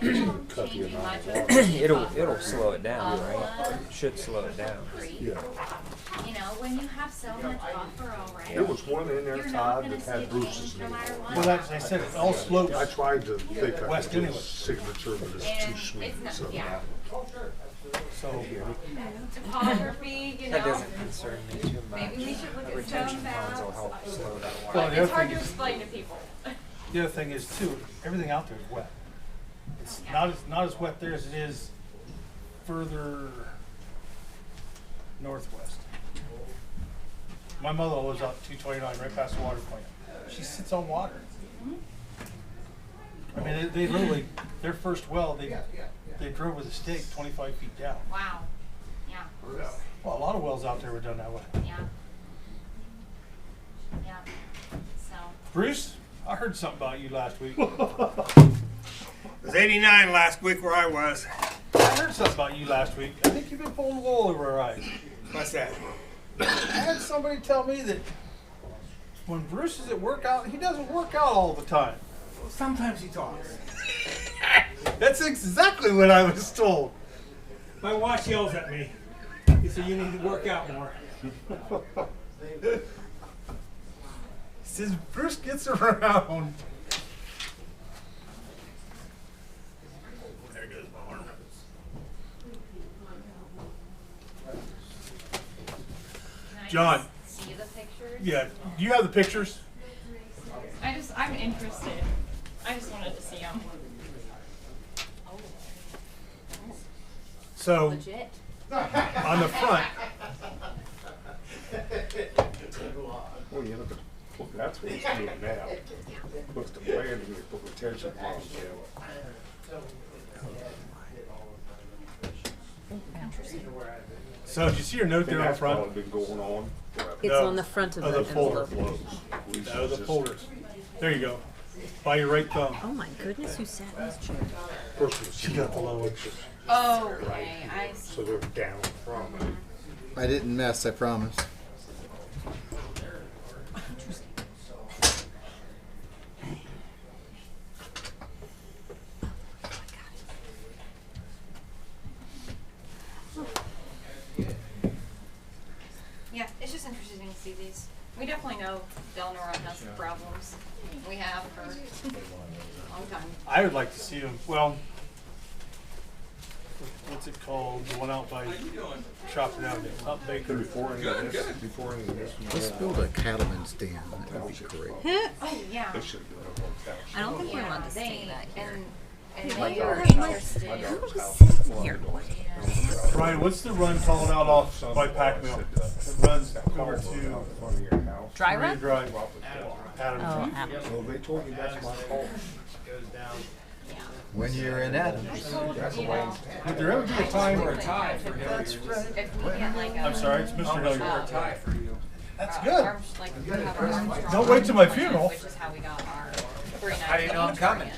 changing much of It'll slow it down, right? It should slow it down. Yeah. You know, when you have so much buffer already. There was one in there, Todd, that had Bruce's name on it. Well, that's, I said, it all slopes. I tried to think I West could do a anyway. signature, but it's too sweet, so. Yeah. So, Topography, you That know. doesn't concern me too much. Maybe we should look The at retention stone ponds will valves. help slow that Well, water. the It's other hard thing to is- explain to people. the other thing is too, everything out there is wet. It's not as wet there as it is further northwest. My mother lives out 229, right past the water plant. She sits on water. I mean, they literally, their first well, they drove with a stake 25 feet down. Wow. Yeah. Well, a lot of wells out there were done that way. Yeah. Yeah. So. Bruce, I heard something about you last week. It was 89 last week where I was. I heard something about you last week. I think you've been pulling the wool over our eyes. What's that? I had somebody tell me that when Bruce is at workout, he doesn't work out all the time. Sometimes he talks. That's exactly what I was told. My watch yells at me. He said, you need to work out more. He says Bruce gets around. There goes my arm. Can I John. just see the pictures? Yeah, do you have the pictures? I'm interested. I just wanted to see them. So Legit. on the front, Well, you look at, well, that's what he's doing now. Looks to land and he put retention ponds down. so did you see your note there on the That's front? probably been going on forever. It's No, on the front of of the the folder. envelope. No, the folders. There you go. By your right thumb. Oh my goodness, you sat in this chair. She got the low one. Oh, okay. I see. So they're down from it. I didn't mess, I promise. Yeah, it's just interesting to see these. We definitely know Delnor has some problems. We have for a long time. I would like to see him. Well, what's it called? The one out by Shop It Out, up Baker. Before any of this, before any of this. Let's build a cattleman's dam. That would be great. Oh, yeah. They should have been a hotel. I don't think we're Yeah, allowed to say that here. And My they are daughter's house, interested. my daughter's house. Here. Brian, what's the run calling out off by Pac Mill? It runs over to Front of your house. Dry Maria run? Drive. Oh, Adams. Apple. So they told me that's my fault. When you're in Adams. Would there ever be a time where Tie for him. If we get like a. I'm sorry, it's Mr. Hilliard. Tie for you. That's good. Like, we have our Armstrong Don't wait till my program, funeral. Which is how we got our 3 How do you know I'm coming?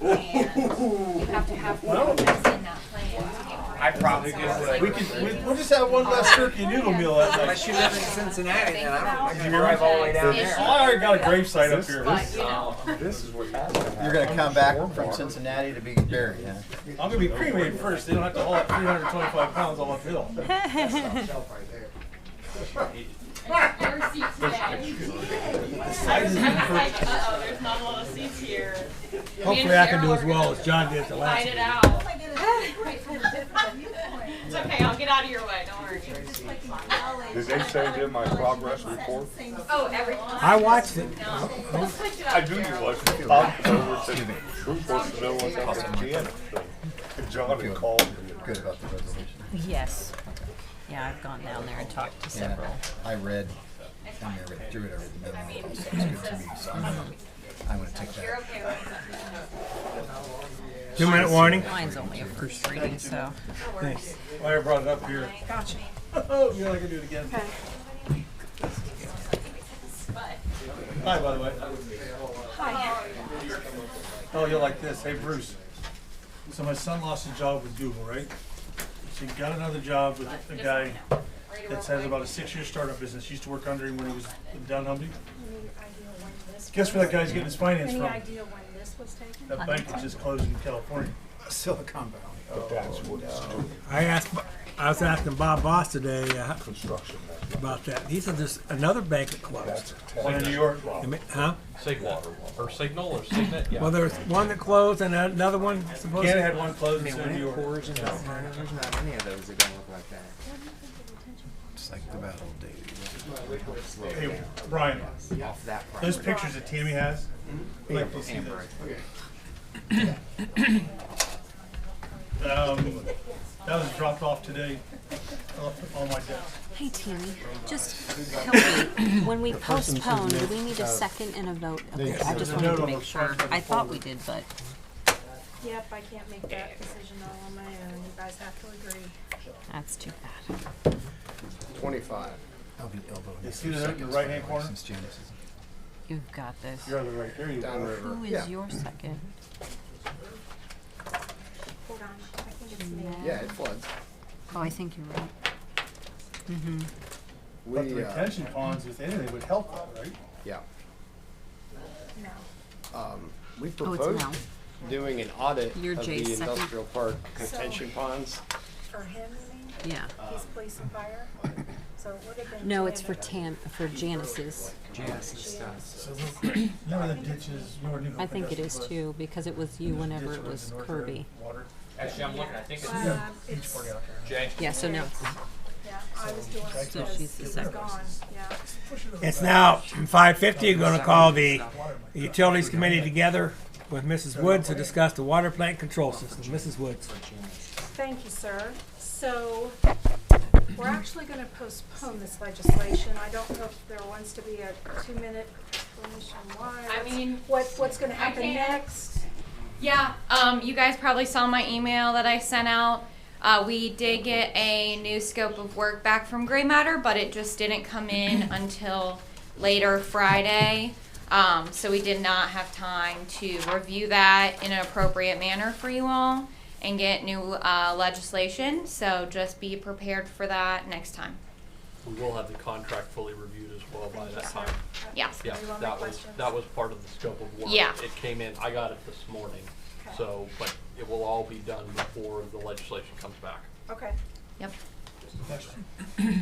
And you have to have one that's in that plan to get. I probably could. We'll just have one less turkey noodle meal that night. Unless you live in Cincinnati, then I can drive all the way down I there. already got a gravesite up here. But, you know, This is what happened. You're gonna come back from Cincinnati to be buried, huh? I'm gonna be cremated first. They don't have to haul up 325 pounds all uphill. Your seat today. I was like, uh-oh, there's not a lot of seats here. Hopefully I can do as well as John did the last Fight it one. out. It's okay, I'll get out of your way, don't worry. Did they send in my progress report? oh, every. I watched it. No. Just switch it up. I do you like it. Truth was to know what's up at the end. And John had called me. Good about the resolution. Yes. Yeah, I've gone down there and talked to Yeah, several. I read, and I read through it over the memo. It sounds good to me, so I'm gonna take You're that. okay with 2-minute warning. Mine's only a first reading, so. Thanks. Why I brought it up here. Gotcha. Oh, yeah, I can do it again. Hi, by the way. Hi. Oh, you'll like this. Hey, Bruce. So my son lost his job with Google, right? So he got another job with a guy that has about a 6-year startup business. He used to work under him when he was with Down Humby. Guess where that guy's getting his finance Any from? idea when this was taken? That bank that just closed in California. Silicon Valley. But that's what it's doing. I was asking Bob Boss today Construction. about that. He said there's another bank that closed. That's a One in New York. Huh? Sigwater or Signal or Signet, yeah. Well, there's one that closed and another one supposed Canada to. had one closed I in mean, when New it York. pours in Montana, there's not many of those that don't look like that. It's like the bad old days. Slow Hey, down. Brian, Off that those property. pictures that Tammy has, I'd like to see And those. bright. That was dropped off today on my desk. Hey Tammy, just help me. When we postpone, do we need a second and a vote? Okay, I just wanted to make sure. I thought we did, but Yep, I can't make that decision all on my own. You guys have to agree. that's too bad. 25. I'll be elbowing You you see for that in the seconds right-hand for corner? Since Janice is You've got this. You're on the right, there you go. Downriver. Who is Yeah. your second? Hold on, I think it's me. Yeah, it floods. Oh, I think you're right. Mm-hmm. But the We, retention ponds, if anything, would help that, right? yeah. No. We Oh, it's proposed now. doing an audit You're of Jay's the second? industrial park retention ponds. For him, you mean? Yeah. He's police and fire? So it would have been. No, it's for Janet. for Janice's. Janice's stuff. So remember the ditches, you know where New Hope I think it is Industries too, because it was you was? whenever Ditch it runs was north Kirby. of water. Actually, I'm looking, I think it's It's, Jay. Yeah, so now yeah, I was doing it So because she's the he was second. gone, yeah. It's now 5:50. You're going to call the Utilities Committee together with Mrs. Woods to discuss the water plant control system. Mrs. Woods. Thank you, sir. So, we're actually gonna postpone this legislation. I don't know if there wants to be a 2-minute explanation why. I mean, What's gonna I happen can. next? Yeah, you guys probably saw my email that I sent out. We did get a new scope of work back from Gray Matter, but it just didn't come in until later Friday. So we did not have time to review that in an appropriate manner for you all and get new legislation. So just be prepared for that next time. We will have the contract fully reviewed as well by that time. Yes. Yeah, Anyone that have was, questions? that was part of the scope of work. Yeah. It came in, I got it this morning, Okay. so, but it will all be done before the legislation comes back. Okay, Yep. Question.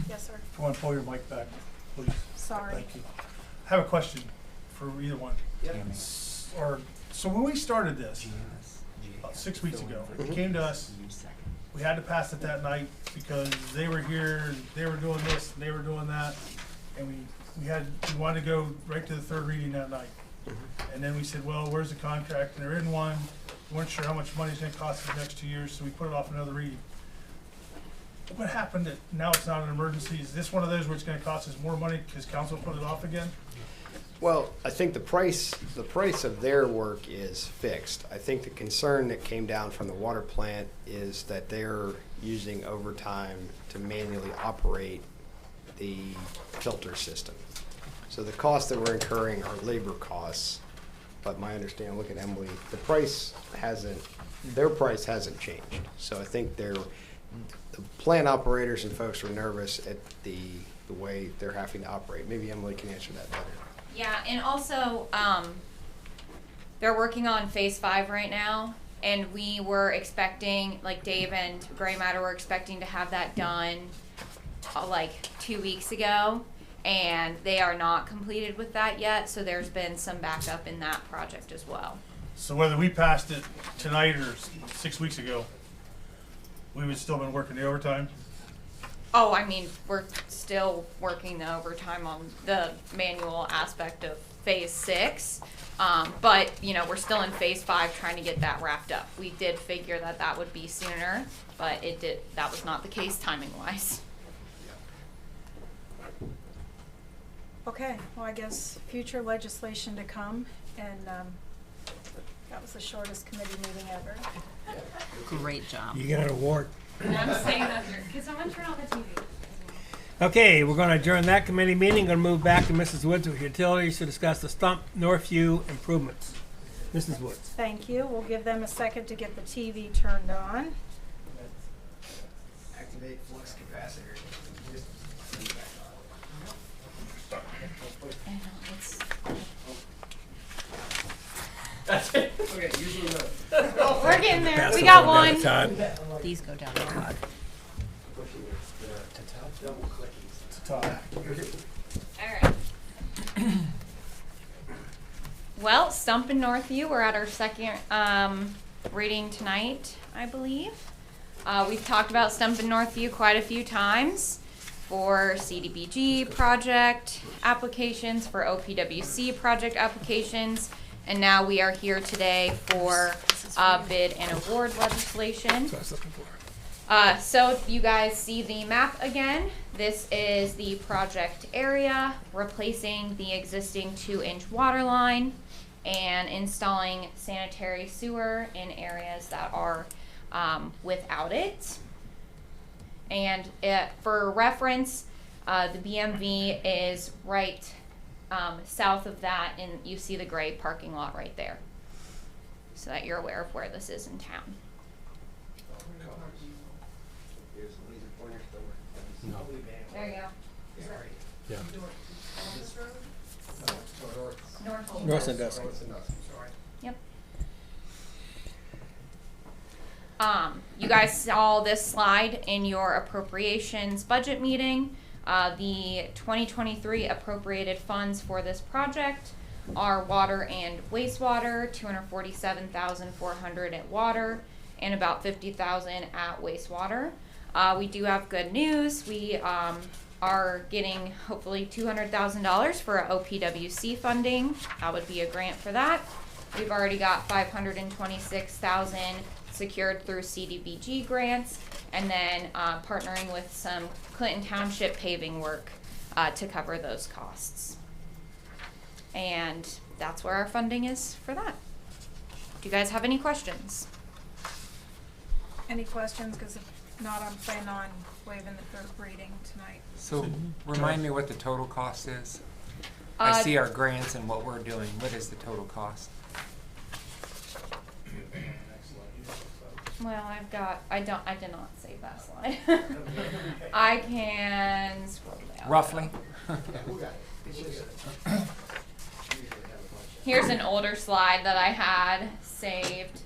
yes, sir. If you want to pull your mic back, please. Sorry. Thank you. I have a question for either one. So when we started this, about 6 weeks ago, it came to us, we had to pass it that night because they were here, and they were doing this, and they were doing that, and we wanted to go right to the third reading that night. And then we said, well, where's the contract? And there isn't one. We weren't sure how much money it's gonna cost us the next 2 years, so we put it off another reading. What happened that now it's not an emergency? Is this one of those where it's gonna cost us more money because council put it off again? Well, I think the price of their work is fixed. I think the concern that came down from the water plant is that they're using overtime to manually operate the filter system. So the costs that we're incurring are labor costs, but my understanding, look at Emily, their price hasn't changed. So I think the plant operators and folks were nervous at the way they're having to operate. Maybe Emily can answer that better. Yeah, and also, they're working on phase 5 right now, and we were expecting, like Dave and Gray Matter were expecting to have that done like 2 weeks ago, and they are not completed with that yet, so there's been some backup in that project as well. So whether we passed it tonight or 6 weeks ago, we would still been working the overtime? Oh, I mean, we're still working the overtime on the manual aspect of phase 6. But, you know, we're still in phase 5 trying to get that wrapped up. We did figure that that would be sooner, but that was not the case timing wise. Okay, well, I guess future legislation to come, and, that was the shortest committee meeting ever. Great job. You get an award. And I'm saying that here, can someone turn on the TV? Okay, we're going to adjourn that committee meeting. Going to move back to Mrs. Woods with Utilities to discuss the Stump Northview improvements. Mrs. Woods. Thank you. We'll give them a second to get the TV turned on. Activate flux capacitor. That's it. Okay, usually no. We're getting there. Pass We those got on down one. to Todd. These go down to Todd. To Todd. All right. Well, Stump in Northview, we're at our second reading tonight, I believe. We've talked about Stump in Northview quite a few times for CDBG project applications, for OPWC project applications, and now we are here today for bid and award legislation. That's what I was looking for. So you guys see the map again. This is the project area, replacing the existing 2-inch water line and installing sanitary sewer in areas that are without it. And for reference, the BMV is right south of that, and you see the gray parking lot right there, so that you're aware of where this is in town. There you go. Yeah. North Sandusky. Yep. You guys saw this slide in your appropriations budget meeting. The 2023 appropriated funds for this project are water and wastewater, $247,400 at water and about $50,000 at wastewater. We do have good news. We are getting hopefully $200,000 for OPWC funding. That would be a grant for that. We've already got $526,000 secured through CDBG grants, and then partnering with some Clinton Township paving work to cover those costs. And that's where our funding is for that. Do you guys have any questions? Any questions? Because if not, I'm planning on waiving the third reading tonight. So remind me what the total cost is. I see our grants and what we're doing. What is the total cost? Well, I did not save that slide. I can scroll down. Roughly? Here's an older slide that I had saved.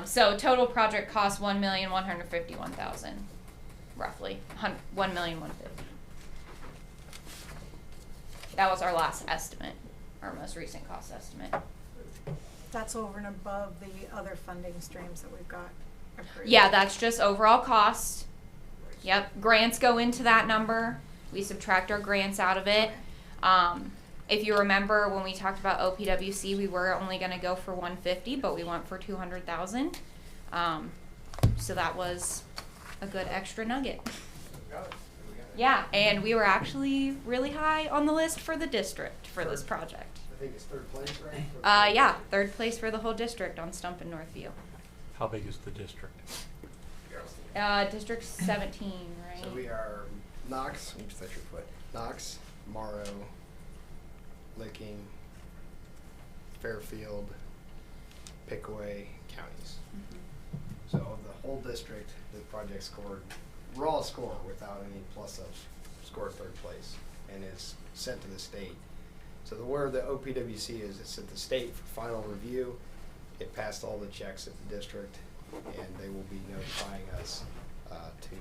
So total project cost $1,151,000, roughly $1,150,000. That was our last estimate, our most recent cost estimate. That's over and above the other funding streams that we've got approved. Yeah, that's just overall cost. Yep, grants go into that number. We subtract our grants out of it. If you remember when we talked about OPWC, we were only going to go for 150, but we went for 200,000. So that was a good extra nugget. Yeah, and we were actually really high on the list for the district for this project. I think it's third place, right? Yeah, third place for the whole district on Stump in Northview. How big is the district? District 17, right? So we are Knox, oops, that's your foot. Knox, Morrow, Licking, Fairfield, Pickaway counties. So of the whole district, the project scored raw score without any plus ups, scored third place, and is sent to the state. So where the OPWC is, it's at the state for final review. It passed all the checks at the district, and they will be notifying us to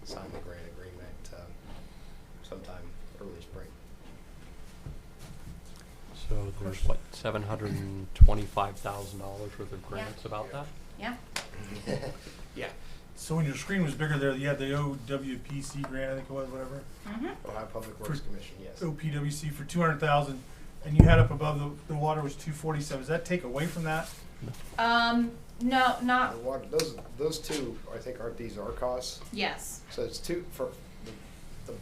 sign the grant agreement sometime early spring. So there's what, $725,000 worth of grants about that? Yeah. Yeah. So when your screen was bigger there, you had the OWPC grant, I think it was, whatever. Ohio Public Works Commission, yes. OPWC for 200,000, and you had up above the water was 247. Does that take away from that? No, not, The water, those two, I think, aren't these our costs? yes. So it's two for the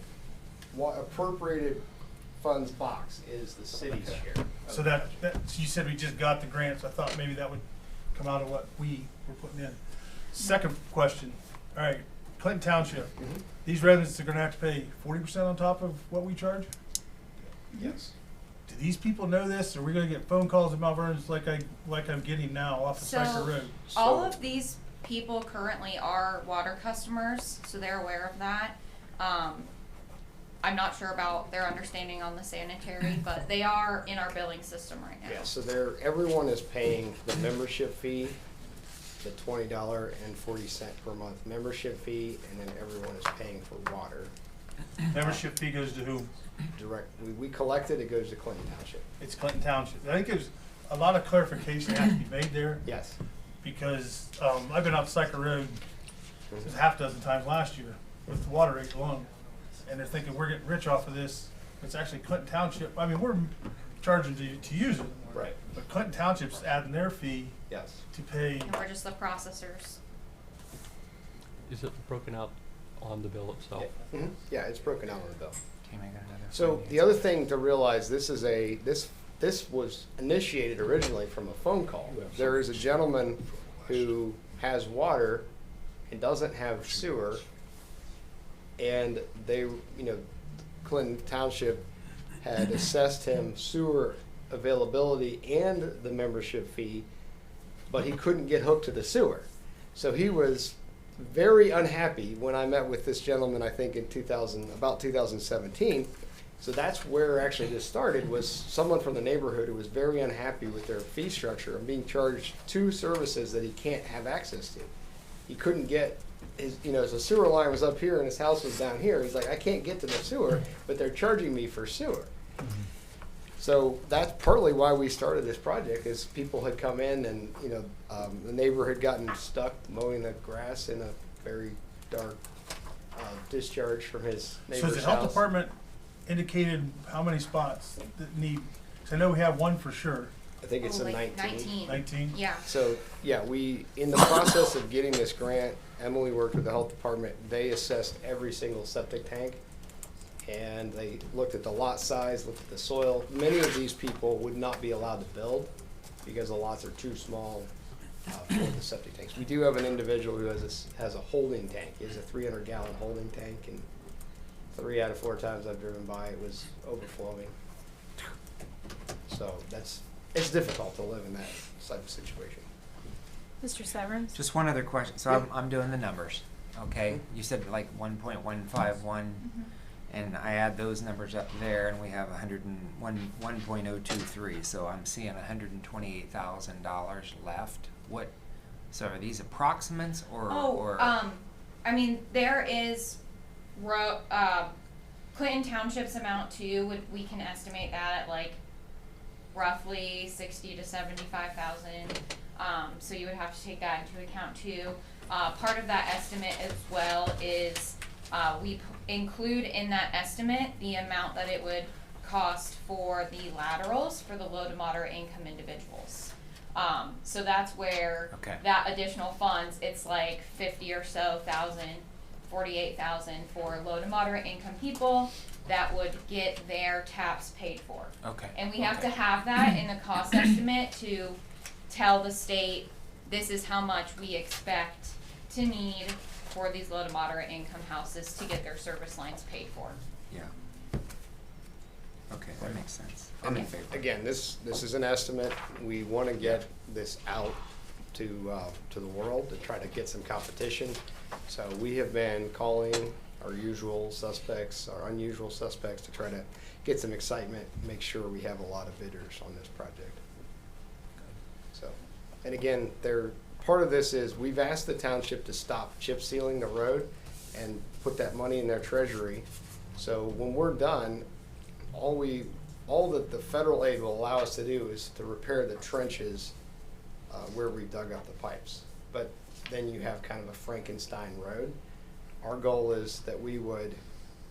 appropriated funds box is the city's share. So that so you said we just got the grants. I thought maybe that would come out of what we were putting in. Second question. All right, Clinton Township. These residents are going to have to pay 40% on top of what we charge. Yes. Do these people know this? Are we going to get phone calls at Mount Vernon like I'm getting now off of Cypher So Road? all of these people currently are water customers, so they're aware of that. I'm not sure about their understanding on the sanitary, but they are in our billing system right now. Yeah, so everyone is paying the membership fee, the $20.40 per month membership fee, and then everyone is paying for water. Membership fee goes to who? We collect it, it goes to Clinton Township. It's Clinton Township. I think there's a lot of clarification has to be made there, Yes. because, I've been out Cycle Road a half dozen times last year with the water rate alone. And they're thinking we're getting rich off of this. It's actually Clinton Township. I mean, we're charging to use it. Right. But Clinton Township's adding their fee Yes. to pay. And we're just the processors. Is it broken out on the bill itself? Yeah. Mhm. Yeah, it's broken out on the bill. Can I get another So finance? the other thing to realize, this was initiated originally from a phone call. There is a gentleman who has water and doesn't have sewer, and Clinton Township had assessed him sewer availability and the membership fee, but he couldn't get hooked to the sewer. So he was very unhappy when I met with this gentleman, I think in about 2017. So that's where actually this started, was someone from the neighborhood who was very unhappy with their fee structure and being charged 2 services that he can't have access to. He couldn't get his, the sewer line was up here and his house was down here. He's like, I can't get to the sewer, but they're charging me for sewer. So that's partly why we started this project, is people had come in and, the neighbor had gotten stuck mowing the grass in a very dark discharge from his neighbor's So house. has the health department indicated how many spots that need, 'cause I know we have one for sure, I think it's Oh, a like 19. 19? Yeah. So, yeah, in the process of getting this grant, Emily worked with the health department. They assessed every single septic tank, and they looked at the lot size, looked at the soil. Many of these people would not be allowed to build because the lots are too small for the septic tanks. We do have an individual who has a holding tank. He has a 300-gallon holding tank, and 3 out of 4 times I've driven by, it was overflowing. So it's difficult to live in that type of situation. Mr. Severns? Just one other question. So I'm doing the numbers, okay? You said like 1.151, and I add those numbers up there, and we have 1.023. So I'm seeing $128,000 left. So are these approximates or? I mean, there is Clinton Township's amount too. We can estimate that at like roughly 60 to 75,000. So you would have to take that into account too. Part of that estimate as well is we include in that estimate the amount that it would cost for the laterals for the low to moderate income individuals. So that's where that additional funds, it's like 50 or so thousand, 48,000 for low to moderate income people that would get their taps paid for. Okay. And we have to have that in the cost estimate to tell the state this is how much we expect to need for these low to moderate income houses to get their service lines paid for. Yeah. Okay, that makes sense. I'm in favor. Again, this is an estimate. We want to get this out to the world to try to get some competition. So we have been calling our usual suspects, our unusual suspects, to try to get some excitement, make sure we have a lot of bidders on this project. So, and again, part of this is we've asked the township to stop chip sealing the road and put that money in their treasury. So when we're done, all that the federal aid will allow us to do is to repair the trenches where we dug up the pipes. But then you have kind of a Frankenstein road. Our goal is that we would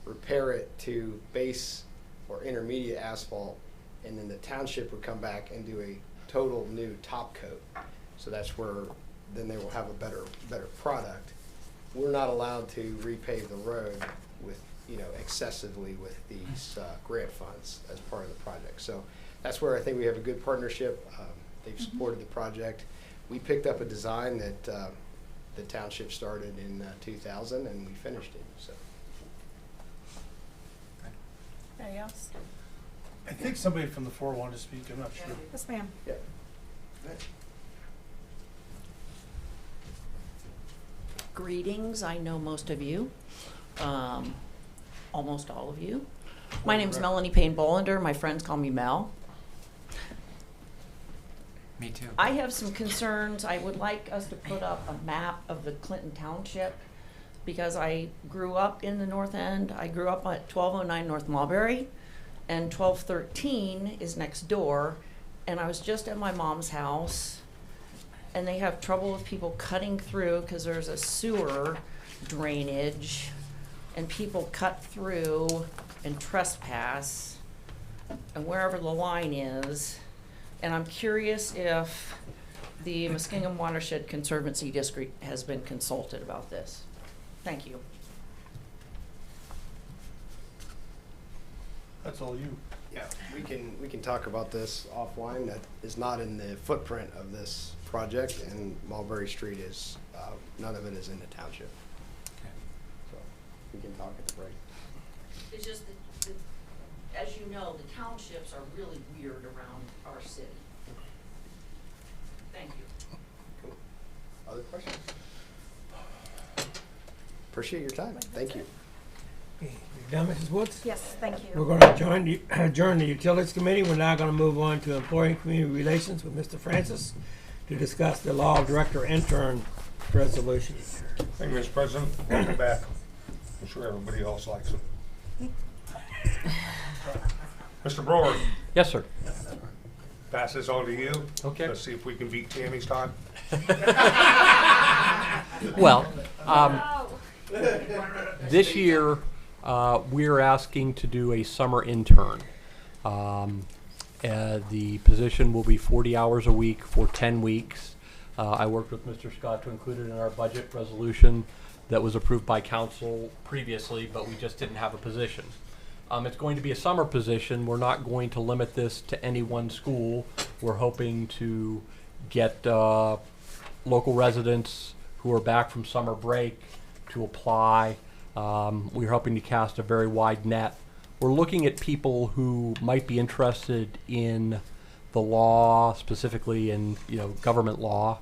repair it to base or intermediate asphalt, and then the township would come back and do a total new top coat. So that's where then they will have a better product. We're not allowed to repave the road with excessively with these grant funds as part of the project. So that's where I think we have a good partnership. They've supported the project. We picked up a design that the township started in 2000, and we finished it. So. Anybody else? I think somebody from the floor wanted to speak, I'm not sure. Yes, ma'am. Yeah. Greetings, I know most of you. almost all of you. My name's Melanie Payne Bolander. My friends call me Mel. Me too. I have some concerns. I would like us to put up a map of the Clinton Township because I grew up in the North End. I grew up at 1209 North Mulberry, and 1213 is next door. And I was just at my mom's house, and they have trouble with people cutting through because there's a sewer drainage, and people cut through and trespass, and wherever the line is. And I'm curious if the Muskingum Watershed Conservancy District has been consulted about this. Thank you. That's all you. Yeah, we can talk about this offline. That is not in the footprint of this project, and Mulberry Street is, none of it is in the township. Okay. So we can talk at the break. It's just that, as you know, the townships are really weird around our city. Thank you. Cool. Other questions? Appreciate your time. Thank you. Okay, you done, Mrs. Woods? Yes, thank you. We're going to adjourn the Utilities Committee. We're now going to move on to Employee and Community Relations with Mr. Francis to discuss the Law Director Intern Resolution. Thank you, Mr. President. Welcome back. I'm sure everybody else likes it. Mr. Brewer, Yes, sir. pass this on to you. Okay. Let's see if we can beat Tammy's time. Well, this year, we're asking to do a summer intern. The position will be 40 hours a week for 10 weeks. I worked with Mr. Scott to include it in our budget resolution that was approved by council previously, but we just didn't have a position. It's going to be a summer position. We're not going to limit this to any one school. We're hoping to get local residents who are back from summer break to apply. We're hoping to cast a very wide net. We're looking at people who might be interested in the law, specifically in government law,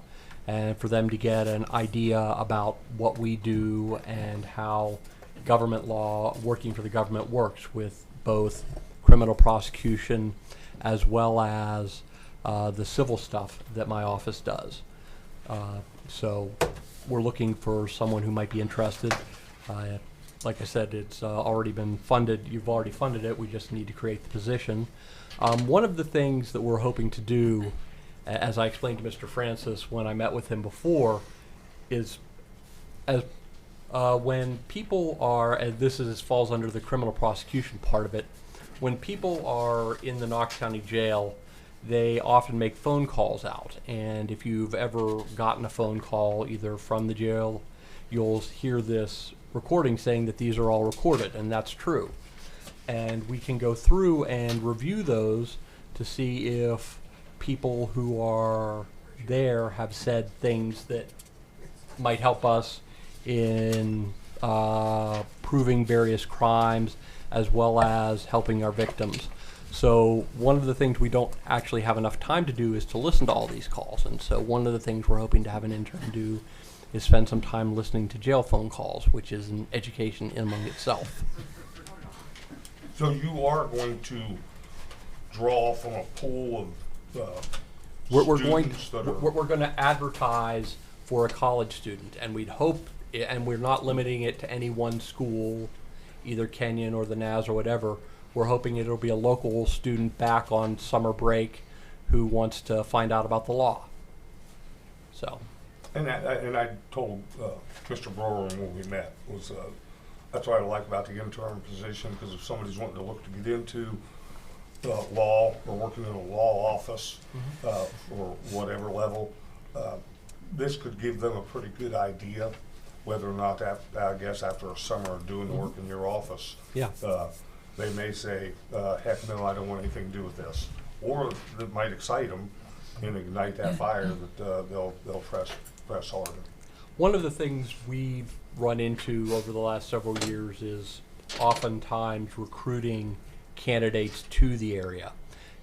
and for them to get an idea about what we do and how government law, working for the government, works with both criminal prosecution as well as the civil stuff that my office does. So we're looking for someone who might be interested. Like I said, it's already been funded. You've already funded it. We just need to create the position. One of the things that we're hoping to do, as I explained to Mr. Francis when I met with him before, is when people are, and falls under the criminal prosecution part of it, when people are in the Knox County Jail, they often make phone calls out. And if you've ever gotten a phone call either from the jail, you'll hear this recording saying that these are all recorded, and that's true. And we can go through and review those to see if people who are there have said things that might help us in proving various crimes as well as helping our victims. So one of the things we don't actually have enough time to do is to listen to all these calls. And so one of the things we're hoping to have an intern do is spend some time listening to jail phone calls, which is an education in among itself. So you are going to draw from a pool of We're students that are... we're going to advertise for a college student, and we'd hope, and we're not limiting it to any one school, either Kenyon or the Naz or whatever. We're hoping it'll be a local student back on summer break who wants to find out about the law. So. And I told Mr. Brewer when we met, was that's what I like about the intern position, because if somebody's wanting to look to get into law or working in a law office or whatever level, this could give them a pretty good idea whether or not, I guess, after a summer of doing the work in your office, they may say, heck no, I don't want anything to do with this. Or that might excite them and ignite that fire that they'll press harder. One of the things we've run into over the last several years is oftentimes recruiting candidates to the area.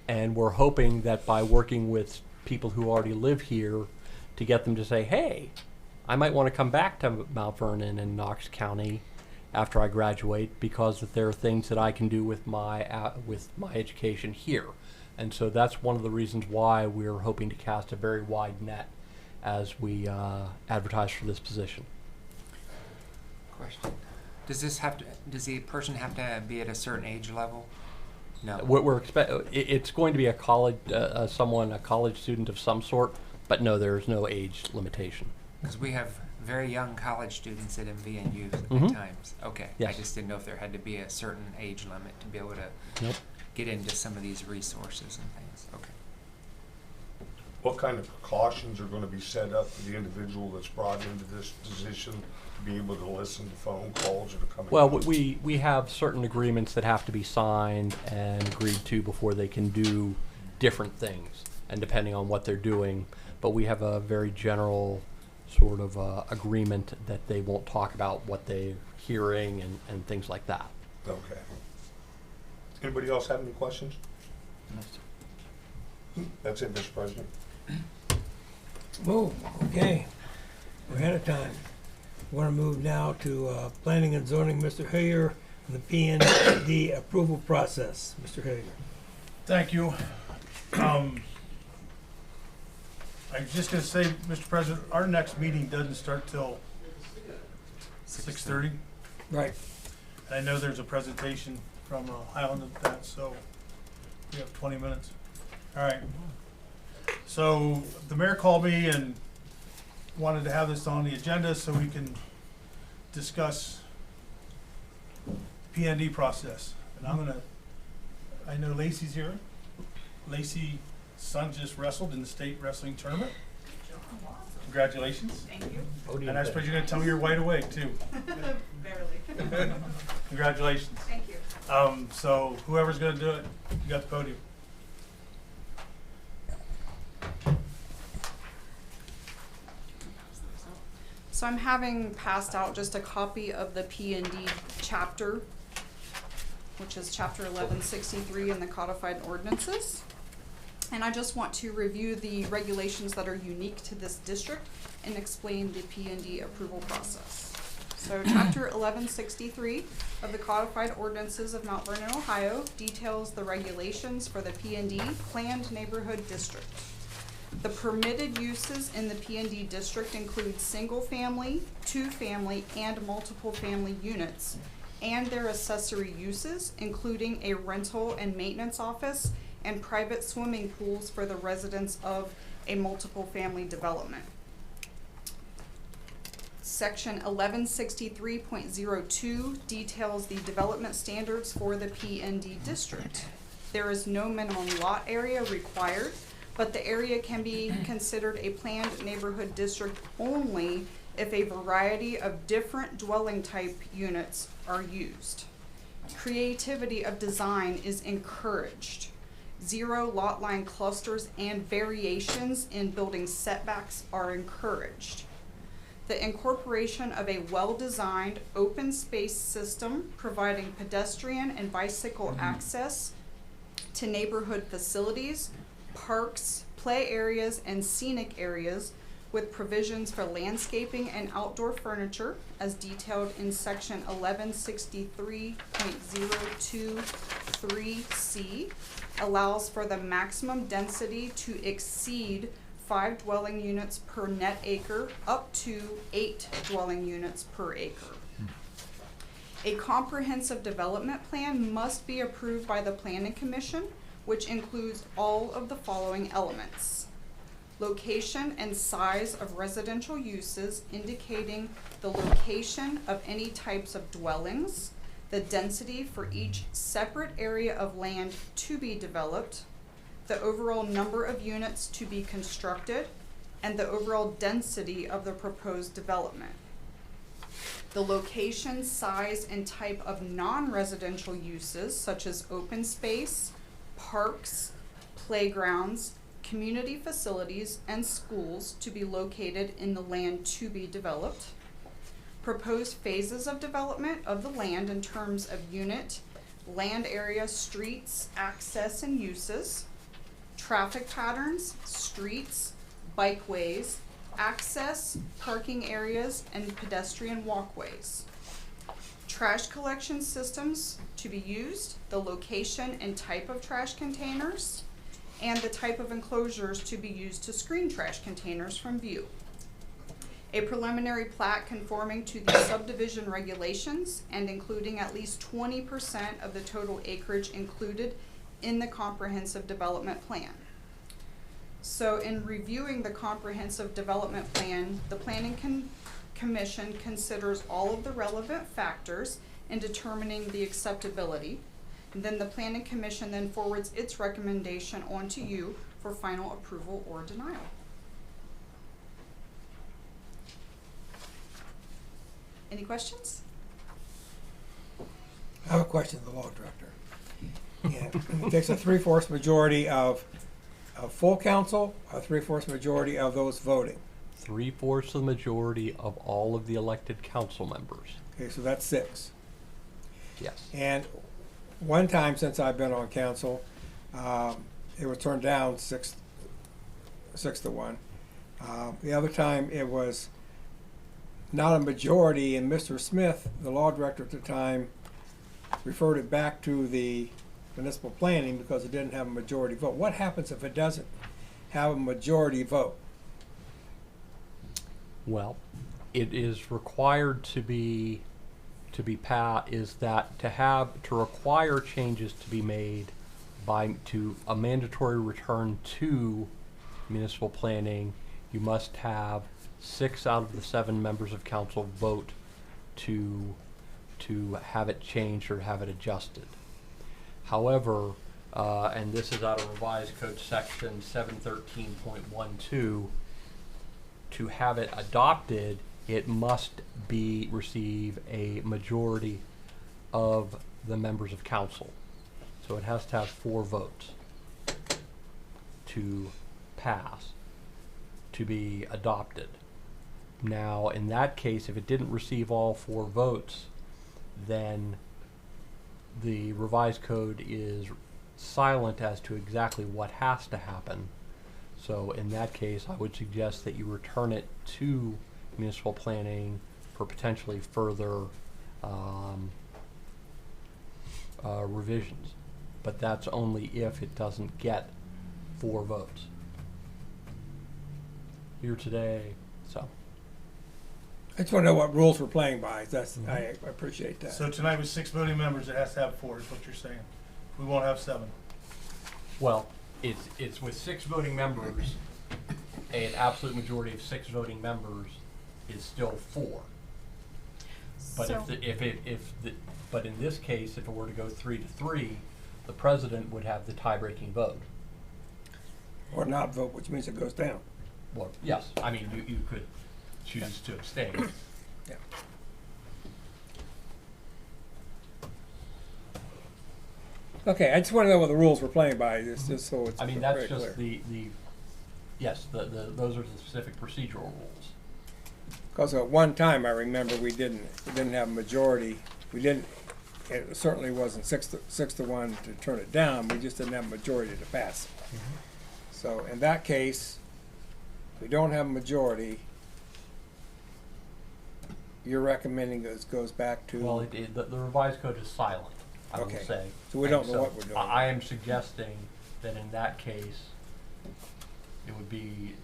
And we're hoping that by working with people who already live here to get them to say, hey, I might want to come back to Mount Vernon and Knox County after I graduate, because that there are things that I can do with my education here. And so that's one of the reasons why we're hoping to cast a very wide net as we advertise for this position. Question. Does the person have to be at a certain age level? No. It's going to be a college student of some sort, but no, there's no age limitation. Because we have very young college students at MVNU at Mhm. times. Okay. Yes. I just didn't know if there had to be a certain age limit to be able to Nope. get into some of these resources and things. Okay. What kind of precautions are going to be set up for the individual that's brought into this position to be able to listen to phone calls or to come in? Well, we have certain agreements that have to be signed and agreed to before they can do different things, and depending on what they're doing. But we have a very general sort of agreement that they won't talk about what they're hearing and things like that. Okay. Anybody else have any questions? That's it, Mr. President. Oh, okay. We're ahead of time. We're going to move now to planning and zoning, Mr. Hillier, and the PND approval process. Mr. Hillier. Thank you. I was just gonna say, Mr. President, our next meeting doesn't start till 6:30. Right. And I know there's a presentation from Highland of that, so we have 20 minutes. All right. So the mayor called me and wanted to have this on the agenda so we can discuss PND process. And I know Lacey's here. Lacey's son just wrestled in the state wrestling tournament. Congratulations. Thank you. And I suppose you're gonna tell me you're wide awake too. Barely. Congratulations. Thank you. So whoever's gonna do it, you got the podium. So I'm having passed out just a copy of the P&D chapter, which is chapter 1163 in the codified ordinances. And I just want to review the regulations that are unique to this district and explain the P&D approval process. So chapter 1163 of the codified ordinances of Mount Vernon, Ohio details the regulations for the P&D planned neighborhood district. The permitted uses in the P&D district include single-family, two-family, and multiple-family units, and their accessory uses, including a rental and maintenance office and private swimming pools for the residents of a multiple-family development. Section 1163.02 details the development standards for the P&D district. There is no minimum lot area required, but the area can be considered a planned neighborhood district only if a variety of different dwelling type units are used. Creativity of design is encouraged. 0 lot line clusters and variations in building setbacks are encouraged. The incorporation of a well-designed open space system providing pedestrian and bicycle access to neighborhood facilities, parks, play areas, and scenic areas with provisions for landscaping and outdoor furniture as detailed in section 1163.023C allows for the maximum density to exceed 5 dwelling units per net acre up to 8 dwelling units per acre. A comprehensive development plan must be approved by the Planning Commission, which includes all of the following elements: location and size of residential uses indicating the location of any types of dwellings, the density for each separate area of land to be developed, the overall number of units to be constructed, and the overall density of the proposed development. The location, size, and type of non-residential uses such as open space, parks, playgrounds, community facilities, and schools to be located in the land to be developed. Proposed phases of development of the land in terms of unit, land area, streets, access, and uses. Traffic patterns, streets, bikeways, access, parking areas, and pedestrian walkways. trash collection systems to be used, the location and type of trash containers, and the type of enclosures to be used to screen trash containers from view. A preliminary plat conforming to the subdivision regulations and including at least 20% of the total acreage included in the comprehensive development plan. So in reviewing the comprehensive development plan, the Planning Commission considers all of the relevant factors in determining the acceptability. And then the Planning Commission then forwards its recommendation on to you for final approval or denial. Any questions? I have a question of the law director. Yeah, it takes a 3/4 majority of full council, a 3/4 majority of those voting. 3/4 of the majority of all of the elected council members. Okay, so that's 6. Yes. And one time since I've been on council, it was turned down 6 to 1. The other time it was not a majority, and Mr. Smith, the law director at the time, referred it back to the municipal planning because it didn't have a majority vote. What happens if it doesn't have a majority vote? Well, it is required to be to require changes to be made to a mandatory return to municipal planning. You must have 6 out of the 7 members of council vote to have it changed or have it adjusted. However, and this is out of revised code section 713.12, to have it adopted, it must receive a majority of the members of council. So it has to have 4 votes to pass, to be adopted. Now, in that case, if it didn't receive all 4 votes, then the revised code is silent as to exactly what has to happen. So in that case, I would suggest that you return it to municipal planning for potentially further revisions. But that's only if it doesn't get 4 votes. Here today, so. I just want to know what rules we're playing by. I appreciate that. So tonight with 6 voting members, it has to have 4, is what you're saying. We won't have 7. Well, it's with 6 voting members, an absolute majority of 6 voting members is still 4. But So- but in this case, if it were to go 3-3, the president would have the tie-breaking vote. Or not vote, which means it goes down. Well, yes, I mean, you could choose to abstain. Yeah. Okay, I just want to know what the rules we're playing by, just so it's I mean, very that's just clear. yes, those are the specific procedural rules. Because at one time, I remember we didn't have a majority. It certainly wasn't 6 to 1 to turn it down. We just didn't have a majority to pass it. So in that case, if we don't have a majority, you're recommending it goes back to? Well, the revised code is silent, I will Okay. say. So we don't know what we're doing. I am suggesting that in that case, it would be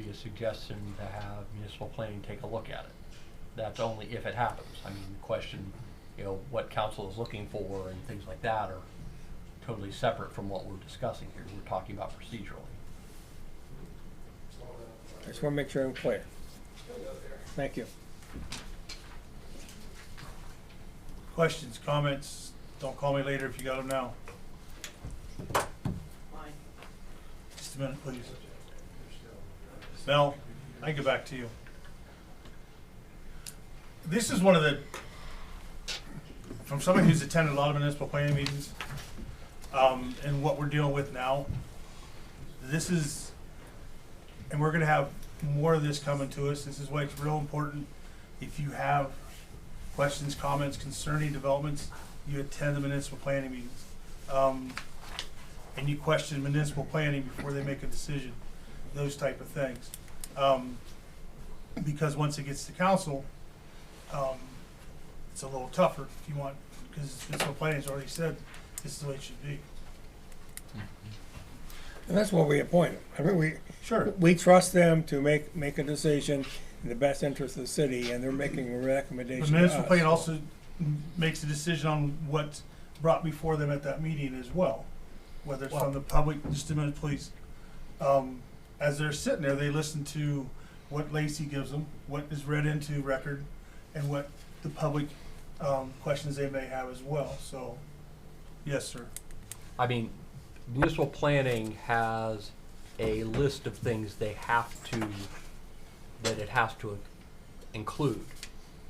a suggestion to have municipal planning take a look at it. That's only if it happens. I mean, the question, what council is looking for and things like that are totally separate from what we're discussing here. We're talking about procedurally. I just want to make sure I'm clear. Thank you. Questions, comments? Don't call me later if you got them now. Just a minute, please. Mel, I can get back to you. This is one of the, from somebody who's attended a lot of municipal planning meetings, and what we're dealing with now, this is, and we're gonna have more of this coming to us. This is why it's real important. If you have questions, comments concerning developments, you attend the municipal planning meetings. And you question municipal planning before they make a decision, those type of things. Because once it gets to council, it's a little tougher if you want, because municipal planning's already said this is the way it should be. And that's what we appoint. I mean, Sure. we trust them to make a decision in the best interest of the city, and they're making a recommendation The to municipal us. plan also makes a decision on what's brought before them at that meeting as well, whether it's from the public, just a minute, please. As they're sitting there, they listen to what Lacey gives them, what is read into record, and what the public, questions they may have as well, so, yes, sir. I mean, municipal planning has a list of things that it has to include.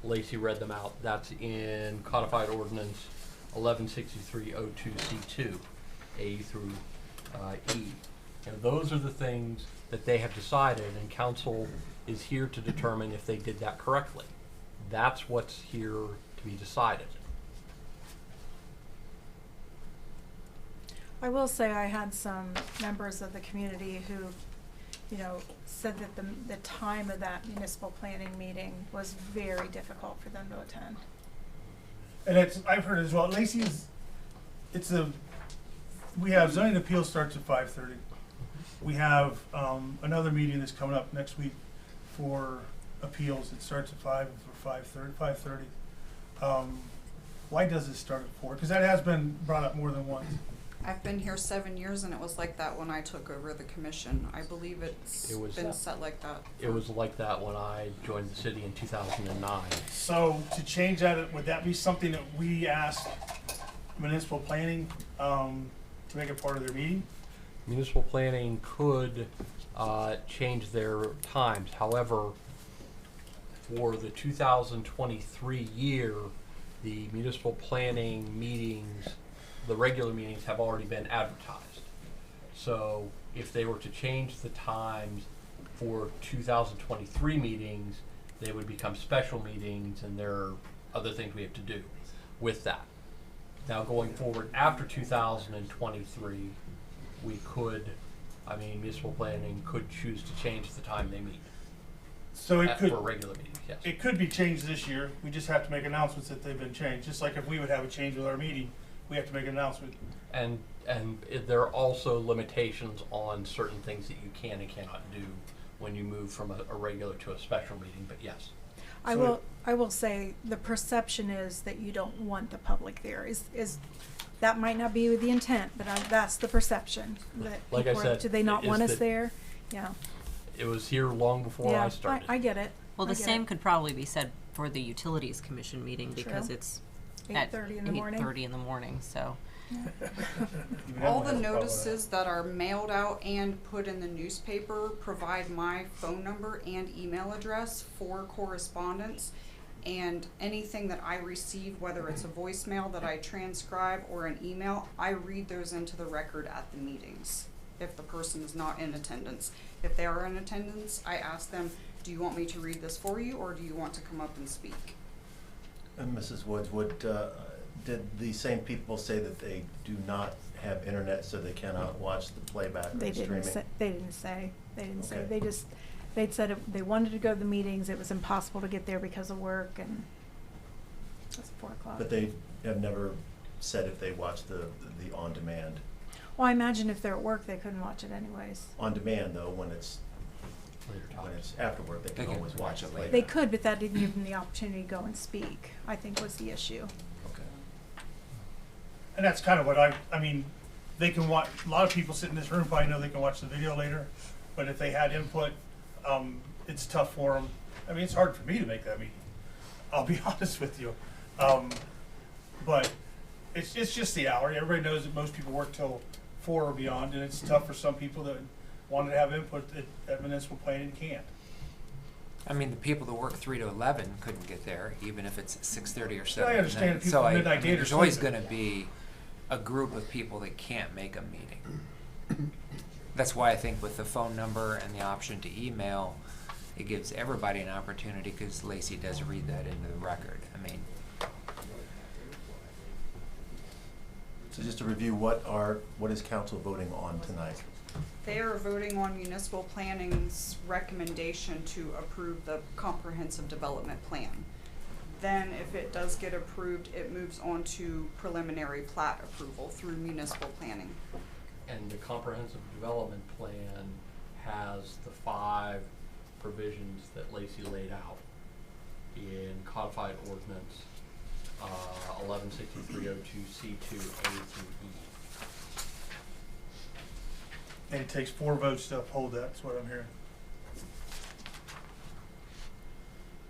Lacey read them out. That's in codified ordinance 116302C2, A through E. And those are the things that they have decided, and council is here to determine if they did that correctly. That's what's here to be decided. I will say I had some members of the community who, you know, said that the time of that municipal planning meeting was very difficult for them to attend. And I've heard as well, Lacey's, we have zoning appeals starts at 5:30. We have, another meeting that's coming up next week for appeals. It starts at 5:30. Why does it start at 4? Because that has been brought up more than once. I've been here 7 years and it was like that when I took over the commission. I believe It was been that. set like that. It was like that when I joined the city in 2009. So to change that, would that be something that we ask municipal planning, to make it part of their meeting? Municipal planning could change their times. However, for the 2023 year, the municipal planning meetings, the regular meetings have already been advertised. So if they were to change the times for 2023 meetings, they would become special meetings, and there are other things we have to do with that. Now, going forward after 2023, we could, municipal planning could choose to change the time they meet. So it could, For regular meetings, yes. it could be changed this year. We just have to make announcements that they've been changed. Just like if we would have a change with our meeting, we have to make an announcement. And there are also limitations on certain things that you can and cannot do when you move from a regular to a special meeting, but yes. I will say the perception is that you don't want the public there. Is that might not be the intent, but that's the perception that Like I people are, said, do they not is want us that- there? Yeah. It was here long before Yeah, I started. I get it. Well, I the get same it. could probably be said for the Utilities Commission meeting because True. it's at 8:30 in the morning. 8:30 in the morning, so. All the notices that are mailed out and put in the newspaper provide my phone number and email address for correspondence. And anything that I receive, whether it's a voicemail that I transcribe or an email, I read those into the record at the meetings if the person is not in attendance. If they are in attendance, I ask them, do you want me to read this for you or do you want to come up and speak? And Mrs. Woods, did the same people say that they do not have internet so they cannot watch the playback or They the streaming? didn't say. They didn't say. They didn't say. Okay. They'd said they wanted to go to the meetings. It was impossible to get there because of work, and it's 4 o'clock. But they have never said if they watch the on-demand. Well, I imagine if they're at work, they couldn't watch it anyways. On-demand though, when it's after work, they can always watch it later. They could, but that didn't give them the opportunity to go and speak, I think was the issue. Okay. And that's kind of what they can watch, a lot of people sitting in this room probably know they can watch the video later, but if they had input, it's tough for them. It's hard for me to make that meeting, I'll be honest with you. But it's just the hour. Everybody knows that most people work till 4 or beyond, and it's tough for some people that wanted to have input that municipal planning can't. The people that work 3 to 11 couldn't get there, even if it's 6:30 or 7. I understand people at midnight gate are There's always sleeping. going to be a group of people that can't make a meeting. That's why I think with the phone number and the option to email, it gives everybody an opportunity, because Lacey does read that into the record. So just to review, what is council voting on tonight? They are voting on municipal planning's recommendation to approve the comprehensive development plan. Then if it does get approved, it moves on to preliminary plat approval through municipal planning. And the comprehensive development plan has the 5 provisions that Lacey laid out in codified ordinance 116302C2 A through E. And it takes 4 votes to uphold that, that's what I'm hearing.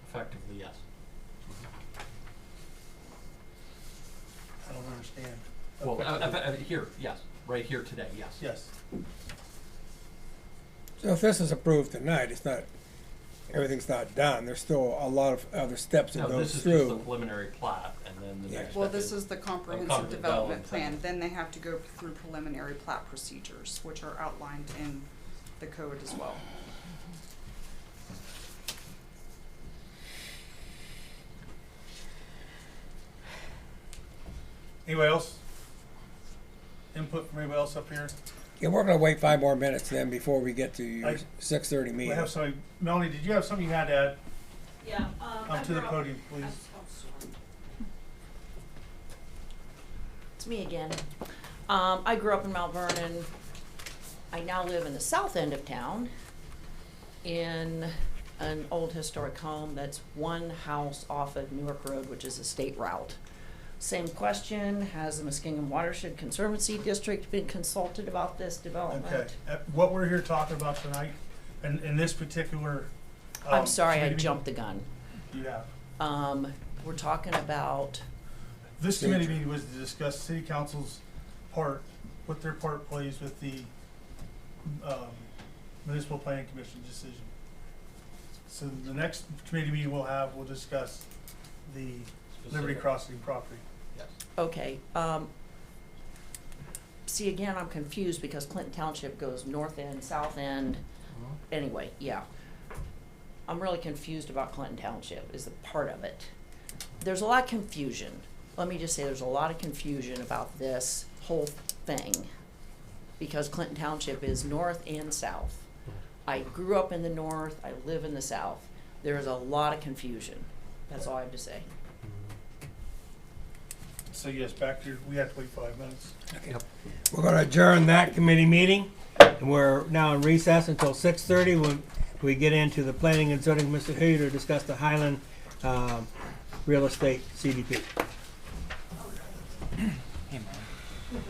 Effectively, yes. I don't understand. Well, here, yes, right here today, yes. Yes. So if this is approved tonight, it's not, everything's not done. There's still a lot of other steps it No, goes this is just the through. preliminary plat, and then the Yeah. next Well, step this is the comprehensive comprehensive development development plan, then they have to go through preliminary plat procedures, which are outlined in the code as well. Anybody else? Input from anybody else up here? Yeah, we're gonna wait 5 more minutes then before we get to your I- 6:30 We meeting. have somebody, Melanie, did you have something you had to add? Yeah, Up to the podium, please. It's me again. I grew up in Mount Vernon. I now live in the south end of town in an old historic home that's one house off of Newark Road, which is a state route. Same question, has the Muskingum Watershed Conservancy District been consulted about this development? Okay, what we're here talking about tonight, and in this particular. I'm sorry, I committee jumped the gun. meeting You have. We're talking about, This committee meeting was to discuss city council's part, what their part plays with the municipal planning commission decision. So the next committee meeting we'll have, we'll discuss the Liberty Specific. Crossing property. Yes. okay, see, again, I'm confused because Clinton Township goes north end, south end. Anyway, yeah. I'm really confused about Clinton Township is a part of it. There's a lot of confusion. Let me just say, there's a lot of confusion about this whole thing because Clinton Township is north and south. I grew up in the north, I live in the south. There is a lot of confusion. That's all I have to say. So yes, back to, we have to wait 5 minutes. Yep. We're gonna adjourn that committee meeting, and we're now in recess until 6:30 when we get into the planning and zoning, Mr. Hilliard, to discuss the Highland real estate CDP. Hey, Mom.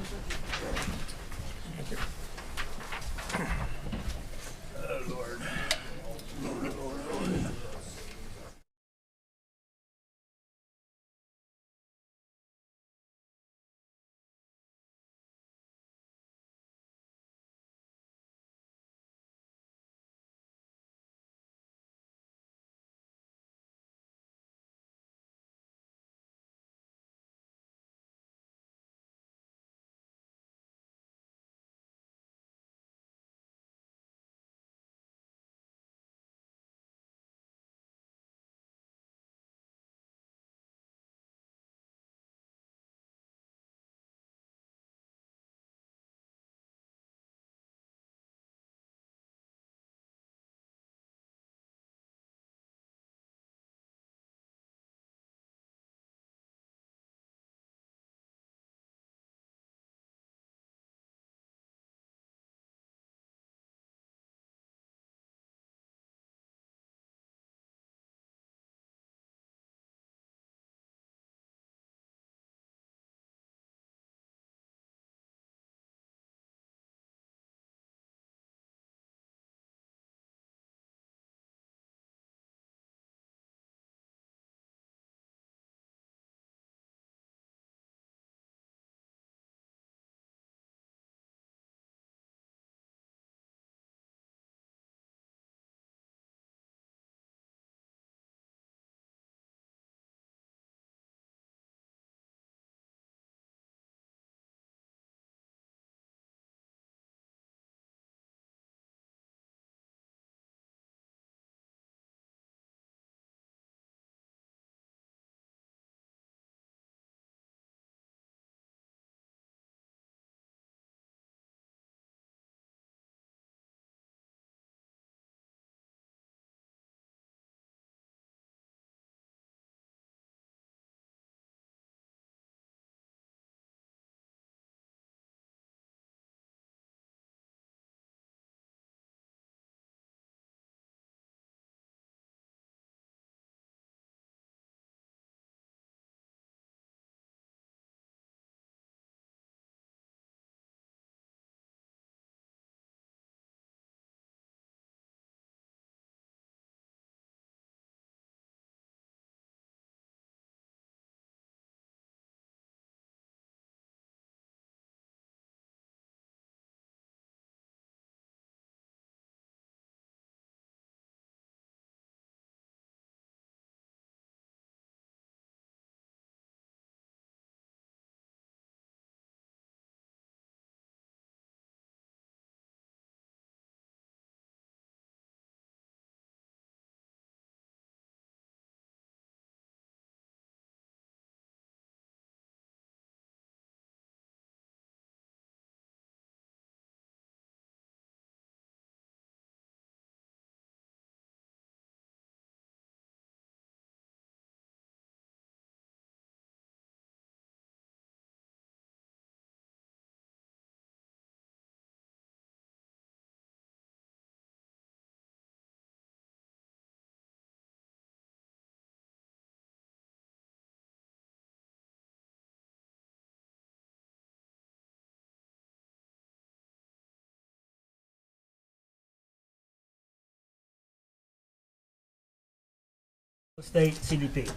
State CDP.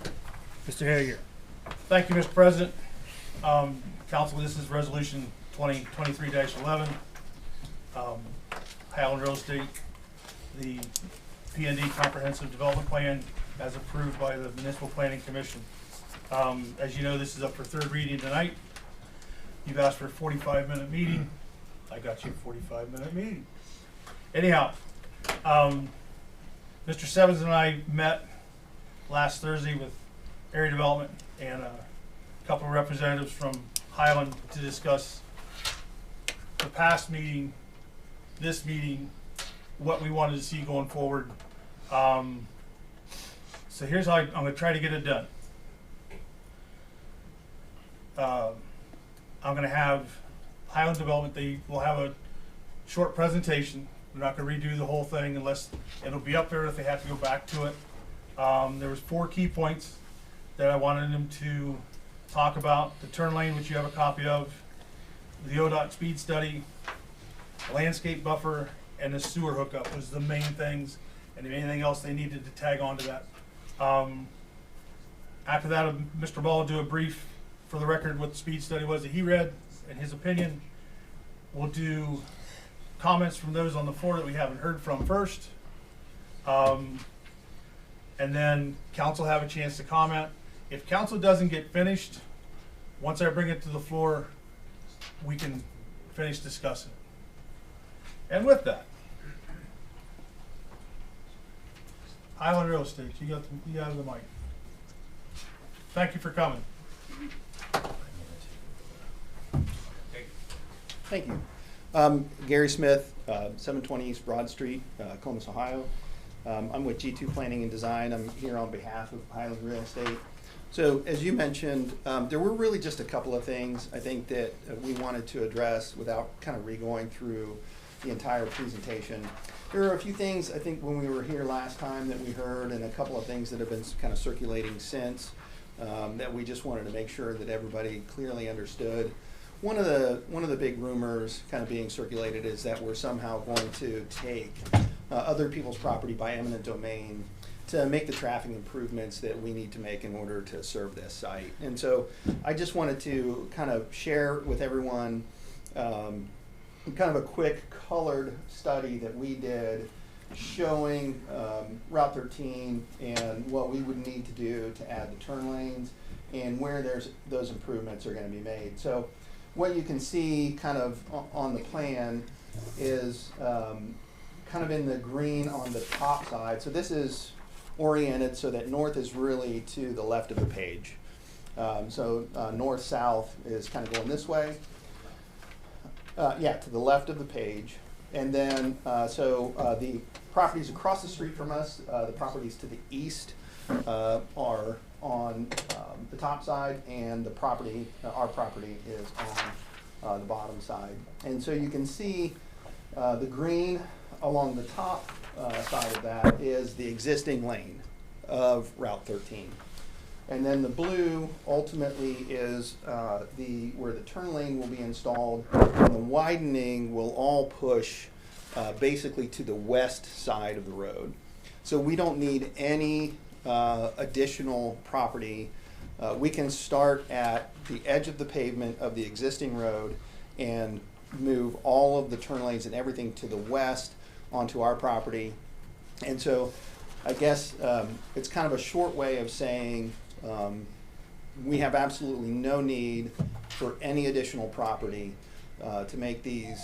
Mr. Harrier. Thank you, Mr. President. Council, this is resolution 2023-11. Highland Real Estate, the P&D Comprehensive Development Plan as approved by the Municipal Planning Commission. As you know, this is up for third reading tonight. You've asked for a 45-minute meeting. I got you a 45-minute meeting. Anyhow, Mr. Sevens and I met last Thursday with area development and a couple of representatives from Highland to discuss the past meeting, this meeting, what we wanted to see going forward. So here's how I'm going to try to get it done. I'm going to have Highland Development, they will have a short presentation. We're not going to redo the whole thing unless it'll be up there if they have to go back to it. There was 4 key points that I wanted them to talk about. The turn lane, which you have a copy of, the ODOT speed study, landscape buffer, and the sewer hookup was the main things, and anything else they needed to tag onto that. After that, Mr. Ball will do a brief for the record what the speed study was that he read and his opinion. We'll do comments from those on the floor that we haven't heard from first. And then council have a chance to comment. If council doesn't get finished, once I bring it to the floor, we can finish discussing. And with that, Highland Real Estate, you got the mic. Thank you for coming. Thank you. Gary Smith, 720 East Broad Street, Columbus, Ohio. I'm with G2 Planning and Design. I'm here on behalf of Highland Real Estate. So as you mentioned, there were really just a couple of things I think that we wanted to address without kind of re-going through the entire presentation. There are a few things I think when we were here last time that we heard, and a couple of things that have been kind of circulating since that we just wanted to make sure that everybody clearly understood. One of the big rumors kind of being circulated is that we're somehow going to take other people's property by eminent domain to make the traffic improvements that we need to make in order to serve this site. And so I just wanted to kind of share with everyone kind of a quick colored study that we did showing Route 13 and what we would need to do to add the turn lanes and where those improvements are going to be made. So what you can see kind of on the plan is kind of in the green on the top side. So this is oriented so that north is really to the left of the page. So north-south is kind of going this way. Yeah, to the left of the page. And then, the properties across the street from us, the properties to the east are on the top side, and the property, our property is on the bottom side. And so you can see the green along the top side of that is the existing lane of Route 13. And then the blue ultimately is where the turn lane will be installed, and the widening will all push basically to the west side of the road. So we don't need any additional property. We can start at the edge of the pavement of the existing road and move all of the turn lanes and everything to the west onto our property. And so I guess it's kind of a short way of saying we have absolutely no need for any additional property to make these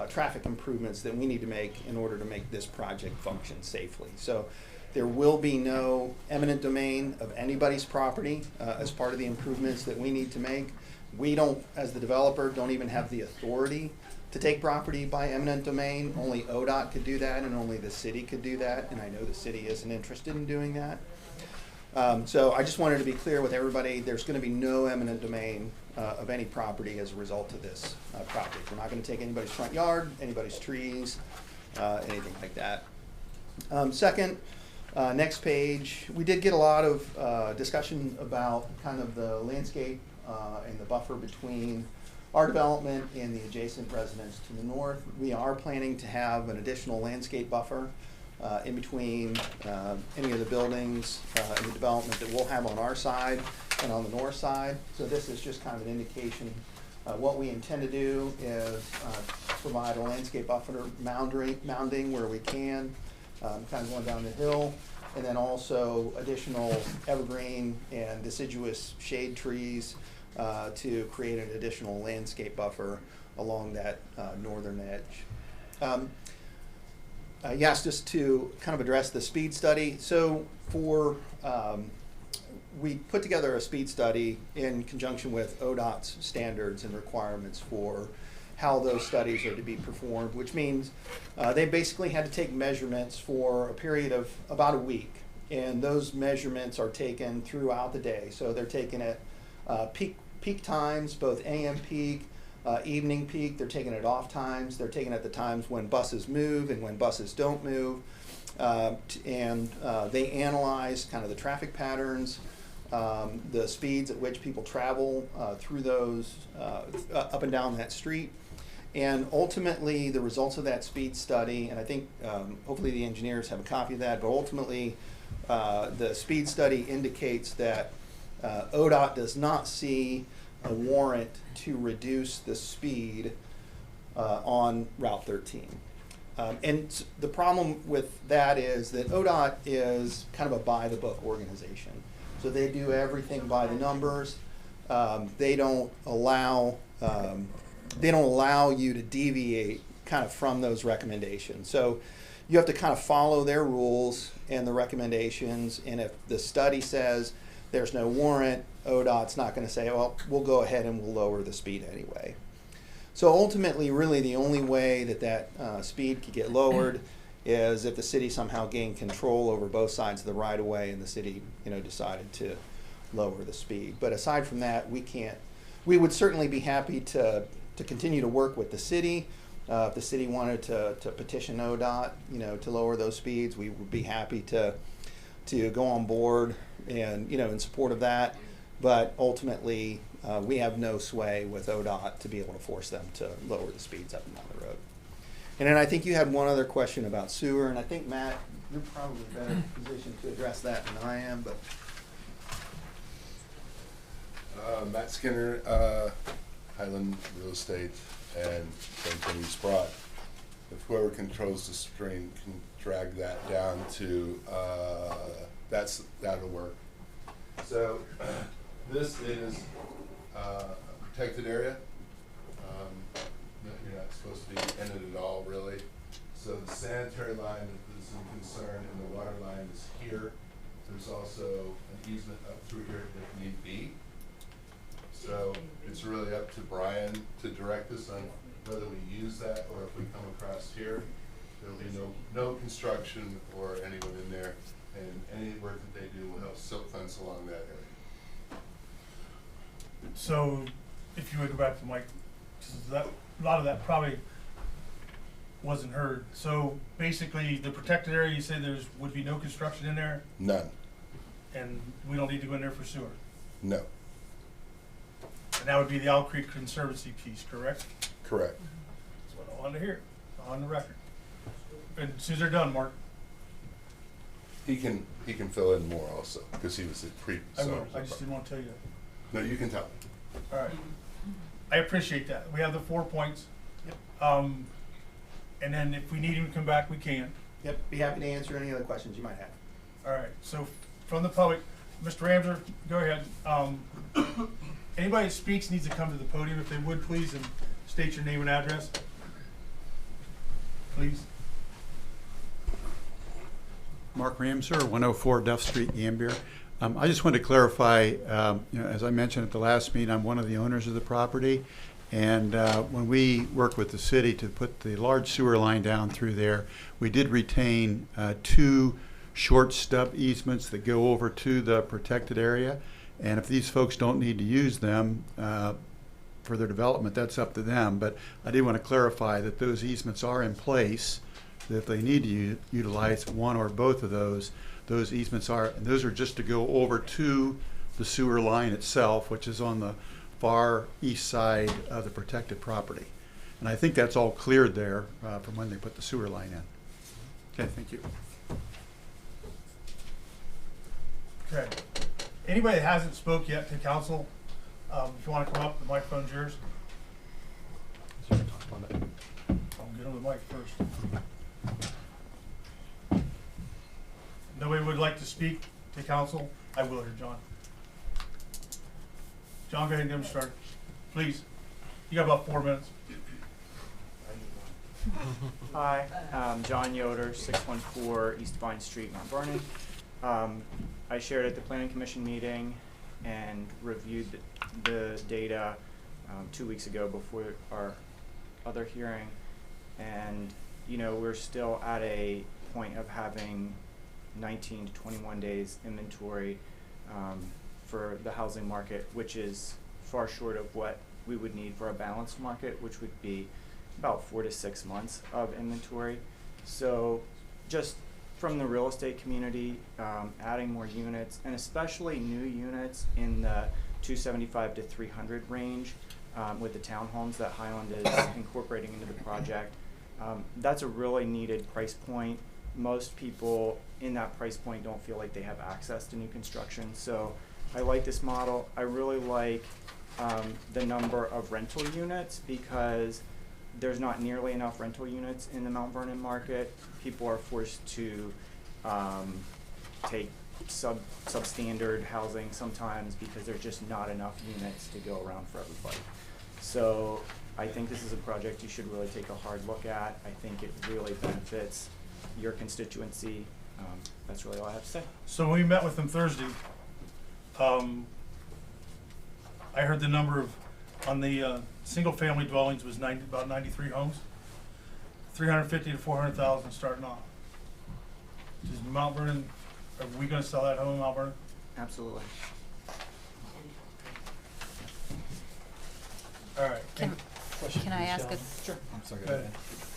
traffic improvements that we need to make in order to make this project function safely. So there will be no eminent domain of anybody's property as part of the improvements that we need to make. We don't, as the developer, don't even have the authority to take property by eminent domain. Only ODOT could do that, and only the city could do that, and I know the city isn't interested in doing that. So I just wanted to be clear with everybody, there's going to be no eminent domain of any property as a result of this project. We're not going to take anybody's front yard, anybody's trees, anything like that. Second, next page, we did get a lot of discussion about kind of the landscape and the buffer between our development and the adjacent residents to the north. We are planning to have an additional landscape buffer in between any of the buildings in the development that we'll have on our side and on the north side. So this is just kind of an indication. What we intend to do is provide a landscape buffer mounding where we can, kind of going down the hill, and then also additional evergreen and deciduous shade trees to create an additional landscape buffer along that northern edge. Yes, just to kind of address the speed study. So we put together a speed study in conjunction with ODOT's standards and requirements for how those studies are to be performed, which means they basically had to take measurements for a period of about a week. And those measurements are taken throughout the day. So they're taken at peak times, both AM peak, evening peak. They're taken at off times. They're taken at the times when buses move and when buses don't move. They analyze kind of the traffic patterns, the speeds at which people travel through those up and down that street. And ultimately, the results of that speed study, and I think hopefully the engineers have a copy of that, but ultimately the speed study indicates that ODOT does not see a warrant to reduce the speed on Route 13. And the problem with that is that ODOT is kind of a by-the-book organization. So they do everything by the numbers. They don't allow you to deviate kind of from those recommendations. So you have to kind of follow their rules and the recommendations. And if the study says there's no warrant, ODOT's not going to say, well, we'll go ahead and we'll lower the speed anyway. So ultimately, really the only way that speed could get lowered is if the city somehow gained control over both sides of the right-of-way and the city, decided to lower the speed. But aside from that, we can't. We would certainly be happy to continue to work with the city. If the city wanted to petition ODOT, to lower those speeds, we would be happy to go on board and, in support of that. But ultimately, we have no sway with ODOT to be able to force them to lower the speeds up and down the road. And then I think you had one other question about sewer, and I think, Matt, you're probably better positioned to address that than I am, but. Matt Skinner, Highland Real Estate, and same thing East Broad. If whoever controls the string can drag that down to, that'll work. So this is a protected area. You're not supposed to be in it at all, really. So the sanitary line is a concern, and the water line is here. There's also an easement up through here if need be. So it's really up to Brian to direct us on whether we use that or if we come across here. There'll be no construction or anyone in there, and any work that they do will have silk fence along that area. So if you would go back to Mike, 'cause a lot of that probably wasn't heard. So basically, the protected area, you say would be no construction in there, None. and we don't need to go in there for sewer. No. And that would be the Owl Creek Conservancy piece, correct? Correct. That's what I wanted to hear, on the record. And as soon as they're done, Mark, He can fill in more also because he was at I will. I just didn't want to tell you that. No, you can tell. All right. I appreciate that. We have the 4 points. Yep. And then if we need him to come back, we can. Yep, be happy to answer any other questions you might have. All right, so from the public, Mr. Ramser, go ahead. Anybody that speaks needs to come to the podium if they would, please, and state your name and address. Please. Mark Ramser, 104 Duff Street, Gambier. I just wanted to clarify, as I mentioned at the last meeting, I'm one of the owners of the property. And when we worked with the city to put the large sewer line down through there, we did retain 2 short stub easements that go over to the protected area. And if these folks don't need to use them for their development, that's up to them. But I did want to clarify that those easements are in place, that if they need to utilize one or both of those easements are, and those are just to go over to the sewer line itself, which is on the far east side of the protected property. And I think that's all cleared there from when they put the sewer line in. Okay, thank you. Okay. Anybody that hasn't spoke yet to council, if you wanna come up, the microphone's yours. I'll get on the mic first. Nobody would like to speak to council? I will here, John. John, go ahead and get him started. Please. You got about 4 minutes. Hi, John Yoder, 614 East Vine Street, Mount Vernon. I shared at the Planning Commission meeting and reviewed the data 2 weeks ago before our other hearing. And, you know, we're still at a point of having 19 to 21 days inventory for the housing market, which is far short of what we would need for a balanced market, which would be about 4 to 6 months of inventory. So just from the real estate community, adding more units, and especially new units in the 275 to 300 range with the townhomes that Highland is incorporating into the project. That's a really needed price point. Most people in that price point don't feel like they have access to new construction. So I like this model. I really like the number of rental units because there's not nearly enough rental units in the Mount Vernon market. People are forced to take substandard housing sometimes because there's just not enough units to go around for everybody. So I think this is a project you should really take a hard look at. I think it really benefits your constituency. That's really all I have to say. So when we met with them Thursday, I heard the number of, on the single-family dwellings was about 93 homes, 350 to 400,000 starting off. Is Mount Vernon, are we going to sell that home in Mount Vernon? Absolutely. All right. Can I ask a? Sure. I'm sorry. Go ahead.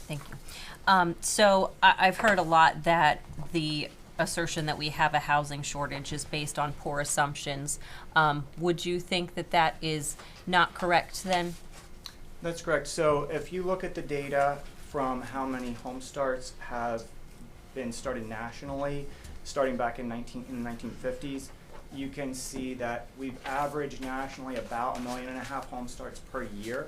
Thank you. So I've heard a lot that the assertion that we have a housing shortage is based on poor assumptions. Would you think that that is not correct then? That's correct. So if you look at the data from how many home starts have been started nationally, starting back in the 1950s, you can see that we've averaged nationally about 1.5 million home starts per year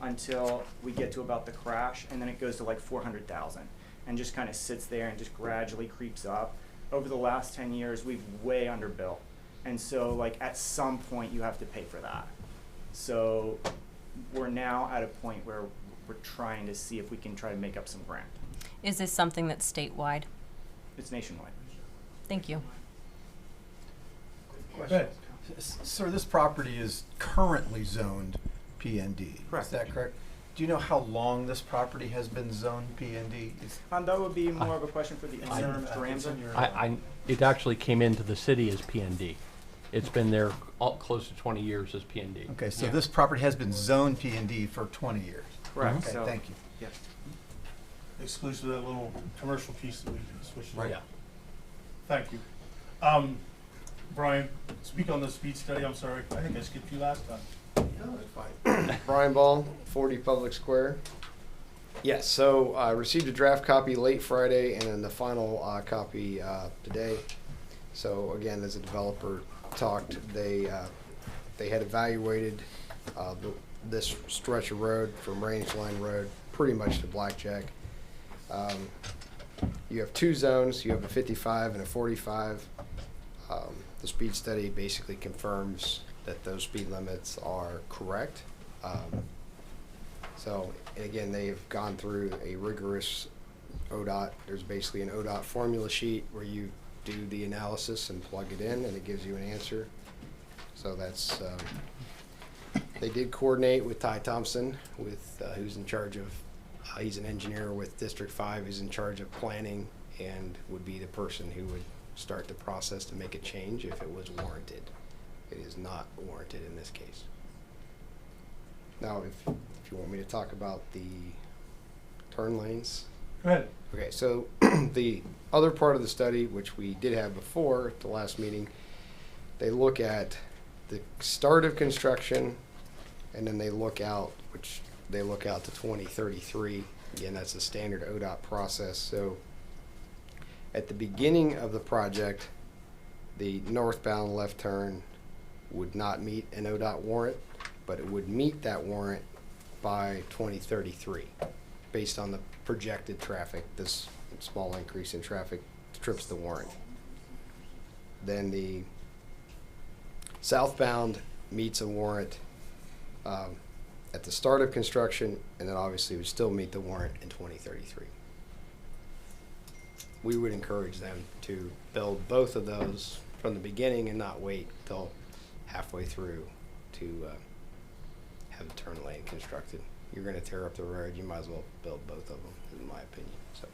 until we get to about the crash, and then it goes to like 400,000 and just kind of sits there and just gradually creeps up. Over the last 10 years, we've way underbuilt. And so like at some point you have to pay for that. So we're now at a point where we're trying to see if we can try to make up some ground. Is this something that's statewide? It's nationwide. Thank you. Go ahead. Sir, this property is currently zoned PND. Correct. Is that correct? Do you know how long this property has been zoned PND? That would be more of a question for the engineer, Mr. Ramsey. It actually came into the city as PND. It's been there close to 20 years as PND. Okay, so this property has been zoned PND for 20 years. Correct. Okay, So, thank you. yes. Exclusive of that little commercial piece that we switched to. Right. Yeah. Thank you. Brian, speak on the speed study. I'm sorry. I think I skipped you last time. No, that's fine. Brian Ball, 40 Public Square. Yes, so I received a draft copy late Friday and then the final copy today. So again, as a developer talked, they had evaluated this stretch of road from Range Line Road pretty much to Blackjack. You have two zones. You have a 55 and a 45. The speed study basically confirms that those speed limits are correct. So again, they've gone through a rigorous ODOT. There's basically an ODOT formula sheet where you do the analysis and plug it in and it gives you an answer. So that's, they did coordinate with Ty Thompson with, who's in charge of, he's an engineer with District 5, who's in charge of planning and would be the person who would start the process to make a change if it was warranted. It is not warranted in this case. Now, if you want me to talk about the turn lanes. Go ahead. Okay, so the other part of the study, which we did have before at the last meeting, they look at the start of construction and then they look out, which they look out to 2033. Again, that's a standard ODOT process. So at the beginning of the project, the northbound left turn would not meet an ODOT warrant, but it would meet that warrant by 2033, based on the projected traffic. This small increase in traffic trips the warrant. Then the southbound meets a warrant at the start of construction, and then obviously would still meet the warrant in 2033. We would encourage them to build both of those from the beginning and not wait till halfway through to have the turn lane constructed. You're going to tear up the road, you might as well build both of them, in my opinion. So,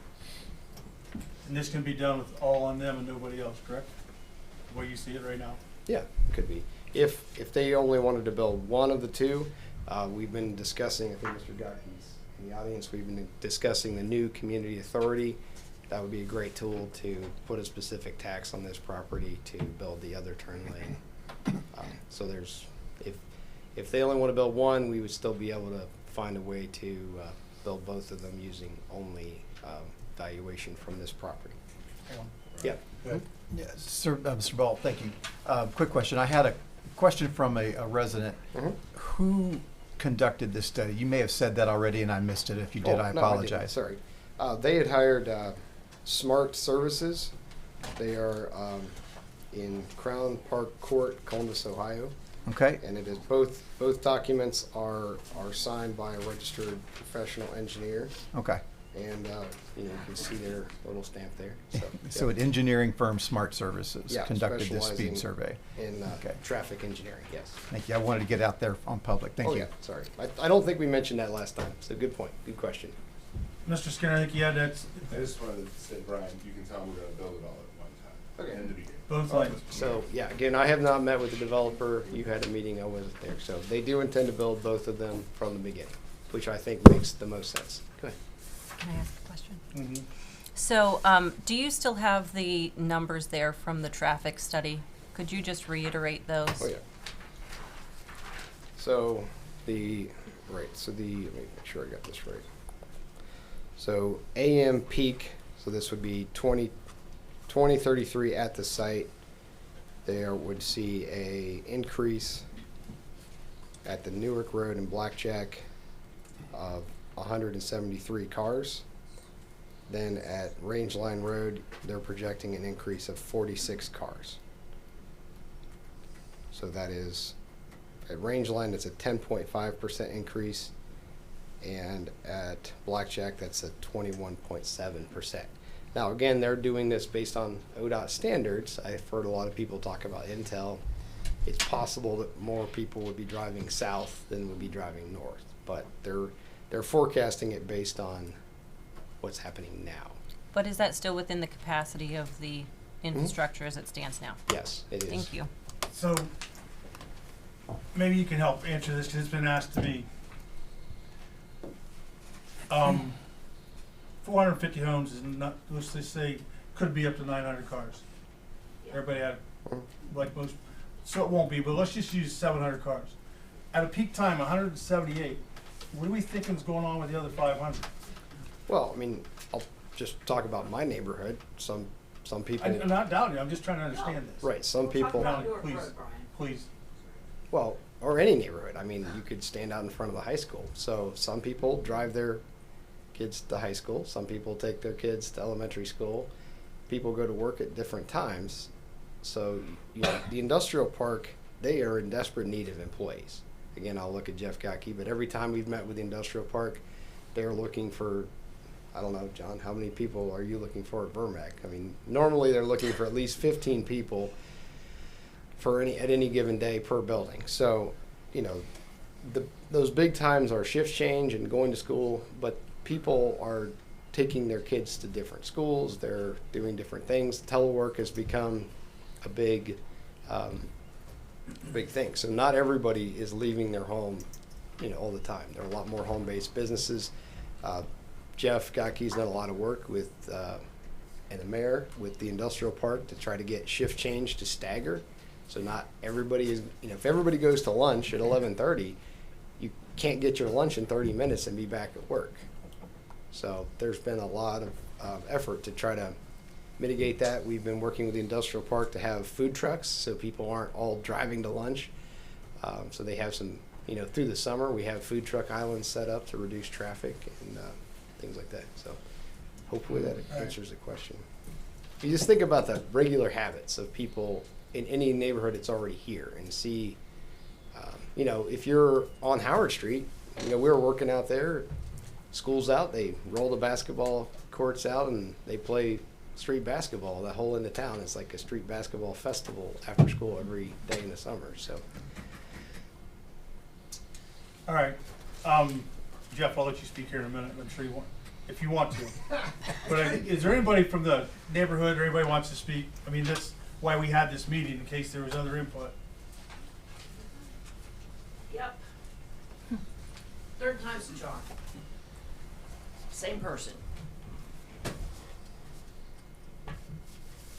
And this can be done with all on them and nobody else, correct? The way you see it right now? yeah, could be. If they only wanted to build one of the two, we've been discussing, I think Mr. Gocky's in the audience, we've been discussing the new community authority. That would be a great tool to put a specific tax on this property to build the other turn lane. So there's, if they only want to build one, we would still be able to find a way to build both of them using only valuation from this property. Yeah. Yeah, Sir, Mr. Ball, thank you. Quick question. I had a question from a resident. Who conducted this study? You may have said that already and I missed it. If you did, I apologize. Sorry. They had hired Smart Services. They are in Crown Park Court, Columbus, Ohio. Okay. And it is both documents are signed by a registered professional engineer. Okay. And you can see their little stamp there. So an engineering firm, Smart Services, conducted this speed specializing survey. in traffic engineering. Yes. Thank you. I wanted to get out there on public. Thank you. Yeah, sorry. I don't think we mentioned that last time. So good point. Good question. Mr. Skinner, I think you had that. I just wanted to say, Brian, you can tell we're gonna build it all at one time. Okay. End of the beginning. Both lines. So, yeah, again, I have not met with the developer. You had a meeting, I wasn't there. So they do intend to build both of them from the beginning, which I think makes the most sense. Go ahead. Can I ask a question? Mm-hmm. So, do you still have the numbers there from the traffic study? Could you just reiterate those? Oh, yeah. So let me make sure I got this right. So AM peak, so this would be 2033 at the site. There would see a increase at the Newark Road and Blackjack of 173 cars. Then at Rangeline Road, they're projecting an increase of 46 cars. So that is, at Rangeline, it's a 10.5% increase, and at Blackjack, that's a 21.7%. Now, again, they're doing this based on ODOT standards. I've heard a lot of people talk about Intel. It's possible that more people would be driving south than would be driving north, but they're forecasting it based on what's happening now. But is that still within the capacity of the infrastructure as it stands now? Yes, it is. Thank you. So maybe you can help answer this because it's been asked to me. 450 homes is not, let's just say, could be up to 900 cars. Everybody had, like most, so it won't be, but let's just use 700 cars. At a peak time, 178, what are we thinking is going on with the other 500? Well, I mean, I'll just talk about my neighborhood. Some people. I'm not doubting you, I'm just trying to understand this. Right, some people. No, please. Well, or any neighborhood. I mean, you could stand out in front of the high school. So some people drive their kids to high school. Some people take their kids to elementary school. People go to work at different times. So, the industrial park, they are in desperate need of employees. Again, I'll look at Jeff Gottke, but every time we've met with the industrial park, they're looking for, I don't know, John, how many people are you looking for at Vermac? I mean, normally they're looking for at least 15 people at any given day per building. So, those big times are shift change and going to school, but people are taking their kids to different schools. They're doing different things. Telework has become a big thing. So not everybody is leaving their home, all the time. There are a lot more home-based businesses. Jeff Gottke's done a lot of work with, and the mayor, with the industrial park to try to get shift change to stagger. So not everybody is, if everybody goes to lunch at 11:30, you can't get your lunch in 30 minutes and be back at work. So there's been a lot of effort to try to mitigate that, we've been working with the industrial park to have food trucks so people aren't all driving to lunch. So they have some, through the summer, we have food truck islands set up to reduce traffic and things like that. So hopefully that answers the question. You just think about the regular habits of people in any neighborhood that's already here and see, if you're on Howard Street, we were working out there, school's out, they roll the basketball courts out and they play street basketball. That whole end of town is like a street basketball festival after school every day in the summer. So. All right, Jeff, I'll let you speak here in a minute. I'm sure you want, if you want to. But is there anybody from the neighborhood or anybody wants to speak? I mean, that's why we had this meeting, in case there was other input. Yep. Third time's the charm. Same person.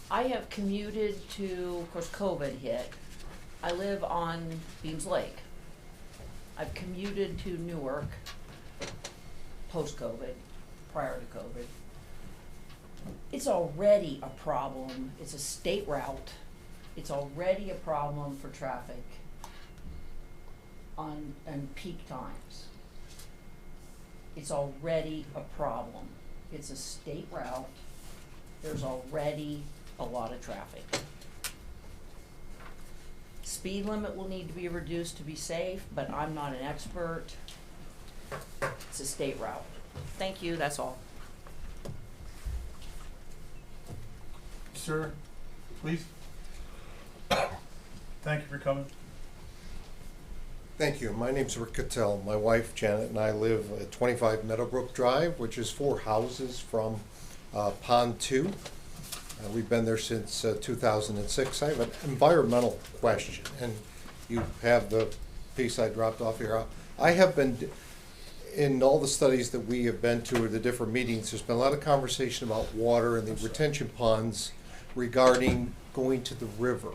I have commuted to, of course, COVID hit. I live on Beams Lake. I've commuted to Newark post-COVID, prior to COVID. It's already a problem. It's a state route. It's already a problem for traffic on peak times. It's already a problem. It's a state route. There's already a lot of traffic. Speed limit will need to be reduced to be safe, but I'm not an expert. It's a state route. Thank you, that's all. Sir, please. Thank you for coming. Thank you. My name's Rick Cattell. My wife Janet and I live at 25 Meadowbrook Drive, which is 4 houses from Pond 2. We've been there since 2006. I have an environmental question, and you have the piece I dropped off here. I have been, in all the studies that we have been to or the different meetings, there's been a lot of conversation about water and the retention ponds regarding going to the river.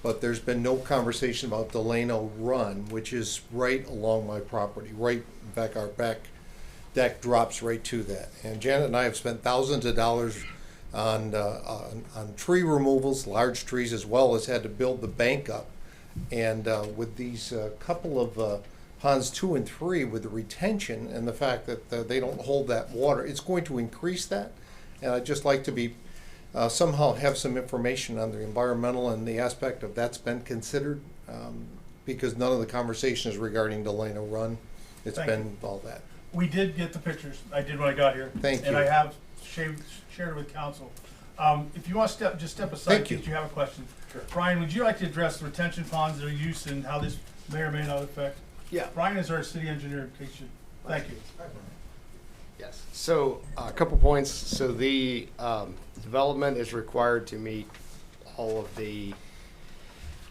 But there's been no conversation about Delano Run, which is right along my property, right, in fact, our back deck drops right to that. And Janet and I have spent thousands of dollars on tree removals, large trees, as well as had to build the bank up. And with these couple of ponds 2 and 3, with the retention and the fact that they don't hold that water, it's going to increase that. And I'd just like to be somehow have some information on the environmental and the aspect of that's been considered, because none of the conversation is regarding Delano Run. It's been all that. We did get the pictures. I did when I got here. Thank you. And I have shared it with council. If you want to step aside, Thank you. if you have a question. Sure. Brian, would you like to address the retention ponds, their use, and how this may or may not affect? Yeah. Brian is our city engineer, in case you. Thank you. Yes. So a couple points. So the development is required to meet all of the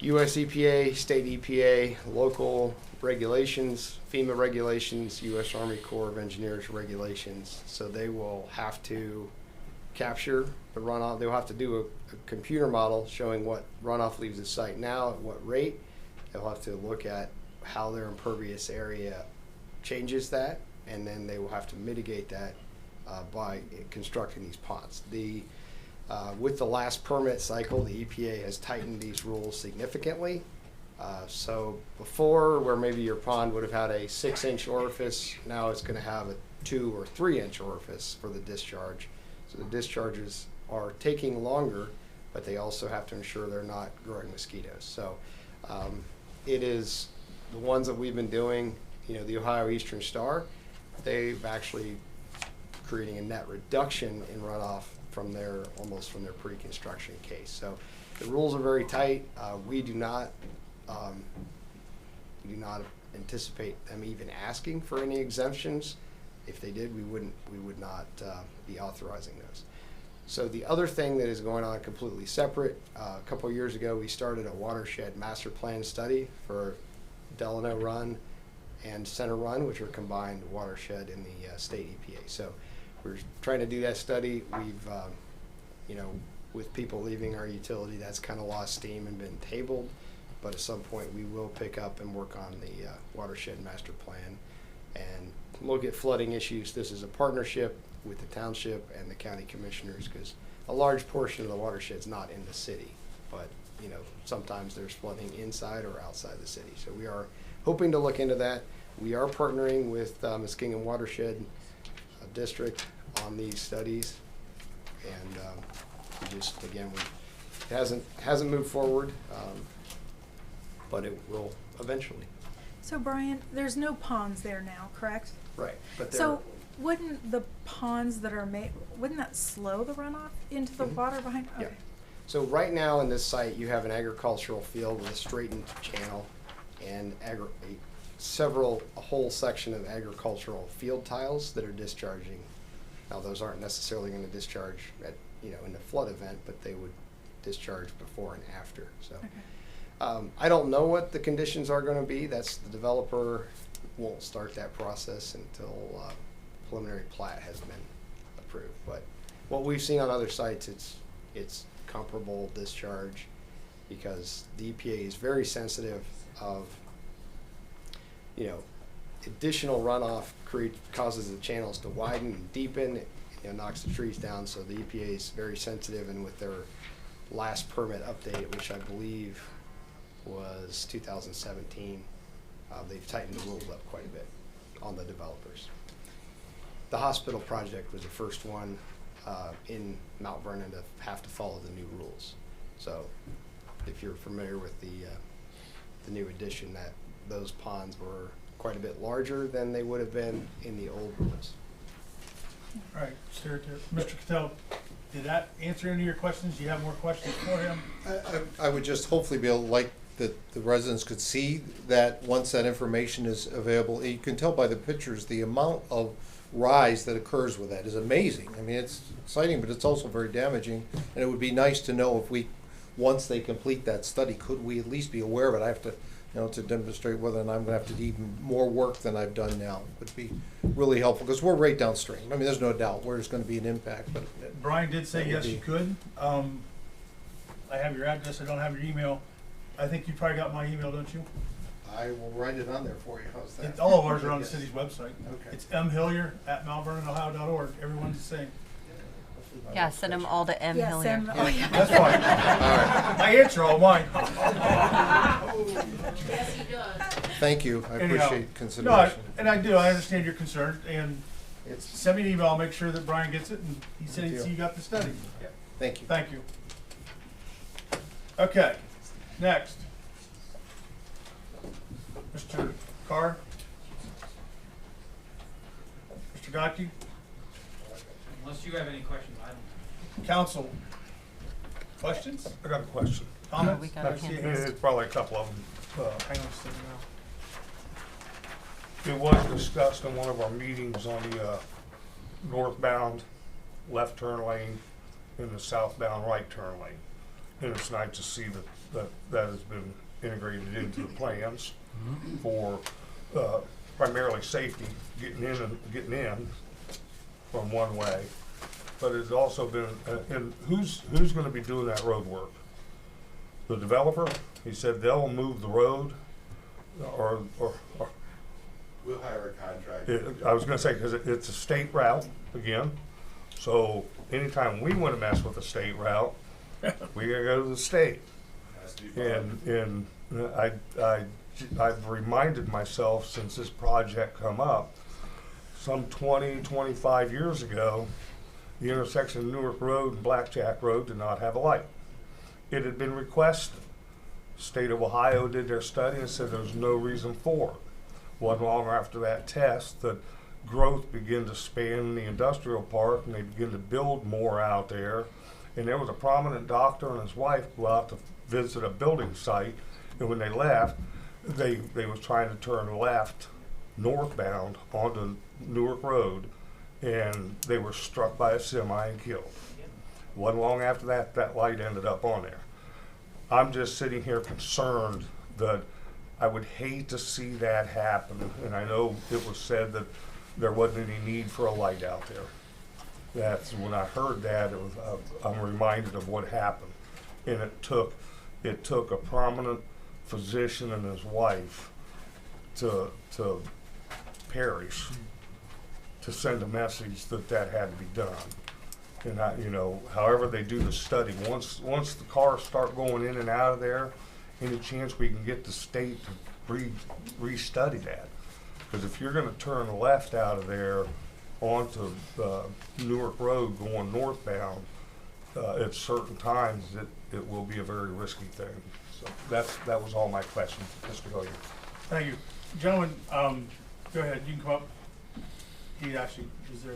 US EPA, state EPA, local regulations, FEMA regulations, US Army Corps of Engineers regulations. So they will have to capture the runoff. They'll have to do a computer model showing what runoff leaves the site now, at what rate. They'll have to look at how their impervious area changes that, and then they will have to mitigate that by constructing these ponds. With the last permit cycle, the EPA has tightened these rules significantly. So before, where maybe your pond would have had a 6-inch orifice, now it's going to have a 2 or 3-inch orifice for the discharge. So the discharges are taking longer, but they also have to ensure they're not growing mosquitoes. So it is the ones that we've been doing, the Ohio Eastern Star, they've actually creating a net reduction in runoff from their pre-construction case. So the rules are very tight. We do not anticipate them even asking for any exemptions. If they did, we would not be authorizing those. So the other thing that is going on completely separate, a couple of years ago, we started a watershed master plan study for Delano Run and Center Run, which are combined watershed in the state EPA. So we're trying to do that study. We've, with people leaving our utility, that's kind of lost steam and been tabled. But at some point, we will pick up and work on the watershed master plan and look at flooding issues. This is a partnership with the township and the county commissioners, because a large portion of the watershed's not in the city, but, you know, sometimes there's flooding inside or outside the city. So we are hoping to look into that. We are partnering with Muskingum Watershed District on these studies. And we just, again, it hasn't moved forward, but it will eventually. So Brian, there's no ponds there now, correct? Right, but there. So wouldn't the ponds that are made, wouldn't that slow the runoff into the water behind? Yeah. Okay. So right now in this site, you have an agricultural field with a straightened channel and a whole section of agricultural field tiles that are discharging. Now those aren't necessarily going to discharge at, you know, in a flood event, but they would discharge before and after. So I don't know what the conditions are going to be. That's the developer won't start that process until preliminary plat has been approved. But what we've seen on other sites, it's comparable discharge because the EPA is very sensitive of, you know, additional runoff causes the channels to widen and deepen. It knocks the trees down, so the EPA is very sensitive, and with their last permit update, which I believe was 2017, they've tightened the rules up quite a bit on the developers. The hospital project was the first one in Mount Vernon to have to follow the new rules. So if you're familiar with the new addition, that those ponds were quite a bit larger than they would have been in the old rules. All right, Mr. Cattell, did that answer any of your questions? Do you have more questions for him? I would just hopefully be able to, like, that the residents could see that once that information is available. You can tell by the pictures, the amount of rise that occurs with that is amazing. I mean, it's exciting, but it's also very damaging. And it would be nice to know if we, once they complete that study, could we at least be aware of it? I have to, you know, to demonstrate whether or not I'm gonna have to do even more work than I've done now would be really helpful, because we're right downstream. I mean, there's no doubt where there's gonna be an impact, but. Brian did say yes, you could. I have your address, I don't have your email. I think you probably got my email, don't you? I will write it on there for you. How's that? All of ours are on the city's website. Okay. It's mhillier@mountvernonohio.org. Everyone's the same. Yeah, send them all to M. Yes, Hillier. M. Oh, yeah. That's fine. I answer all mine. Thank you. I Anyhow, appreciate consideration. No, and I do. I understand your concern. And send me an email. I'll make sure that Brian gets it. And he said Good deal. you got the study. Yeah. Thank you. Thank you. Okay. Next. Mr. Carr. Mr. Gotke. Unless you have any questions, I don't. Council. Questions? I got a question. Comments? we got a hand raised. It's probably a couple of them. Hang on a second now. It was discussed in one of our meetings on the northbound left turn lane and the southbound right turn lane. And it's nice to see that has been integrated into the plans for primarily safety, getting in from one way. But it's also been, and who's going to be doing that road work? The developer? He said they'll move the road, or We'll hire a contractor. I was going to say, because it's a state route again. So anytime we want to mess with a state route, we gotta go to the state. Has to be fun. And I've reminded myself since this project come up, some 20, 25 years ago, the intersection of Newark Road and Blackjack Road did not have a light. It had been requested. State of Ohio did their study and said there's no reason for it. Wasn't long after that test that growth began to span the industrial park and they began to build more out there. And there was a prominent doctor and his wife go out to visit a building site, and when they left, they was trying to turn left northbound onto Newark Road, and they were struck by a semi and killed. Wasn't long after that, that light ended up on there. I'm just sitting here concerned that I would hate to see that happen, and I know it was said that there wasn't any need for a light out there. That's when I heard that, it was, I'm reminded of what happened. And it took a prominent physician and his wife to perish, to send a message that had to be done. And however they do the study, once the cars start going in and out of there, any chance we can get the state to re-study that? Because if you're gonna turn left out of there onto Newark Road going northbound, at certain times, it will be a very risky thing. So that was all my questions, Mr. Hilliard. Thank you. Gentlemen, go ahead, you can come up. He actually, is there?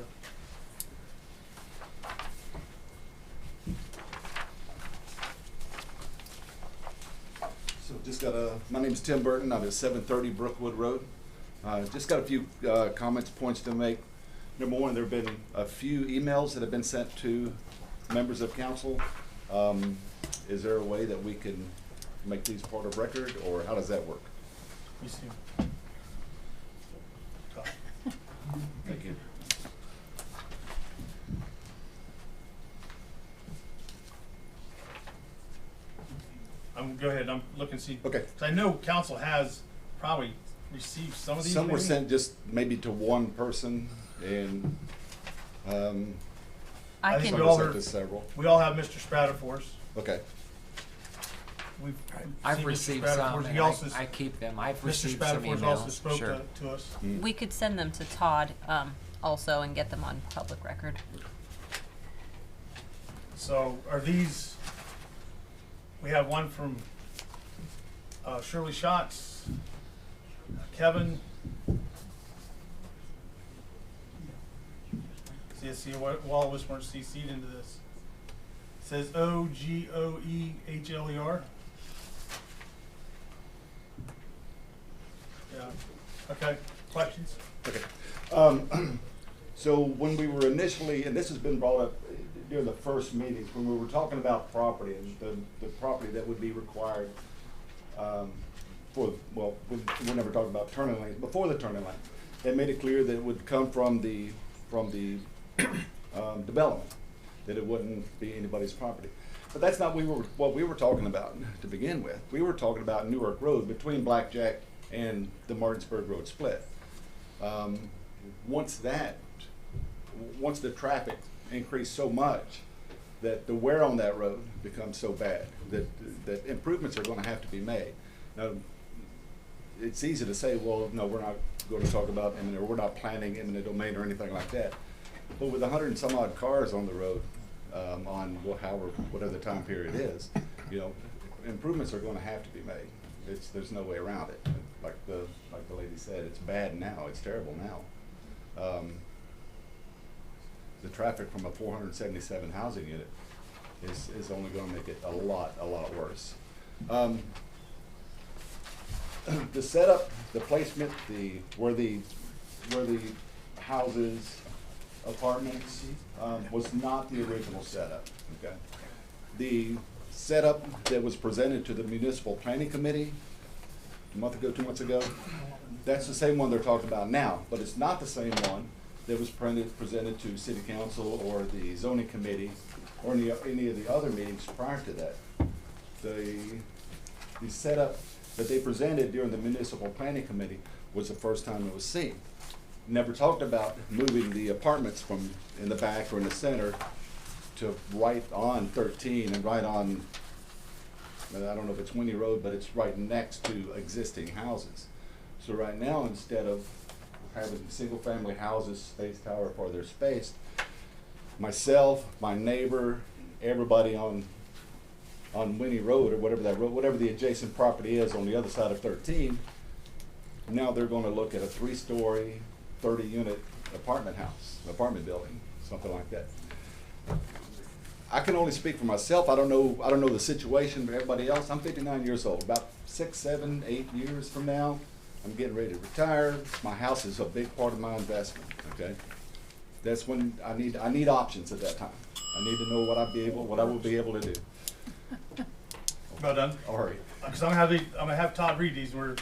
So just got my name's Tim Burton. I'm at 730 Brookwood Road. Just got a few comments, points to make. Number one, there have been a few emails that have been sent to members of council. Is there a way that we can make these part of record, or how does that work? You see. Thank you. Go ahead, I'm looking to see. Okay. 'Cause I know council has probably received some of these. Some were maybe? sent just maybe to one person, and I think can. we all sent heard, to several. we all have Mr. Spatafor's. Okay. I've seen Mr. received Spatafor's. some, He and also I keep them. I've Mr. received some Spatafor's emails. also spoke Sure. to us. We could send them to Todd also and get them on public record. So are these, we have one from Shirley Schatz, Kevin. See, all of us weren't CC'd into this. It says OGOEHLER. Yeah, okay, questions? Okay. So when we were initially, and this has been brought up during the first meetings, when we were talking about property and the property that would be required we never talked about turning lanes, before the turning lane, they made it clear that it would come from the development, that it wouldn't be anybody's property. But that's not what we were talking about to begin with. We were talking about Newark Road between Blackjack and the Martinsburg Road split. Once the traffic increased so much that the wear on that road becomes so bad that improvements are going to have to be made. Now, it's easy to say, well, no, we're not going to talk about eminent, or we're not planning eminent domain or anything like that. But with 100 and some odd cars on the road, whatever the time period is, improvements are going to have to be made. There's no way around it. Like the lady said, it's bad now. It's terrible now. The traffic from a 477 housing unit is only going to make it a lot worse. The setup, the placement, where the houses, apartments, was not the original setup. Okay, the setup that was presented to the municipal planning committee a month ago, 2 months ago, that's the same one they're talking about now, but it's not the same one that was presented to city council or the zoning committee or any of the other meetings prior to that. The setup that they presented during the municipal planning committee was the first time it was seen. Never talked about moving the apartments from in the back or in the center to right on 13 and right on, I don't know if it's Winnie Road, but it's right next to existing houses. So right now, instead of having single-family houses spaced however far they're spaced, myself, my neighbor, everybody on Winnie Road or whatever that road, whatever the adjacent property is on the other side of 13, now they're going to look at a 3-story, 30-unit apartment building, something like that. I can only speak for myself. I don't know the situation for everybody else. I'm 59 years old. About 6, 7, 8 years from now, I'm getting ready to retire. My house is a big part of my investment. Okay, that's when I need options at that time. I need to know what I will be able to do. Well done. All right. Because I'm gonna have Todd read these. We're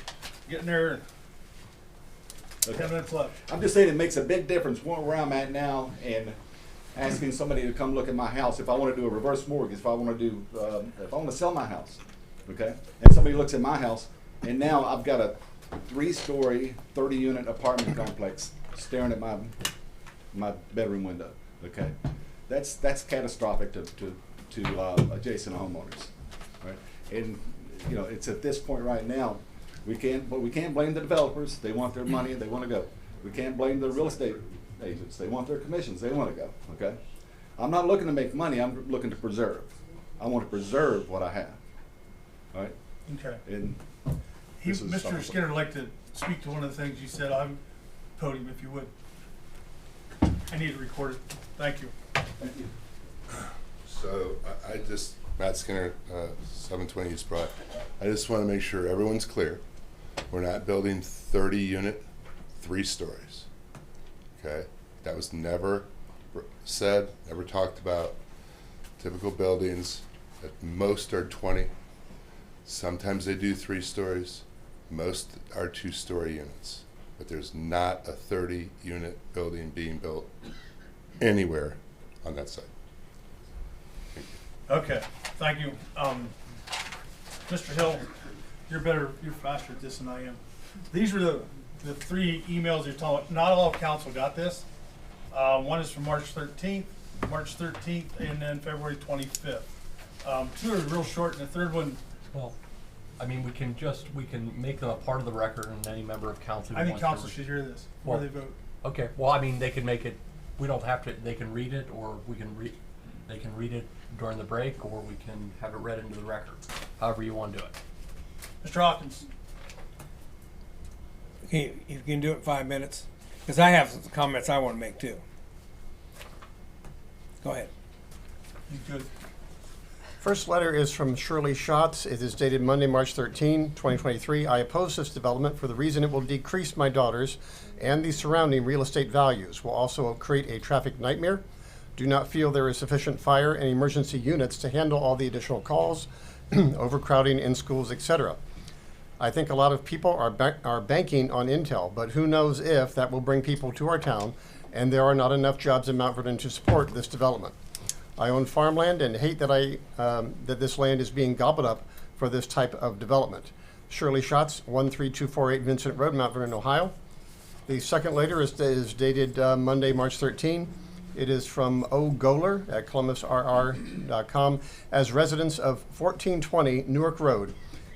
getting there. 10 minutes left. I'm just saying it makes a big difference where I'm at now and asking somebody to come look at my house if I want to do a reverse mortgage, if I want to sell my house, okay? And somebody looks at my house, and now I've got a 3-story, 30-unit apartment complex staring at my bedroom window, okay? that's catastrophic to adjacent homeowners, right? And, you know, it's at this point right now, we can't blame the developers. They want their money, they wanna go. We can't blame the real estate agents. They want their commissions, they wanna go, okay? I'm not looking to make money, I'm looking to preserve. I wanna preserve what I have, all right? Okay. And this is Mr. something- Skinner would like to speak to one of the things you said on podium, if you would. I need to record it. Thank you. Thank you. So I just, Matt Skinner, 720 East Broad. I just want to make sure everyone's clear. We're not building 30 unit, 3 stories. Okay? That was never said, never talked about. Typical buildings at most are 20. Sometimes they do 3 stories. Most are 2-story units. But there's not a 30 unit building being built anywhere on that site. Okay, thank you. Mr. Hill, you're faster at this than I am. These are the 3 emails you're talking, not all of council got this. One is from March 13th, and then February 25th. 2 are real short, and the third one, Well, I mean, we can make them a part of the record, and any member of council who I think wants to council should hear this before Well, they vote. Okay, well, I mean, they can make it, we don't have to, they can read it, or they can read it during the break, or we can have it read into the record, however you want to do it. Mr. Hawkins, You can do it in 5 minutes, because I have some comments I want to make too. Go ahead. you good? First letter is from Shirley Schatz. It is dated Monday, March 13, 2023. I oppose this development for the reason it will decrease my daughter's and the surrounding real estate values, will also create a traffic nightmare. Do not feel there is sufficient fire and emergency units to handle all the additional calls, overcrowding in schools, etc. I think a lot of people are banking on Intel, but who knows if that will bring people to our town, and there are not enough jobs in Mount Vernon to support this development. I own farmland and hate that that this land is being gobbled up for this type of development. Shirley Schatz, 13248 Vincent Road, Mount Vernon, Ohio. The second letter is dated Monday, March 13. It is from O. Goler at columbusrr.com. As residents of 1420 Newark Road,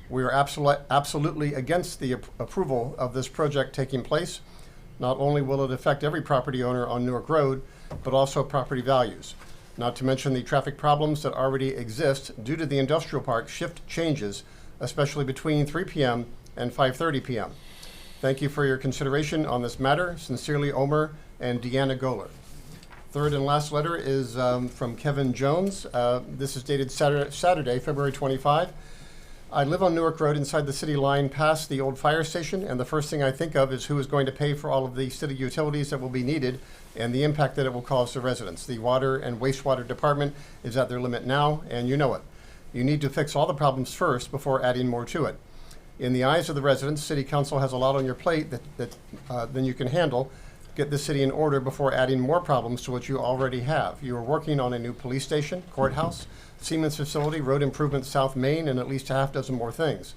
we are absolutely against the approval of this project taking place. Not only will it affect every property owner on Newark Road, but also property values. Not to mention the traffic problems that already exist due to the industrial park shift changes, especially between 3 p.m. and 5:30 p.m. Thank you for your consideration on this matter. Sincerely, Omer and Deanna Goler. Third and last letter is from Kevin Jones. This is dated Saturday, February 25. I live on Newark Road inside the city line past the old fire station, and the first thing I think of is who is going to pay for all of the city utilities that will be needed and the impact that it will cause to residents. The water and wastewater department is at their limit now, and you know it. You need to fix all the problems first before adding more to it. In the eyes of the residents, City Council has a lot on your plate than you can handle. Get the city in order before adding more problems to what you already have. You are working on a new police station, courthouse, Siemens facility, road improvement South Main, and at least a half dozen more things.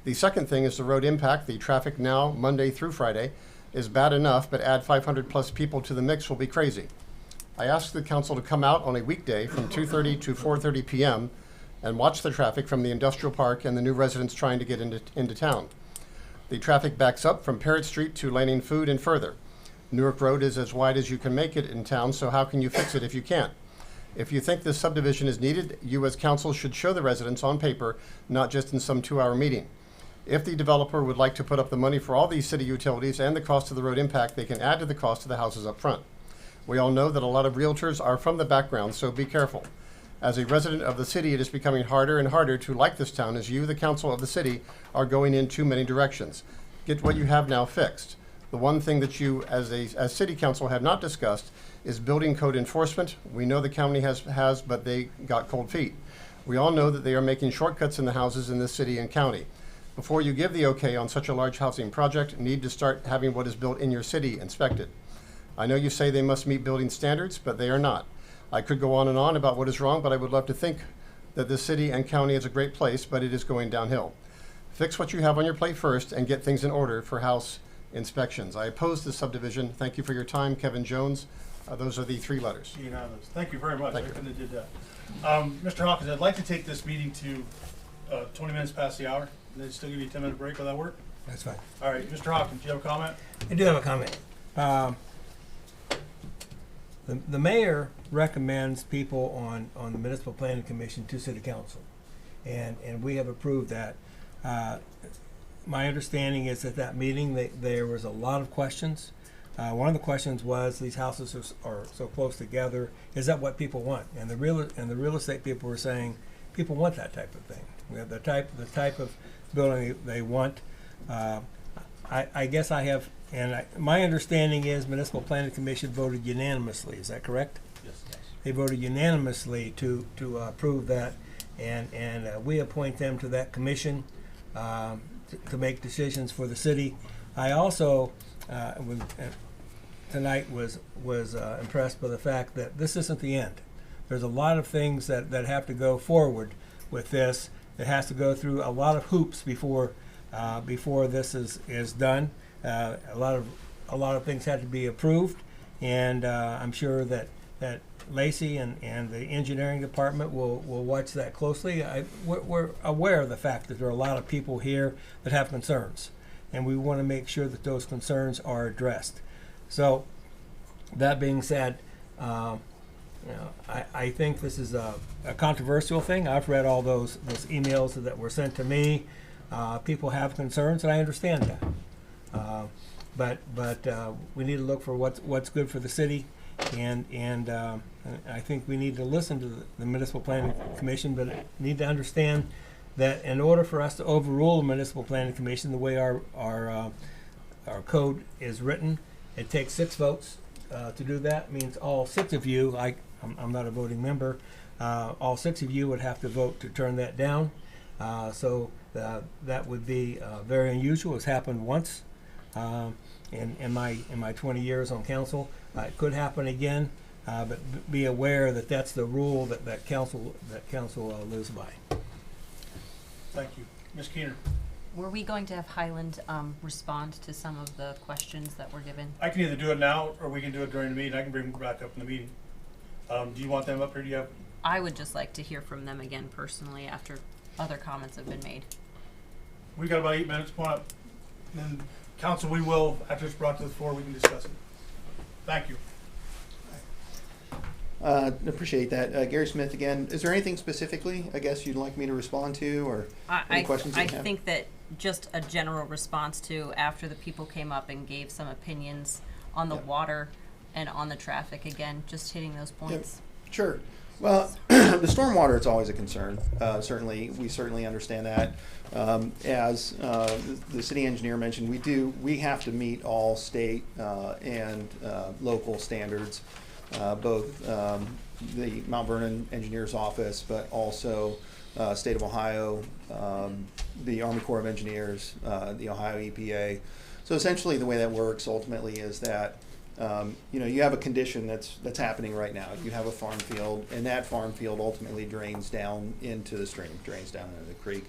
The second thing is the road impact. The traffic now, Monday through Friday, is bad enough, but add 500 plus people to the mix will be crazy. I asked the council to come out on a weekday from 2:30 to 4:30 p.m. and watch the traffic from the industrial park and the new residents trying to get into town. The traffic backs up from Parrott Street to Laning Food and further. Newark Road is as wide as you can make it in town, so how can you fix it if you can't? If you think this subdivision is needed, you as council should show the residents on paper, not just in some 2-hour meeting. If the developer would like to put up the money for all these city utilities and the cost of the road impact, they can add to the cost of the houses up front. We all know that a lot of realtors are from the background, so be careful. As a resident of the city, it is becoming harder and harder to like this town as you, the council of the city, are going in too many directions. Get what you have now fixed. The one thing that you, as city council, have not discussed is building code enforcement. We know the county has, but they got cold feet. We all know that they are making shortcuts in the houses in this city and county. Before you give the okay on such a large housing project, need to start having what is built in your city inspected. I know you say they must meet building standards, but they are not. I could go on and on about what is wrong, but I would love to think that this city and county is a great place, but it is going downhill. Fix what you have on your plate first and get things in order for house inspections. I oppose this subdivision. Thank you for your time, Kevin Jones, Those are the 3 letters. Unanimous. Thank you very much. Thank I you. couldn't have did that. Mr. Hawkins, I'd like to take this meeting to 20 minutes past the hour. And then still give you a 10-minute break. Will that work? That's fine. All right, Mr. Hawkins, do you have a comment? I do have a comment. The mayor recommends people on the Municipal Planning Commission to City Council, and we have approved that. My understanding is at that meeting, there was a lot of questions. One of the questions was, these houses are so close together, is that what people want? And the real estate people were saying, people want that type of thing. We have the type of building they want. I guess I have, my understanding is Municipal Planning Commission voted unanimously. Is that correct? Yes. They voted unanimously to approve that, and we appoint them to that commission to make decisions for the city. I also tonight was impressed by the fact that this isn't the end. There's a lot of things that have to go forward with this. It has to go through a lot of hoops before this is done. A lot of things had to be approved, and I'm sure that Lacey and the engineering department will watch that closely. We're aware of the fact that there are a lot of people here that have concerns, and we want to make sure that those concerns are addressed. So, that being said, I think this is a controversial thing. I've read all those emails that were sent to me. People have concerns, and I understand that. But we need to look for what's good for the city, and I think we need to listen to the Municipal Planning Commission, but need to understand that in order for us to overrule the Municipal Planning Commission, the way our code is written, it takes 6 votes to do that. It means all 6 of you, I'm not a voting member, all 6 of you would have to vote to turn that down. So that would be very unusual. It's happened once in my 20 years on council. It could happen again, but be aware that that's the rule that council lives by. Thank you. Ms. Keener. Were we going to have Highland respond to some of the questions that were given? I can either do it now, or we can do it during the meeting. I can bring them back up in the meeting. Do you want them up here? Do you have? I would just like to hear from them again personally after other comments have been made. We've got about 8 minutes. Come on up. And then, council, we will, after it's brought to the floor, we can discuss it. Thank you. Appreciate that. Gary Smith again. Is there anything specifically, I guess, you'd like me to respond to, or any questions you I have? think that just a general response to after the people came up and gave some opinions on the water and on the traffic, again, just hitting those points. Yep. Sure. Well, the stormwater, it's always a concern. We certainly understand that. As the city engineer mentioned, we have to meet all state and local standards, both the Mount Vernon Engineers Office, but also State of Ohio, the Army Corps of Engineers, the Ohio EPA. So essentially the way that works ultimately is that you have a condition that's happening right now. You have a farm field, and that farm field ultimately drains down into the stream, drains down into the creek.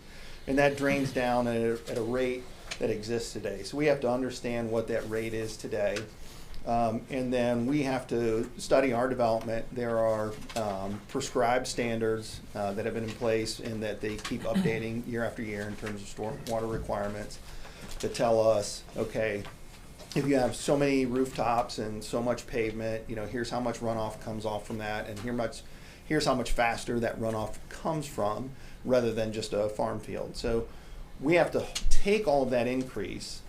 And that drains down at a rate that exists today. So we have to understand what that rate is today. And then we have to study our development. There are prescribed standards that have been in place and that they keep updating year after year in terms of stormwater requirements that tell us, okay, if you have so many rooftops and so much pavement, here's how much runoff comes off from that, and here's how much faster that runoff comes from, rather than just a farm field. So we have to take all of that increase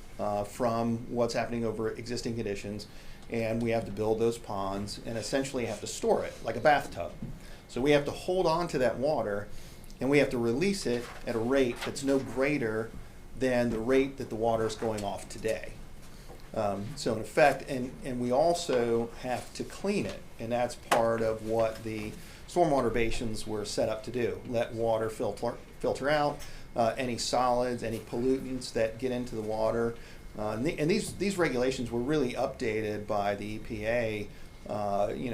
from what's happening over existing conditions, and we have to build those ponds and essentially have to store it like a bathtub. So we have to hold on to that water, and we have to release it at a rate that's no greater than the rate that the water is going off today. So in effect, and we also have to clean it, and that's part of what the stormwater basins were set up to do. Let water filter out any solids, any pollutants that get into the water. And these regulations were really updated by the EPA,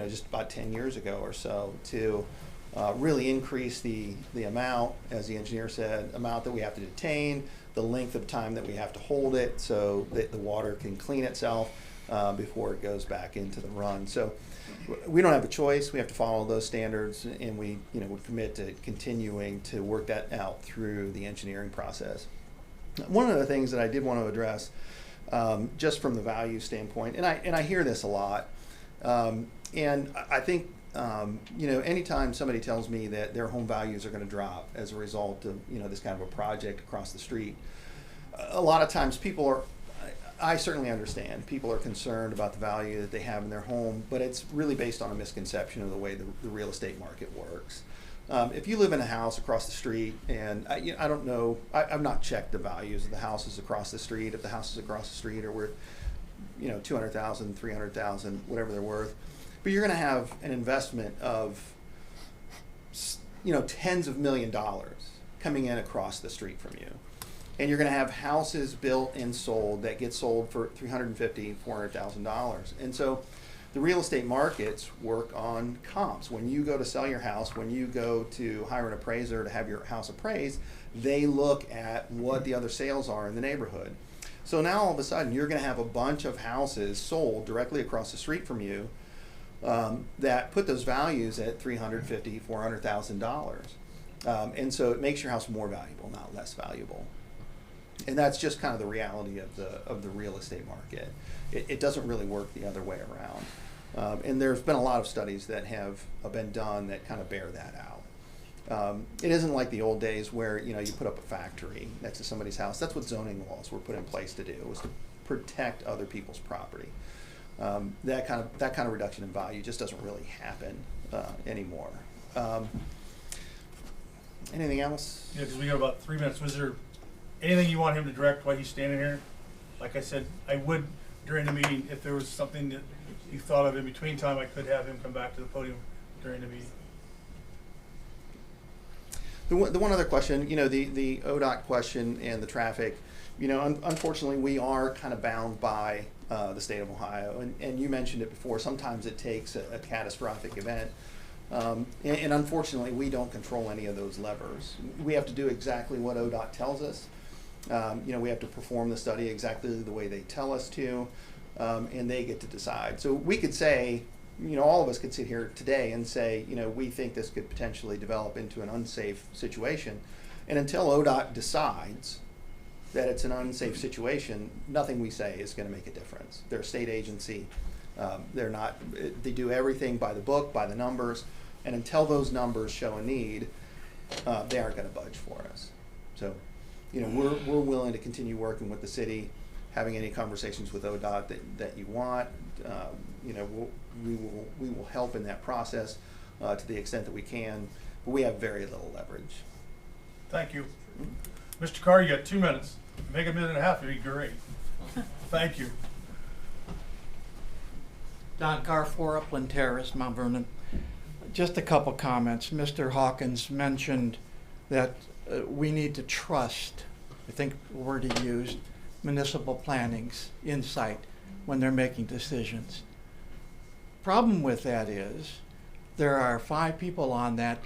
just about 10 years ago or so, to really increase the amount, as the engineer said, amount that we have to detain, the length of time that we have to hold it so that the water can clean itself. before it goes back into the run. So we don't have a choice. We have to follow those standards, and we would commit to continuing to work that out through the engineering process. One of the things that I did want to address, just from the value standpoint, and I hear this a lot, and I think anytime somebody tells me that their home values are going to drop as a result of this kind of a project across the street, a lot of times people are. I certainly understand people are concerned about the value that they have in their home, but it's really based on a misconception of the way the real estate market works. If you live in a house across the street, and I don't know, I've not checked the values of the houses across the street. If the houses across the street are worth, $200,000, $300,000, whatever they're worth, but you're going to have an investment of, tens of $1 million coming in across the street from you. And you're going to have houses built and sold that get sold for $350,000, $400,000. And so the real estate markets work on comps. When you go to sell your house, when you go to hire an appraiser to have your house appraised, they look at what the other sales are in the neighborhood. So now all of a sudden you're going to have a bunch of houses sold directly across the street from you that put those values at $350,000, $400,000. And so it makes your house more valuable, not less valuable. And that's just kind of the reality of the real estate market. It doesn't really work the other way around. And there's been a lot of studies that have been done that kind of bear that out. It isn't like the old days where you put up a factory next to somebody's house. That's what zoning laws were put in place to do, was to protect other people's property. That kind of reduction in value just doesn't really happen anymore. Anything else? Yeah, because we got about 3 minutes. Was there anything you want him to direct while he's standing here? Like I said, I would, during the meeting, if there was something that you thought of in between time, I could have him come back to the podium during the meeting. The one other question, the ODOT question and the traffic, unfortunately we are kind of bound by the state of Ohio. And you mentioned it before, sometimes it takes a catastrophic event. And unfortunately, we don't control any of those levers. We have to do exactly what ODOT tells us. We have to perform the study exactly the way they tell us to, and they get to decide. So we could say, all of us could sit here today and say, we think this could potentially develop into an unsafe situation. And until ODOT decides that it's an unsafe situation, nothing we say is going to make a difference. They're a state agency. They do everything by the book, by the numbers, and until those numbers show a need, they aren't going to budge for us. So, we're willing to continue working with the city, having any conversations with ODOT that you want. We will help in that process to the extent that we can, but we have very little leverage. Thank you. Mr. Carr, you got 2 minutes. Make a minute and a half, it'd be great. Thank you. Don Carr, 4 Upland Terrace, Mount Vernon. Just a couple comments. Mr. Hawkins mentioned that we need to trust, I think the word he used, municipal planning's insight when they're making decisions. Problem with that is there are 5 people on that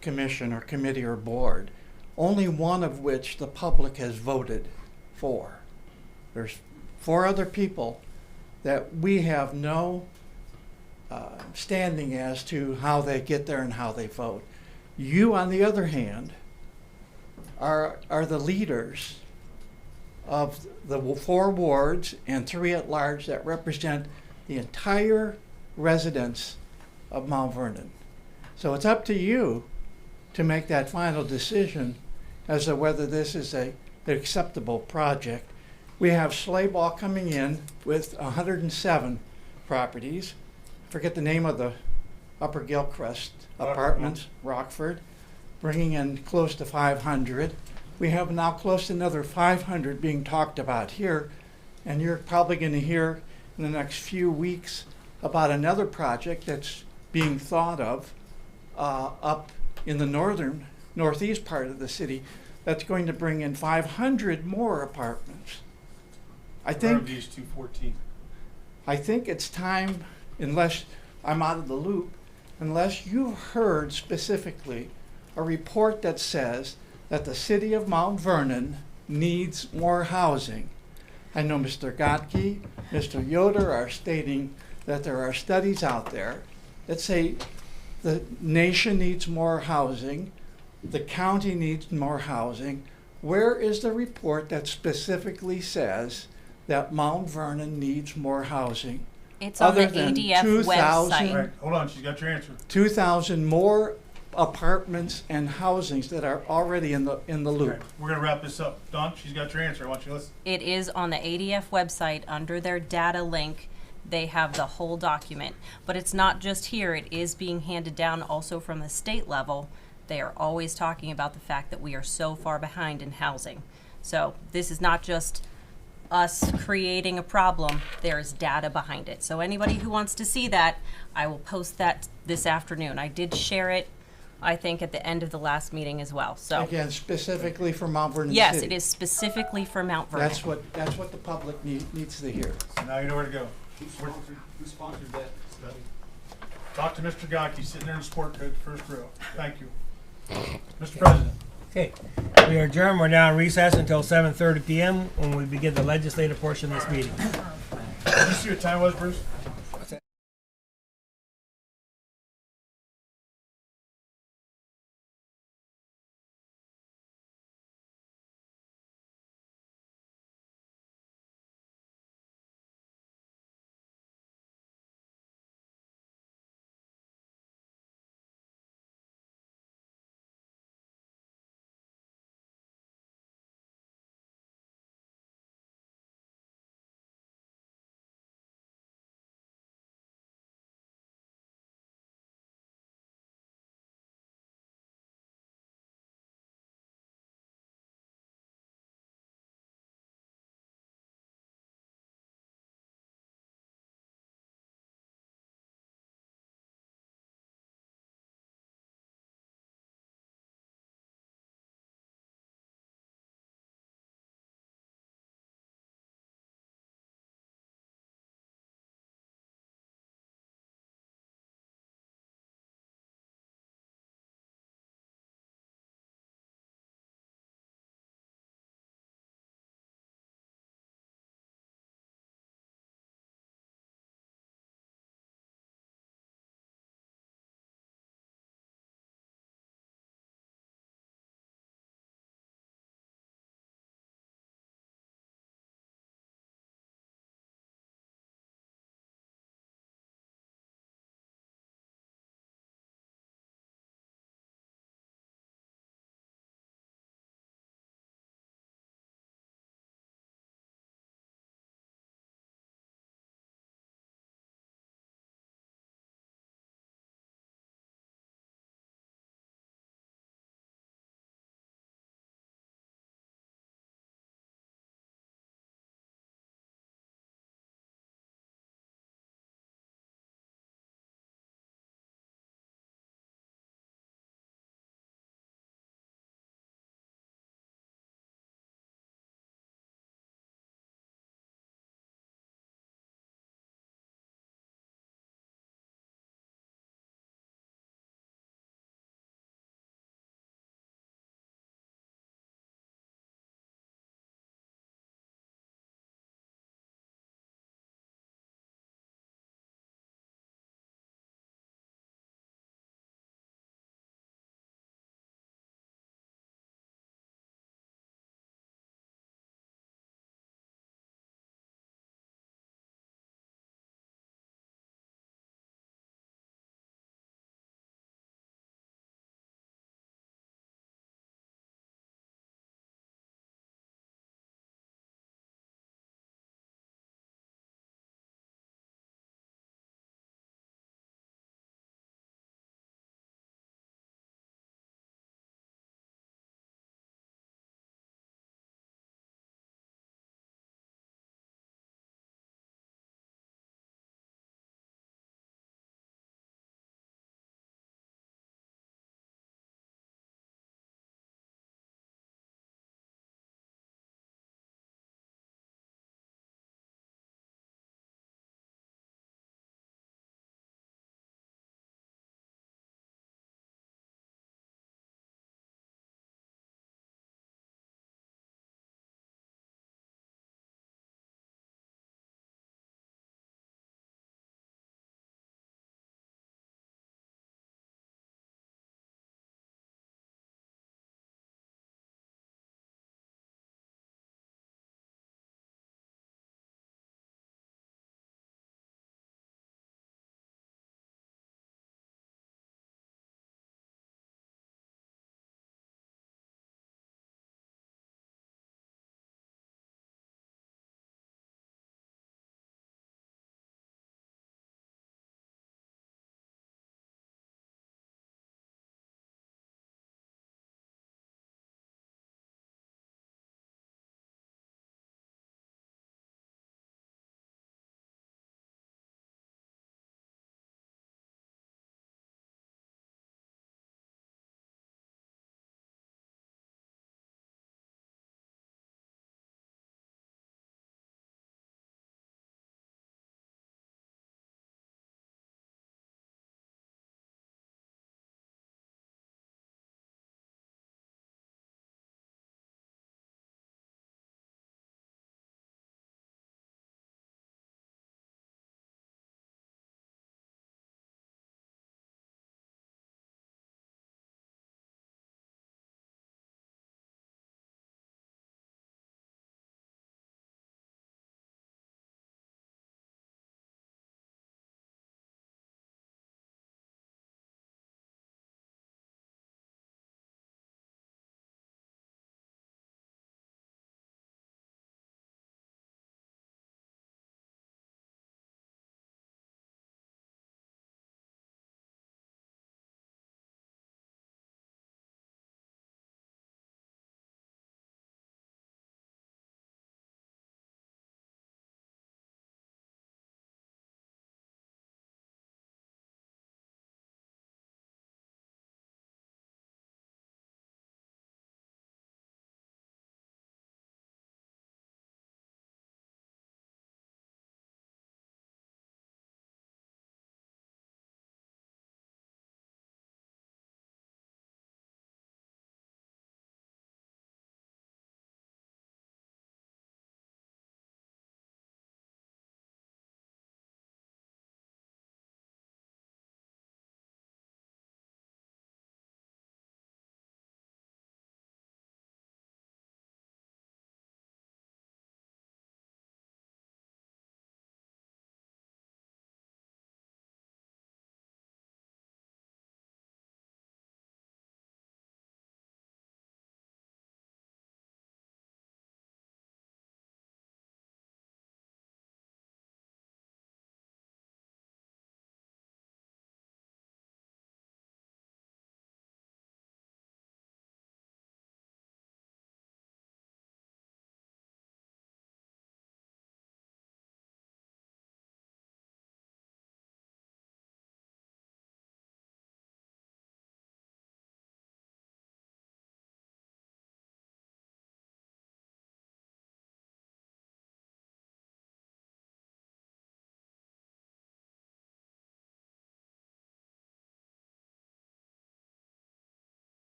commission or committee or board, only one of which the public has voted for. There's 4 other people that we have no standing as to how they get there and how they vote. You, on the other hand, are the leaders of the 4 wards and 3 at large that represent the entire residents of Mount Vernon. So it's up to you to make that final decision as to whether this is an acceptable project. We have sleigh ball coming in with 107 properties. Forget the name of the Upper Gilchrist Apartments, Rockford, bringing in close to 500. We have now close to another 500 being talked about here, and you're probably going to hear in the next few weeks about another project that's being thought of up in the northeast part of the city that's going to bring in 500 more apartments. I think these 214. I think it's time, unless I'm out of the loop, unless you heard specifically a report that says that the city of Mount Vernon needs more housing, I know Mr. Gotke, Mr. Yoder are stating that there are studies out there that say the nation needs more housing, the county needs more housing. Where is the report that specifically says that Mount Vernon needs more housing? It's on the Other than ADF 2,000 website. All right, hold on, she's got your answer. 2,000 more apartments and housings that are already in the All loop. right, we're gonna wrap this up. Don, she's got your answer. I want you to listen. It is on the ADF website under their data link. They have the whole document. But it's not just here, it is being handed down also from the state level. They are always talking about the fact that we are so far behind in housing. So this is not just us creating a problem, there's data behind it. So anybody who wants to see that, I will post that this afternoon. I did share it, I think, at the end of the last meeting as well, so. Again, specifically for Mount Vernon City. Yes, it is specifically for Mount Vernon. That's what the public needs to hear. So now you know where to go. Who sponsored that study? Talk to Mr. Gotke, sitting there in the sport coat, first row. Thank you. Mr. President. Okay, we are adjourned. We're now in recess until 7:30 p.m. when we begin the legislative portion of this meeting. Did you see what time it was, Bruce?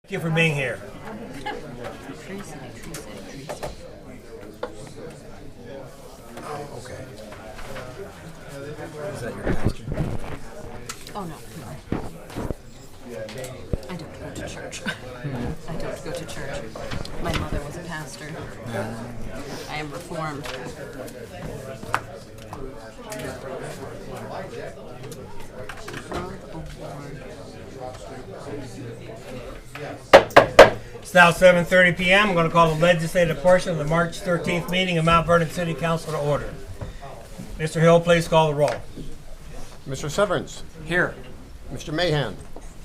Thank you for being here. Okay. Is that your pastor? Oh, no. I don't go to church. I don't go to church. My mother was a pastor. I am reformed. It's now 7:30 p.m. I'm going to call the legislative portion of the March 13th meeting of Mount Vernon City Council to order. Mr. Hill, please call the roll. Mr. Severance. Here. Mr. Mahan.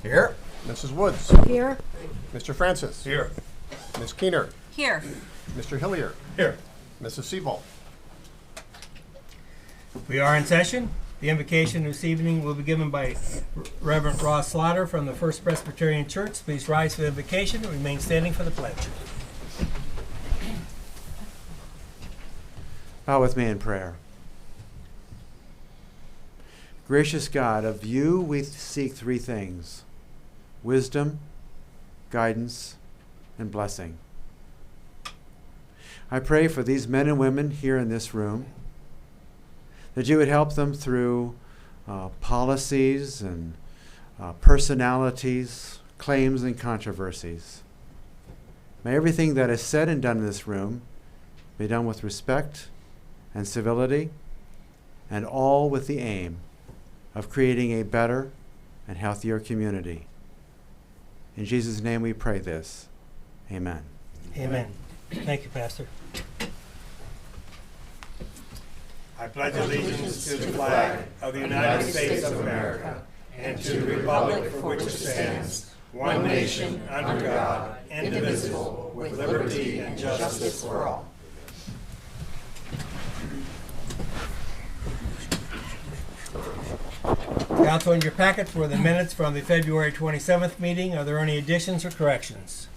Here. Mrs. Woods. Here. Mr. Francis. Here. Ms. Keener. Here. Mr. Hillier. Here. Mrs. Seabolt. We are in session. The invocation this evening will be given by Reverend Ross Slaughter from the First Presbyterian Church. Please rise for the invocation and remain standing for the pledge. Bow with me in prayer. Gracious God, of you we seek three things: wisdom, guidance, and blessing. I pray for these men and women here in this room, that you would help them through policies and personalities, claims and controversies. May everything that is said and done in this room be done with respect and civility, and all with the aim of creating a better and healthier community. In Jesus' name we pray this. Amen. Amen. Thank you, Pastor. I pledge allegiance to the flag of the United States of America and to the republic for which it stands, one nation, under God, indivisible, with liberty and justice for all. Council, in your packets were the minutes from the February 27th meeting. Are there any additions or corrections?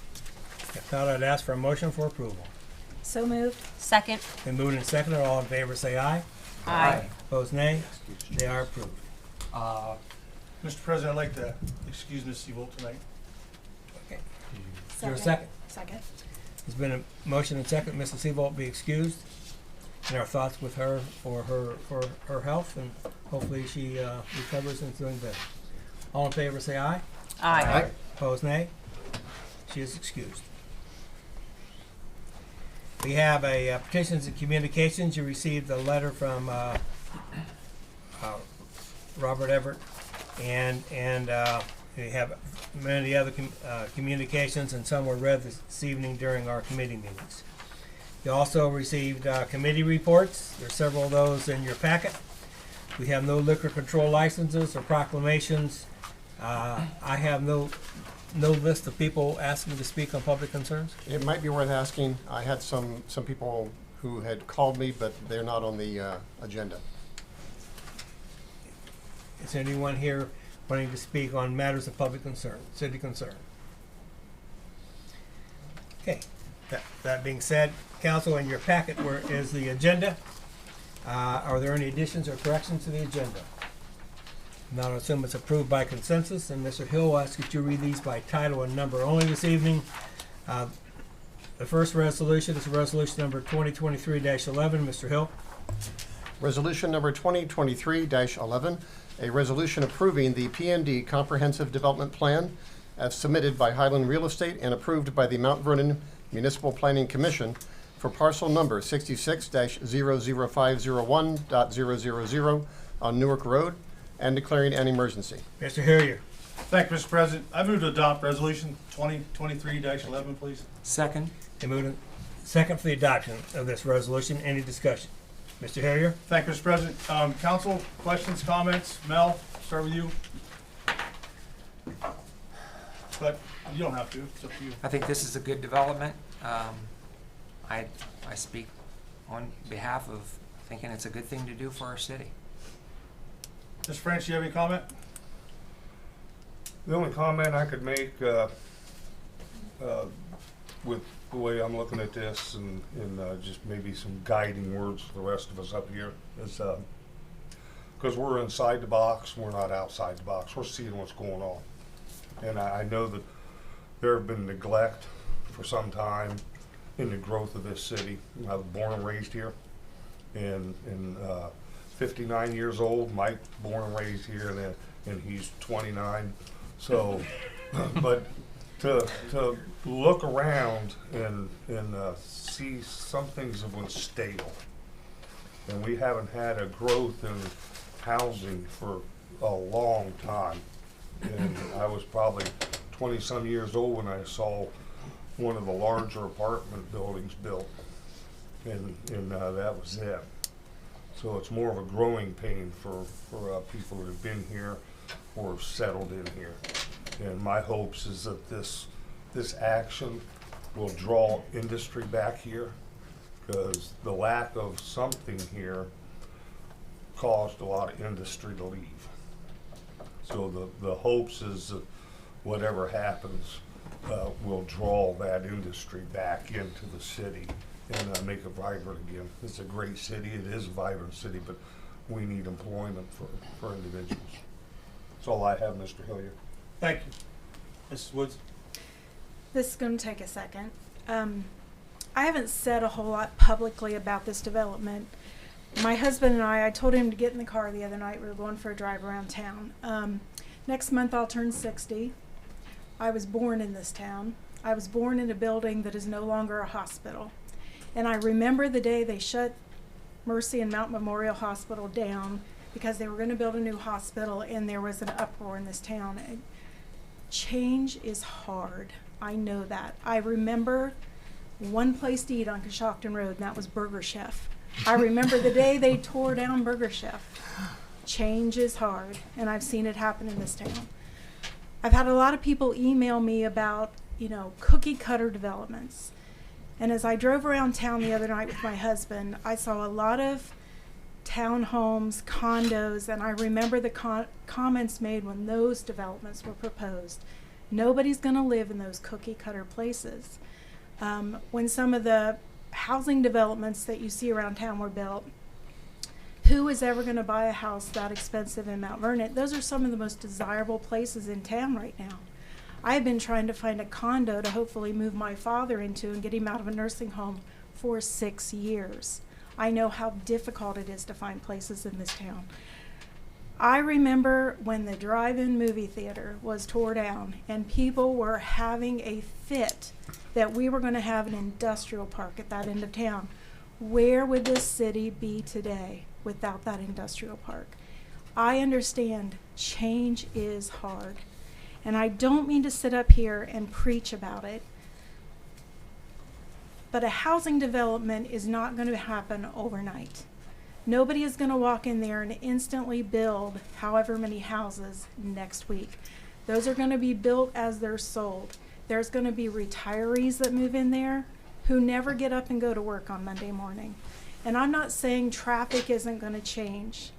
If not, I'd ask for a motion for approval. So moved. Second. Been moved and seconded. All in favor say aye. Aye. Opposed, nay. They are approved. Mr. President, I'd like to excuse Ms. Seabolt tonight. Okay. Is there a second? Second. There's been a motion and second. Mrs. Seabolt be excused. And our thoughts with her for her health, and hopefully she recovers and is doing better. All in favor say aye. Aye. Opposed, nay. She is excused. We have a petitions and communications. You received a letter from Robert Everett, and we have many other communications, and some were read this evening during our committee meetings. You also received committee reports. There's several of those in your packet. We have no liquor control licenses or proclamations. I have no list of people asking to speak on public concerns. It might be worth asking. I had some people who had called me, but they're not on the agenda. Is there anyone here wanting to speak on matters of public concern, city concern? Okay. That being said, Council, in your packet is the agenda. Are there any additions or corrections to the agenda? Not, I assume it's approved by consensus, and Mr. Hill will ask that you read these by title and number only this evening. The first resolution is resolution number 2023-11. Mr. Hill. Resolution number 2023-11, a resolution approving the PND Comprehensive Development Plan as submitted by Highland Real Estate and approved by the Mount Vernon Municipal Planning Commission for parcel number 66-00501.000 on Newark Road and declaring an emergency. Mr. Hillier. Thank you, Mr. President. I move to adopt resolution 2023-11, please. Second. They moved in second for the adoption of this resolution. Any discussion? Mr. Hillier. Thank you, Mr. President. Council, questions, comments? Mel, start with you. But you don't have to. It's up to you. I think this is a good development. I speak on behalf of thinking it's a good thing to do for our city. Mr. French, you have any comment? The only comment I could make with the way I'm looking at this and just maybe some guiding words for the rest of us up here is because we're inside the box, we're not outside the box. We're seeing what's going on. And I know that there have been neglect for some time in the growth of this city. I was born and raised here, and 59 years old. Mike, born and raised here, and he's 29. So, but to look around and see some things have been stable, and we haven't had a growth in housing for a long time. And I was probably 20-some years old when I saw one of the larger apartment buildings built, and that was it. So it's more of a growing pain for people that have been here or have settled in here. And my hopes is that this action will draw industry back here, because the lack of something here caused a lot of industry to leave. So the hopes is that whatever happens will draw that industry back into the city and make it vibrant again. It's a great city, it is a vibrant city, but we need employment for individuals. That's all I have, Mr. Hilliard. Thank you. Mrs. Woods? This is going to take a second. I haven't said a whole lot publicly about this development. My husband and I told him to get in the car the other night. We were going for a drive around town. Next month I'll turn 60. I was born in this town. I was born in a building that is no longer a hospital. And I remember the day they shut Mercy and Mount Memorial Hospital down because they were going to build a new hospital, and there was an uproar in this town. Change is hard. I know that. I remember one place to eat on Coshocton Road, and that was Burger Chef. I remember the day they tore down Burger Chef. Change is hard, and I've seen it happen in this town. I've had a lot of people email me about, cookie cutter developments. And as I drove around town the other night with my husband, I saw a lot of townhomes, condos, and I remember the comments made when those developments were proposed. Nobody's going to live in those cookie cutter places. When some of the housing developments that you see around town were built, who is ever going to buy a house that expensive in Mount Vernon? Those are some of the most desirable places in town right now. I've been trying to find a condo to hopefully move my father into and get him out of a nursing home for 6 years. I know how difficult it is to find places in this town. I remember when the drive-in movie theater was tore down and people were having a fit that we were going to have an industrial park at that end of town. Where would this city be today without that industrial park? I understand change is hard. And I don't mean to sit up here and preach about it, but a housing development is not going to happen overnight. Nobody is going to walk in there and instantly build however many houses next week. Those are going to be built as they're sold. There's going to be retirees that move in there who never get up and go to work on Monday morning. And I'm not saying traffic isn't going to change,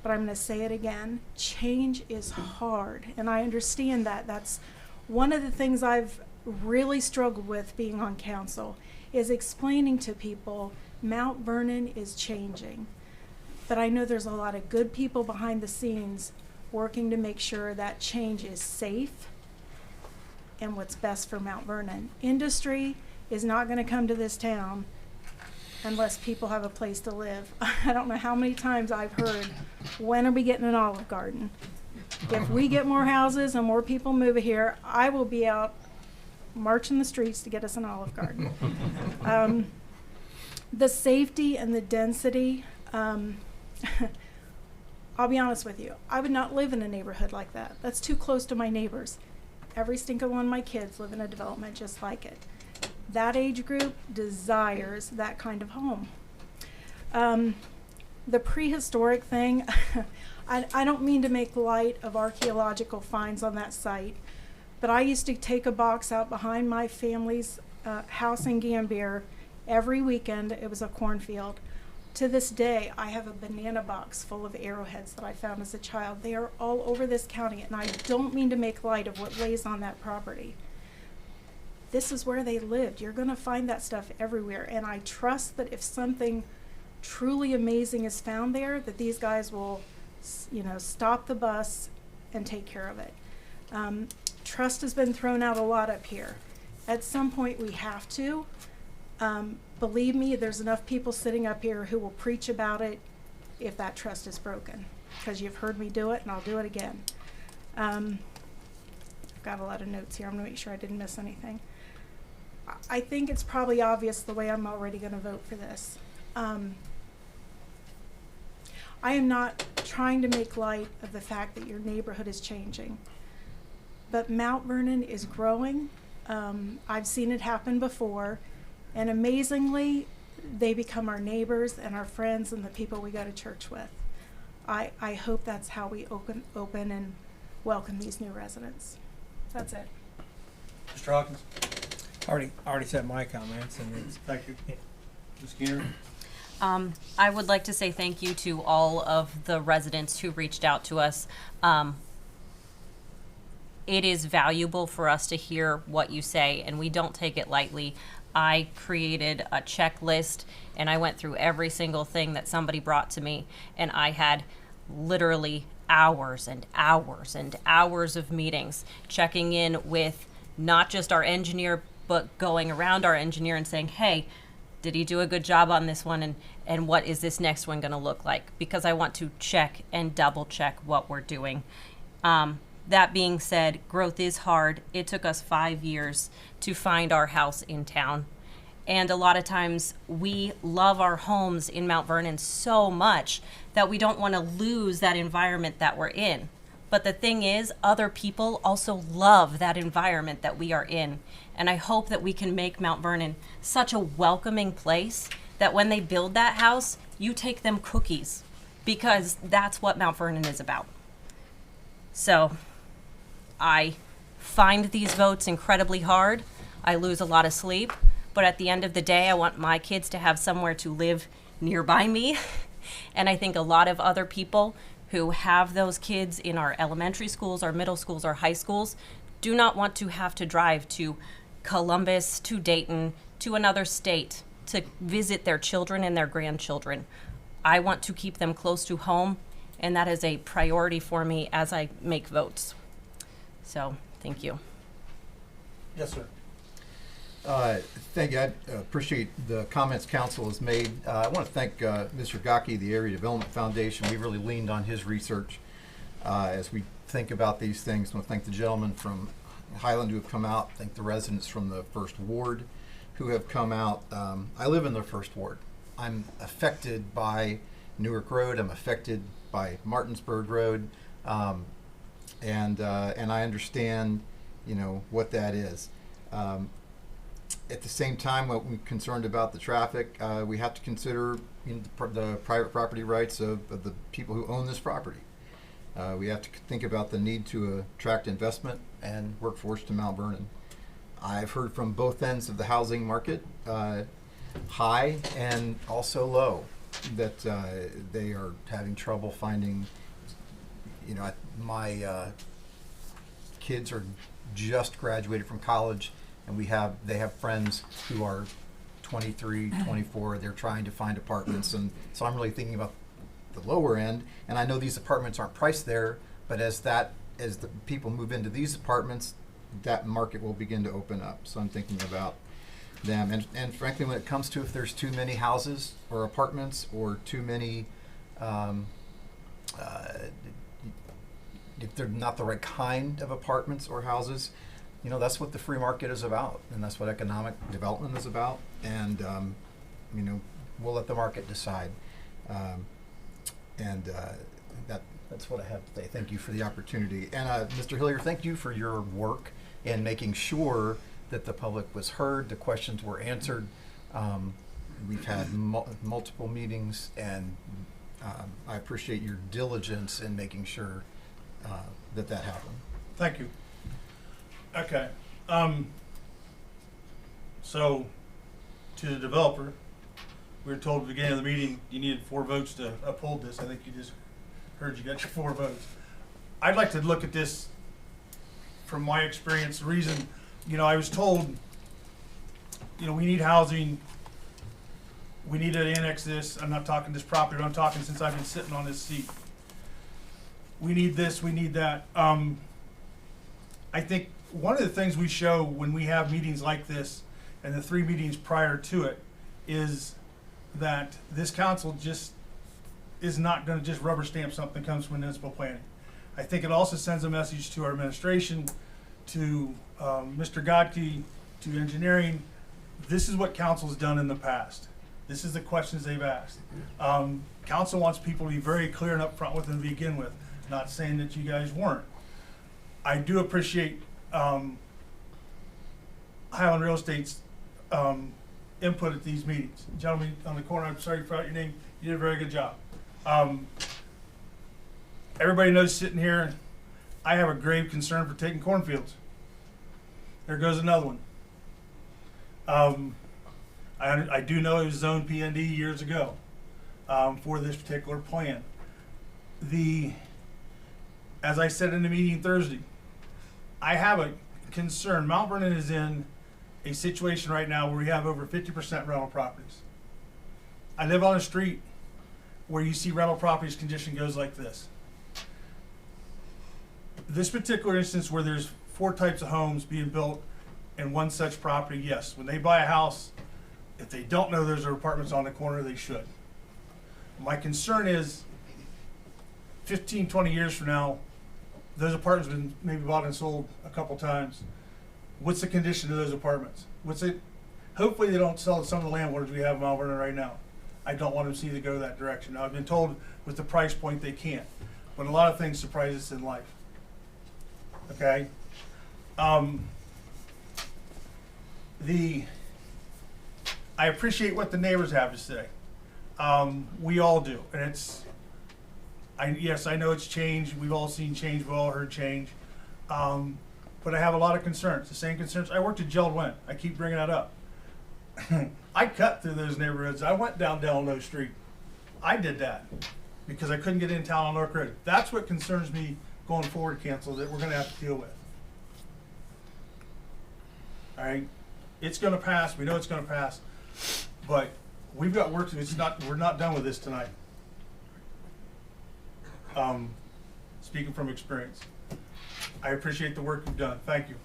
but I'm going to say it again. Change is hard, and I understand that. That's one of the things I've really struggled with being on council, is explaining to people Mount Vernon is changing. But I know there's a lot of good people behind the scenes working to make sure that change is safe and what's best for Mount Vernon. Industry is not going to come to this town unless people have a place to live. I don't know how many times I've heard, when are we getting an Olive Garden? If we get more houses and more people move here, I will be out marching the streets to get us an Olive Garden. The safety and the density, I'll be honest with you, I would not live in a neighborhood like that. That's too close to my neighbors. Every single one of my kids live in a development just like it. That age group desires that kind of home. The prehistoric thing, I don't mean to make light of archaeological finds on that site, but I used to take a box out behind my family's house in Gambier every weekend. It was a cornfield. To this day, I have a banana box full of arrowheads that I found as a child. They are all over this county, and I don't mean to make light of what lays on that property. This is where they lived. You're going to find that stuff everywhere, and I trust that if something truly amazing is found there, that these guys will, stop the bus and take care of it. trust has been thrown out a lot up here. At some point, we have to. Believe me, there's enough people sitting up here who will preach about it if that trust is broken, because you've heard me do it, and I'll do it again. I've got a lot of notes here. I'm gonna make sure I didn't miss anything. I think it's probably obvious the way I'm already gonna vote for this. I am not trying to make light of the fact that your neighborhood is changing, but Mount Vernon is growing. I've seen it happen before, and amazingly, they become our neighbors and our friends and the people we go to church with. I hope that's how we open and welcome these new residents. That's it. Mr. Hawkins? Already said my comments, and it's, Thank you. Ms. Skinner? I would like to say thank you to all of the residents who reached out to us. It is valuable for us to hear what you say, and we don't take it lightly. I created a checklist, and I went through every single thing that somebody brought to me, and I had literally hours and hours and hours of meetings checking in with not just our engineer, but going around our engineer and saying, hey, did he do a good job on this one, and what is this next one going to look like? Because I want to check and double check what we're doing. That being said, growth is hard. It took us 5 years to find our house in town. And a lot of times we love our homes in Mount Vernon so much that we don't want to lose that environment that we're in. But the thing is, other people also love that environment that we are in. And I hope that we can make Mount Vernon such a welcoming place that when they build that house, you take them cookies, because that's what Mount Vernon is about. So I find these votes incredibly hard. I lose a lot of sleep, but at the end of the day, I want my kids to have somewhere to live nearby me. And I think a lot of other people who have those kids in our elementary schools, our middle schools, our high schools, do not want to have to drive to Columbus, to Dayton, to another state to visit their children and their grandchildren. I want to keep them close to home, and that is a priority for me as I make votes. So, thank you. Yes, sir. Thank you. I appreciate the comments council has made. I want to thank Mr. Gaki, the Area Development Foundation. We really leaned on his research as we think about these things. I want to thank the gentlemen from Highland who have come out. Thank the residents from the First Ward who have come out. I live in the First Ward. I'm affected by Newark Road. I'm affected by Martinsburg Road, and I understand, what that is. At the same time, when we're concerned about the traffic, we have to consider the private property rights of the people who own this property. We have to think about the need to attract investment and workforce to Mount Vernon. I've heard from both ends of the housing market, high and also low, that they are having trouble finding, my kids are just graduated from college, and they have friends who are 23, 24, they're trying to find apartments, and so I'm really thinking about the lower end, and I know these apartments aren't priced there, but as the people move into these apartments, that market will begin to open up. So I'm thinking about them, and frankly, when it comes to if there's too many houses or apartments or too many, if they're not the right kind of apartments or houses, that's what the free market is about, and that's what economic development is about, and we'll let the market decide. That's what I have to say. Thank you for the opportunity. And Mr. Hillier, thank you for your work in making sure that the public was heard, the questions were answered. We've had multiple meetings, and I appreciate your diligence in making sure that happened. Thank you. Okay. So, to the developer, we were told at the beginning of the meeting you needed 4 votes to uphold this. I think you just heard you got your 4 votes. I'd like to look at this from my experience. The reason, I was told, we need housing, we need to annex this. I'm not talking this property, but I'm talking since I've been sitting on this seat. We need this, we need that. I think one of the things we show when we have meetings like this and the 3 meetings prior to it is that this council just is not going to just rubber stamp something that comes from municipal planning. I think it also sends a message to our administration, to Mr. Godke, to engineering. This is what council's done in the past. This is the questions they've asked. Council wants people to be very clear and upfront with them to begin with, not saying that you guys weren't. I do appreciate Highland Real Estate's input at these meetings. Gentlemen on the corner, I'm sorry to forget your name, you did a very good job. Everybody knows sitting here, I have a grave concern for taking cornfields. There goes another one. I do know it was zoned PND years ago for this particular plan. As I said in the meeting Thursday, I have a concern. Mount Vernon is in a situation right now where we have over 50% rental properties. I live on a street where you see rental properties condition goes like this. This particular instance where there's 4 types of homes being built in one such property, yes, when they buy a house, if they don't know there's apartments on the corner, they should. My concern is 15, 20 years from now, those apartments have been maybe bought and sold a couple times. What's the condition of those apartments? Hopefully they don't sell to some of the landlords we have in Mount Vernon right now. I don't want them to see they go that direction. Now, I've been told with the price point they can't, but a lot of things surprise us in life. Okay? I appreciate what the neighbors have to say. We all do, and yes, I know it's changed. We've all seen change. We've all heard change. But I have a lot of concerns. The same concerns. I worked at Jeld-Wen. I keep bringing that up. I cut through those neighborhoods. I went down Delano Street. I did that because I couldn't get in town on North Road. That's what concerns me going forward, council, that we're going to have to deal with. All right, it's going to pass. We know it's going to pass, but we've got work to do. We're not done with this tonight. Speaking from experience, I appreciate the work you've done. Thank you.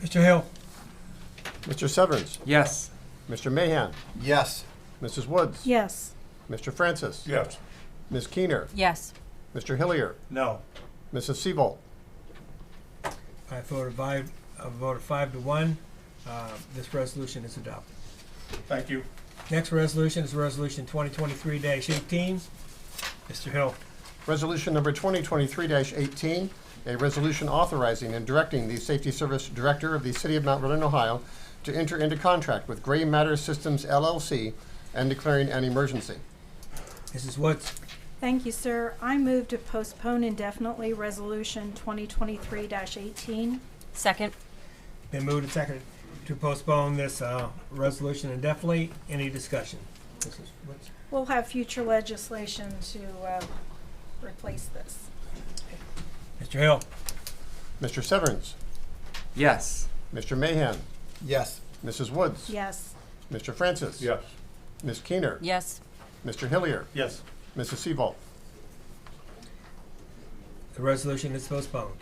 Mr. Hill. Mr. Severance. Yes. Mr. Mahan. Yes. Mrs. Woods. Yes. Mr. Francis. Yes. Ms. Keener. Yes. Mr. Hillier. No. Mrs. Siebold. I voted 5 to 1. This resolution is adopted. Thank you. Next resolution is Resolution 2023-18. Mr. Hill. Resolution number 2023-18, a resolution authorizing and directing the Safety Service Director of the City of Mount Vernon, Ohio, to enter into contract with Gray Matter Systems, LLC, and declaring an emergency. Mrs. Woods. Thank you, sir. I move to postpone indefinitely Resolution 2023-18. Second. Been moved and seconded to postpone this resolution indefinitely. Any discussion? Mrs. Woods. We'll have future legislation to replace this. Mr. Hill. Mr. Severance. Yes. Mr. Mahan. Yes. Mrs. Woods. Yes. Mr. Francis. Yes. Ms. Keener. Yes. Mr. Hillier. Yes. Mrs. Siebold. The resolution is postponed.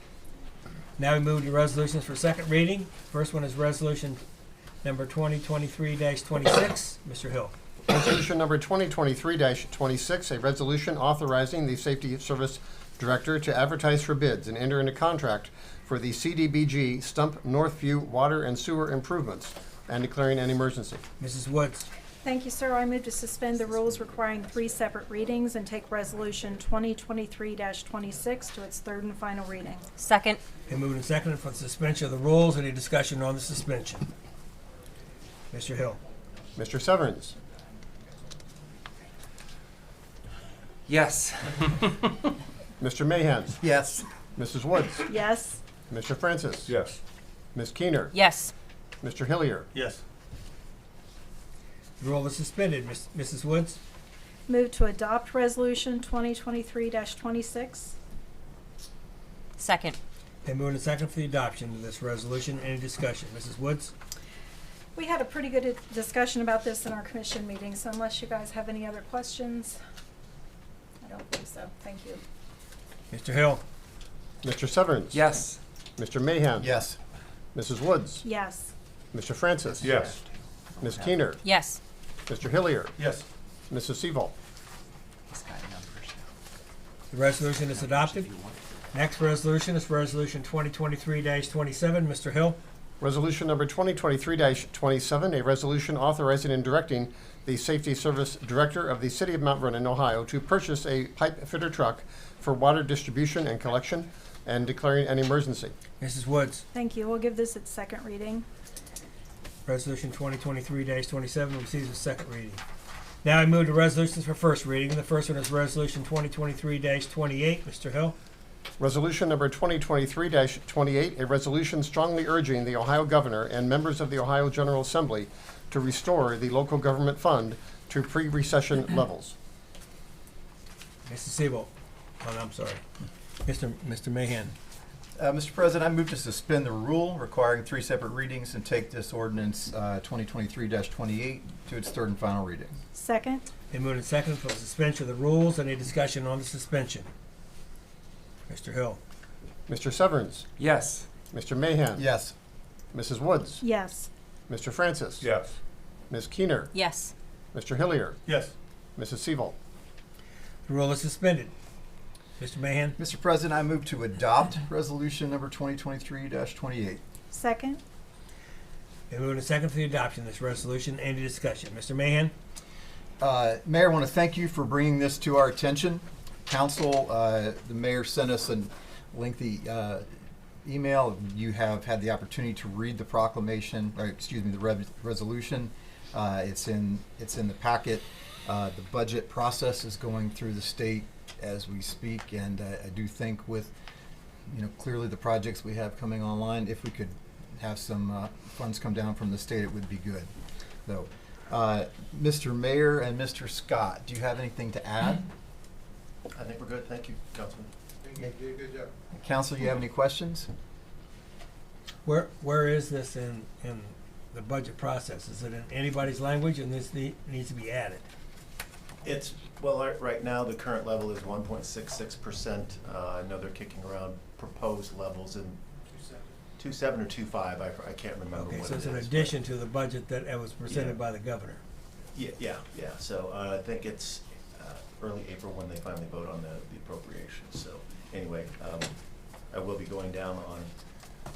Now we move to resolutions for second reading. First one is resolution number 2023-26. Mr. Hill. Resolution number 2023-26, a resolution authorizing the Safety Service Director to advertise for bids and enter into contract for the CDBG Stump Northview Water and Sewer Improvements and declaring an emergency. Mrs. Woods. Thank you, sir. I move to suspend the rules requiring 3 separate readings and take Resolution 2023-26 to its third and final reading. Second. Been moved and seconded for the suspension of the rules. Any discussion on the suspension? Mr. Hill. Mr. Severance. Yes. Mr. Mahan. Yes. Mrs. Woods. Yes. Mr. Francis. Yes. Ms. Keener. Yes. Mr. Hillier. Yes. The rule is suspended. Mrs. Woods. Move to adopt Resolution 2023-26. Second. Been moved and seconded for the adoption of this resolution. Any discussion? Mrs. Woods. We had a pretty good discussion about this in our commission meeting, so unless you guys have any other questions, I don't think so. Thank you. Mr. Hill. Mr. Severance. Yes. Mr. Mahan? Yes. Mrs. Woods? Yes. Mr. Francis? Yes. Ms. Keener? Yes. Mr. Hillier? Yes. Mrs. Seaval? He's got numbers The resolution is adopted. Next resolution is Resolution 2023-27. Mr. Hill. Resolution number 2023-27, a resolution authorizing and directing the Safety Service Director of the City of Mount Vernon, Ohio, to purchase a pipe fitter truck for water distribution and collection and declaring an emergency. Mrs. Woods. Thank you. We'll give this its second reading. Resolution 2023-27 receives its second reading. Now I move to resolutions for first reading. The first one is Resolution 2023-28. Mr. Hill. Resolution number 2023-28, a resolution strongly urging the Ohio Governor and members of the Ohio General Assembly to restore the local government fund to pre-recession levels. Mrs. Seabolt. Oh, I'm sorry. Mr. Mahan. Mr. President, I move to suspend the rule requiring 3 separate readings and take this ordinance 2023-28 to its third and final reading. Second. Been moved and seconded for the suspension of the rules. Any discussion on the suspension? Mr. Hill. Mr. Severns? Yes. Mr. Mahan? Yes. Mrs. Woods? Yes. Mr. Francis? Yes. Ms. Keener? Yes. Mr. Hillier? Yes. Mrs. Seaval? The rule is suspended. Mr. Mahan. Mr. President, I move to adopt resolution number 2023-28. Second. Been moved and seconded for the adoption of this resolution. Any discussion? Mr. Mahan. Mayor, I want to thank you for bringing this to our attention. Council, the mayor sent us a lengthy email. You have had the opportunity to read the proclamation, or excuse me, the resolution. It's in the packet. The budget process is going through the state as we speak, and I do think with, clearly the projects we have coming online, if we could have some funds come down from the state, it would be good. So, Mr. Mayor and Mr. Scott, do you have anything to add? I think we're good. Thank you, Councilman. You did a good job. Council, you have any questions? Where is this in the budget process? Is it in anybody's language, and this needs to be added? It's, well, right now, the current level is 1.66%. I know they're kicking around proposed levels in 2.7 or 2.5. I can't remember what it is. Okay, so it's in addition to the budget that was presented by the governor. Yeah. So I think it's early April when they finally vote on the appropriations. So anyway, I will be going down on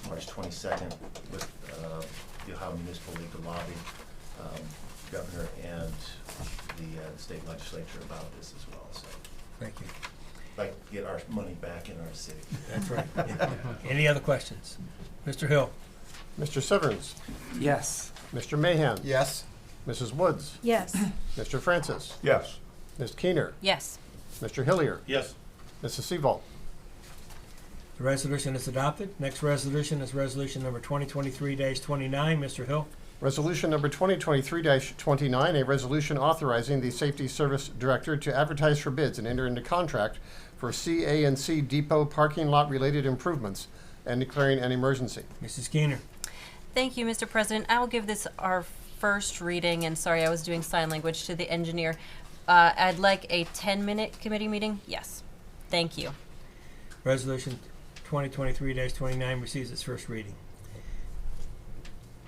March 22nd with the Ohio Municipal League to lobby governor and the state legislature about this as well. So Thank you. like to get our money back in our city. That's right. Any other questions? Mr. Hill. Mr. Severns? Yes. Mr. Mahan? Yes. Mrs. Woods? Yes. Mr. Francis? Yes. Ms. Keener? Yes. Mr. Hillier? Yes. Mrs. Seaval? The resolution is adopted. Next resolution is resolution number 2023-29. Mr. Hill. Resolution number 2023-29, a resolution authorizing the Safety Service Director to advertise for bids and enter into contract for C&C Depot parking lot related improvements and declaring an emergency. Mrs. Keener. Thank you, Mr. President. I will give this our first reading, and sorry, I was doing sign language to the engineer. I'd like a 10-minute committee meeting. Yes. Thank you. Resolution 2023-29 receives its first reading.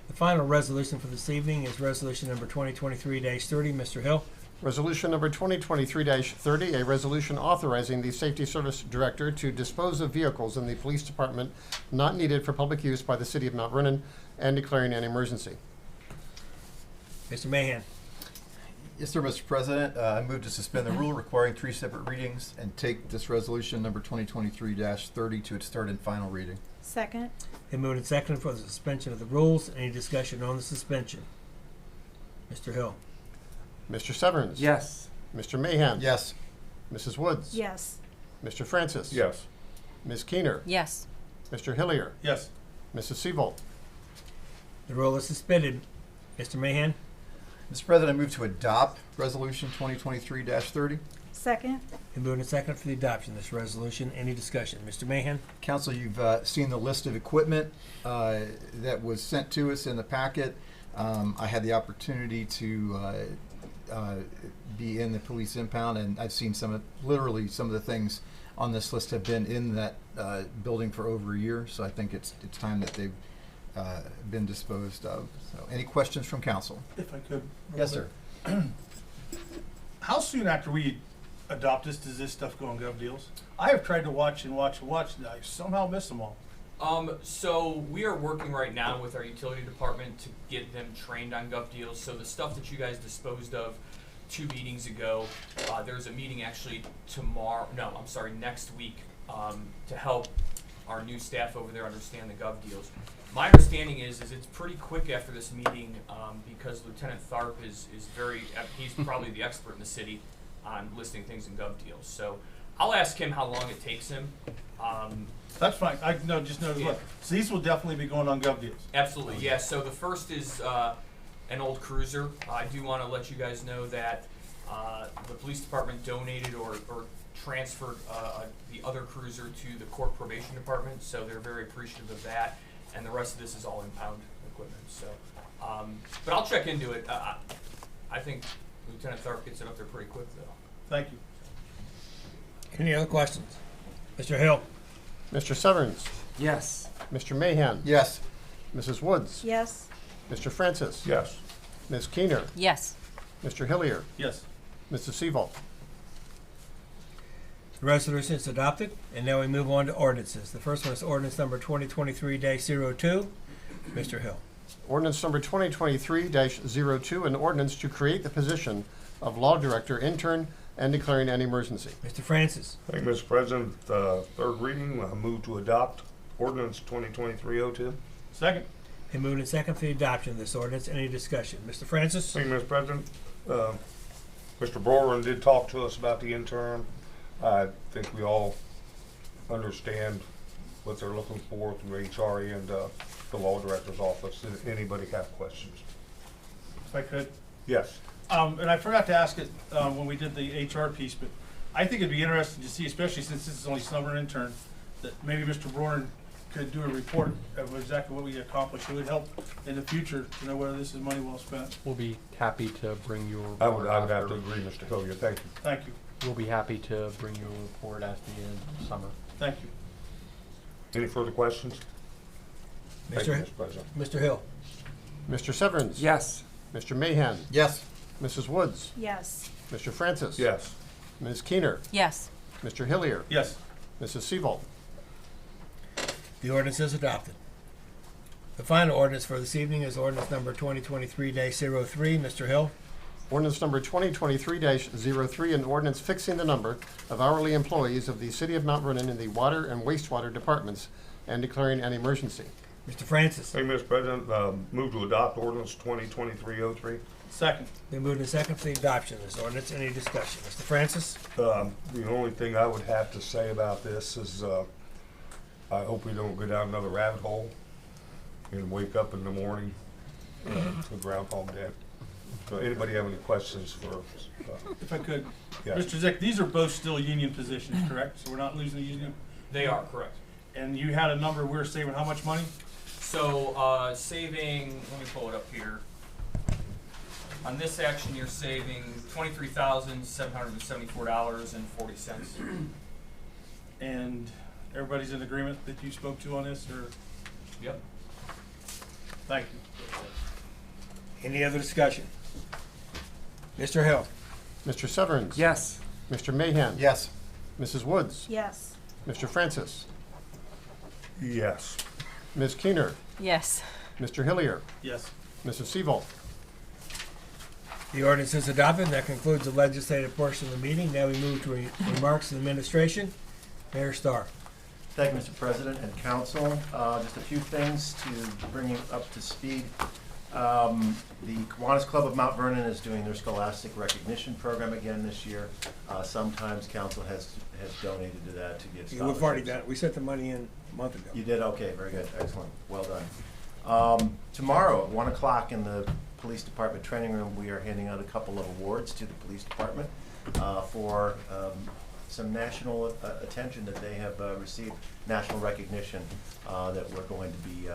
The final resolution for this evening is resolution number 2023-30. Mr. Hill. Resolution number 2023-30, a resolution authorizing the Safety Service Director to dispose of vehicles in the police department not needed for public use by the City of Mount Vernon and declaring an emergency. Mr. Mahan. Yes, sir, Mr. President. I move to suspend the rule requiring 3 separate readings and take this resolution number 2023-30 to its third and final reading. Second. Been moved and seconded for the suspension of the rules. Any discussion on the suspension? Mr. Hill. Mr. Severns? Yes. Mr. Mahan? Yes. Mrs. Woods? Yes. Mr. Francis? Yes. Ms. Keener? Yes. Mr. Hillier? Yes. Mrs. Seaval? The rule is suspended. Mr. Mahan. Mr. President, I move to adopt resolution 2023-30. Second. Been moved and seconded for the adoption of this resolution. Any discussion? Mr. Mahan. Council, you've seen the list of equipment that was sent to us in the packet. I had the opportunity to be in the police impound, and I've seen literally some of the things on this list have been in that building for over a year, so I think it's time that they've been disposed of. So, any questions from council? If I could. Yes, sir. How soon after we adopt this does this stuff go on Gov Deals? I have tried to watch and watch and watch, and I somehow miss them all. So we are working right now with our utility department to get them trained on Gov Deals. So the stuff that you guys disposed of 2 meetings ago, there's a meeting actually next week, to help our new staff over there understand the Gov Deals. My understanding is it's pretty quick after this meeting, because Lieutenant Tharp is he's probably the expert in the city on listing things in Gov Deals. So I'll ask him how long it takes him. That's fine. I know, just know, Yeah. look, so these will definitely be going on Gov Deals. Absolutely, yeah. So the first is an old cruiser. I do want to let you guys know that the police department donated or transferred the other cruiser to the court probation department, so they're very appreciative of that. And the rest of this is all impound equipment. So, but I'll check into it. I think Lieutenant Tharp gets it up there pretty quick, though. Thank you. Any other questions? Mr. Hill? Mr. Severns, Yes. Mr. Mahan, Yes. Mrs. Woods, Yes. Mr. Francis, Yes. Ms. Keener, Yes. Mr. Hillier, Yes. Mrs. Seaval. The resolution is adopted, and now we move on to ordinances. The first one is ordinance number 2023-02. Mr. Hill. Ordinance number 2023-02, an ordinance to create the position of Law Director Intern and declaring an emergency. Mr. Francis. Thank you, Mr. President. Third reading, I move to adopt ordinance 2023-02. Second. Been moved and second for the adoption of this ordinance. Any discussion? Mr. Francis? Thank you, Mr. President. Mr. Brower did talk to us about the interim. I think we all understand what they're looking for through HR and the law director's office. Does anybody have questions? If I could. Yes. And I forgot to ask it when we did the HR piece, but I think it'd be interesting to see, especially since this is only summer intern, that maybe Mr. Broren could do a report of exactly what we accomplished. It would help in the future to know whether this is money well spent. We'll be happy to bring you a report. I would have after. to agree, Mr. Hillier. Thank you. Thank you. We'll be happy to bring you a report at the end of the summer. Thank you. Any further questions? Thank you, Mr. Mr. President. Mr. Hill. Mr. Severns. Yes. Mr. Mahan, Yes. Mrs. Woods, Yes. Mr. Francis. Yes. Ms. Keener, Yes. Mr. Hillier, Yes. Mrs. Seaval. The ordinance is adopted. The final ordinance for this evening is ordinance number 2023-03. Mr. Hill. Ordinance number 2023-03, an ordinance fixing the number of hourly employees of the City of Mount Vernon in the water and wastewater departments and declaring an emergency. Mr. Francis. Thank you, Mr. President. Move to adopt ordinance 2023-03. Second. Been moved and second for the adoption of this ordinance. Any discussion? Mr. Francis? The only thing I would have to say about this is I hope we don't go down another rabbit hole and wake up in the morning to Groundhog Day. So anybody have any questions for If I could. Yes. Mr. Zick, these are both still union positions, correct? So we're not losing the union? They are correct. And you had a number, we're saving how much money? So saving, let me pull it up here. On this action, you're saving $23,774.40. And everybody's in agreement that you spoke to on this, or? Yep. Thank you. Any other discussion? Mr. Hill. Mr. Severns. Yes. Mr. Mahan. Yes. Mrs. Woods, Yes. Mr. Francis, yes. Ms. Keener, Yes. Mr. Hillier, Yes. Mrs. Seaval. The ordinance is adopted, and that concludes the legislative portion of the meeting. Now we move to remarks of the administration. Mayor Starr. Thank you, Mr. President and Council. Just a few things to bring you up to speed. The Kiwanis Club of Mount Vernon is doing their Scholastic Recognition Program again this year. Sometimes Council has donated to that to give scholarships. We've already done it. We sent the money in a month ago. You did? Okay, very good. Excellent. Well done. Tomorrow at 1 o'clock in the Police Department training room, we are handing out a couple of awards to the Police Department for some national attention that they have received, national recognition that we're going to be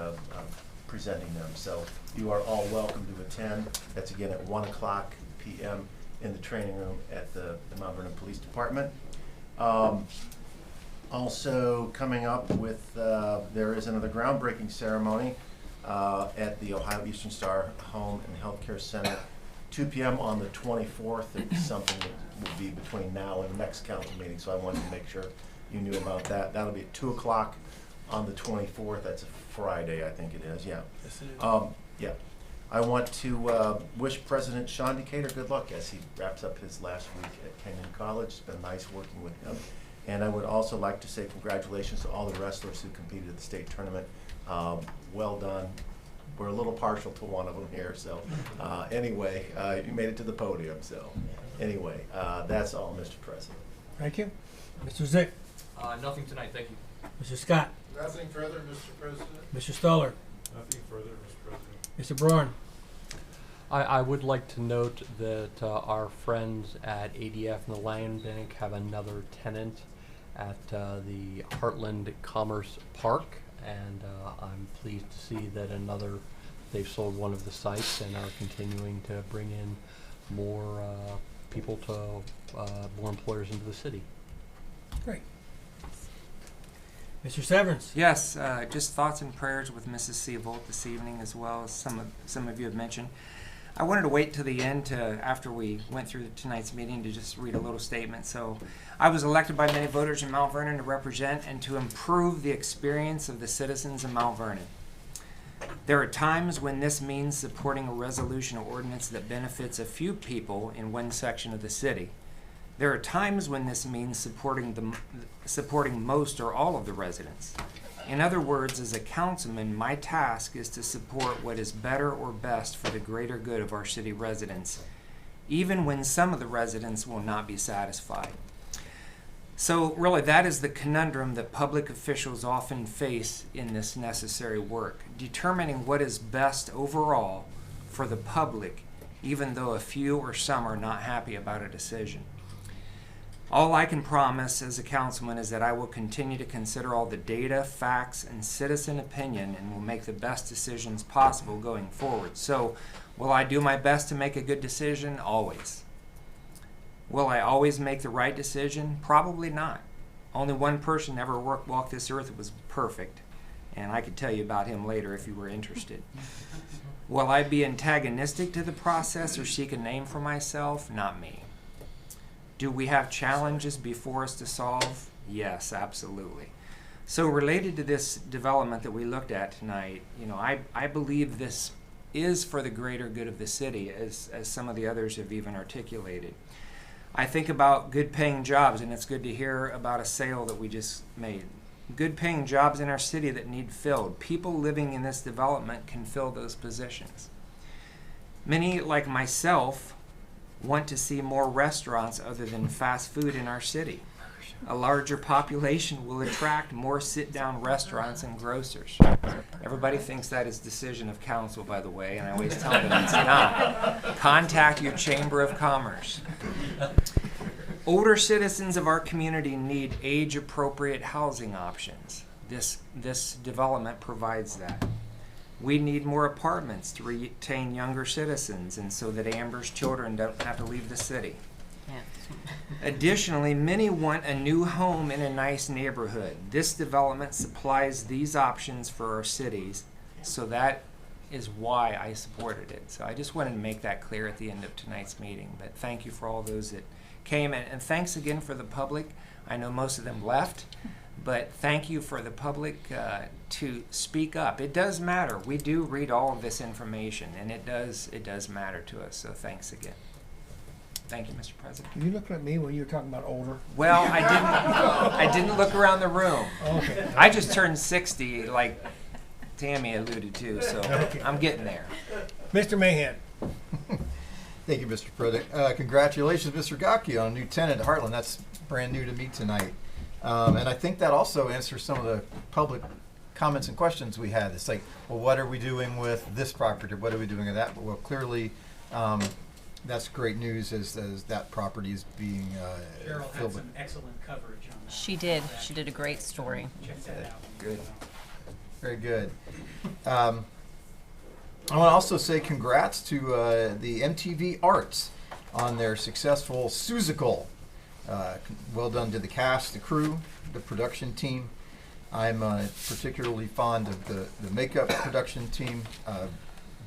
presenting them. So you are all welcome to attend. That's again at 1 o'clock p.m. in the training room at the Mount Vernon Police Department. Also coming up with, there is another groundbreaking ceremony at the Ohio Eastern Star Home and Healthcare Center, 2 p.m. on the 24th. It's something that will be between now and the next council meeting, so I wanted to make sure you knew about that. That'll be at 2 o'clock on the 24th. That's a Friday, I think it is, yeah. Yes, it is. Yeah. I want to wish President Sean Decatur good luck as he wraps up his last week at Kenyon College. It's been nice working with him. And I would also like to say congratulations to all the wrestlers who competed at the state tournament. Well done. We're a little partial to one of them here, so anyway, you made it to the podium. So anyway, that's all, Mr. President. Thank you. Mr. Zick. Nothing tonight, thank you. Mr. Scott. Nothing further, Mr. President? Mr. Stoller. Nothing further, Mr. President. Mr. Braun. I would like to note that our friends at ADF and the Land Bank have another tenant at the Heartland Commerce Park, and I'm pleased to see that they've sold one of the sites and are continuing to bring in more people more employers into the city. Great. Mr. Severance. Yes, just thoughts and prayers with Mrs. Seavolt this evening, as well as some of you have mentioned. I wanted to wait till the end after we went through tonight's meeting to just read a little statement. So, I was elected by many voters in Mount Vernon to represent and to improve the experience of the citizens of Mount Vernon. There are times when this means supporting a resolution or ordinance that benefits a few people in one section of the city. There are times when this means supporting most or all of the residents. In other words, as a councilman, my task is to support what is better or best for the greater good of our city residents, even when some of the residents will not be satisfied. So really, that is the conundrum that public officials often face in this necessary work, determining what is best overall for the public, even though a few or some are not happy about a decision. All I can promise as a councilman is that I will continue to consider all the data, facts, and citizen opinion and will make the best decisions possible going forward. So, will I do my best to make a good decision? Always. Will I always make the right decision? Probably not. Only one person ever walked this earth that was perfect, and I could tell you about him later if you were interested. Will I be antagonistic to the process or seek a name for myself? Not me. Do we have challenges before us to solve? Yes, absolutely. So related to this development that we looked at tonight, I believe this is for the greater good of the city, as some of the others have even articulated. I think about good paying jobs, and it's good to hear about a sale that we just made. Good paying jobs in our city that need filled. People living in this development can fill those positions. Many, like myself, want to see more restaurants other than fast food in our city. A larger population will attract more sit-down restaurants and grocers. Everybody thinks that is decision of council, by the way, and I always tell them it's not. Contact your Chamber of Commerce. Older citizens of our community need age-appropriate housing options. This development provides that. We need more apartments to retain younger citizens and so that Amber's children don't have to leave the city. Additionally, many want a new home in a nice neighborhood. This development supplies these options for our cities, so that is why I supported it. So I just wanted to make that clear at the end of tonight's meeting. But thank you for all those that came, and thanks again for the public. I know most of them left. But thank you for the public to speak up. It does matter. We do read all of this information, and it does matter to us. So thanks again. Thank you, Mr. President. Are you looking at me when you were talking about older? Well, I didn't look around the room. Okay. I just turned 60, like Tammy alluded to, so Okay. I'm getting there. Mr. Mahan. Thank you, Mr. President. Congratulations, Mr. Gaki, on a new tenant at Heartland. That's brand new to me tonight. And I think that also answers some of the public comments and questions we had. It's like, well, what are we doing with this property? What are we doing with that? Well, clearly, that's great news as that property is being Cheryl had filled with. some excellent coverage on that. She did. She did a great story. Check that out. Good. Very good. I want to also say congrats to the MTV Arts on their successful Susical. Well done to the cast, the crew, the production team. I'm particularly fond of the makeup production team,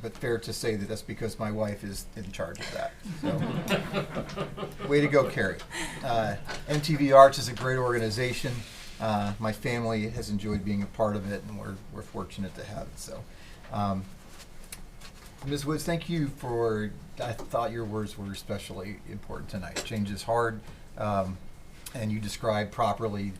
but fair to say that that's because my wife is in charge of that. So, way to go, Carrie. MTV Arts is a great organization. My family has enjoyed being a part of it, and we're fortunate to have it. So, Ms. Woods, thank you for. I thought your words were especially important tonight. Change is hard, and you described properly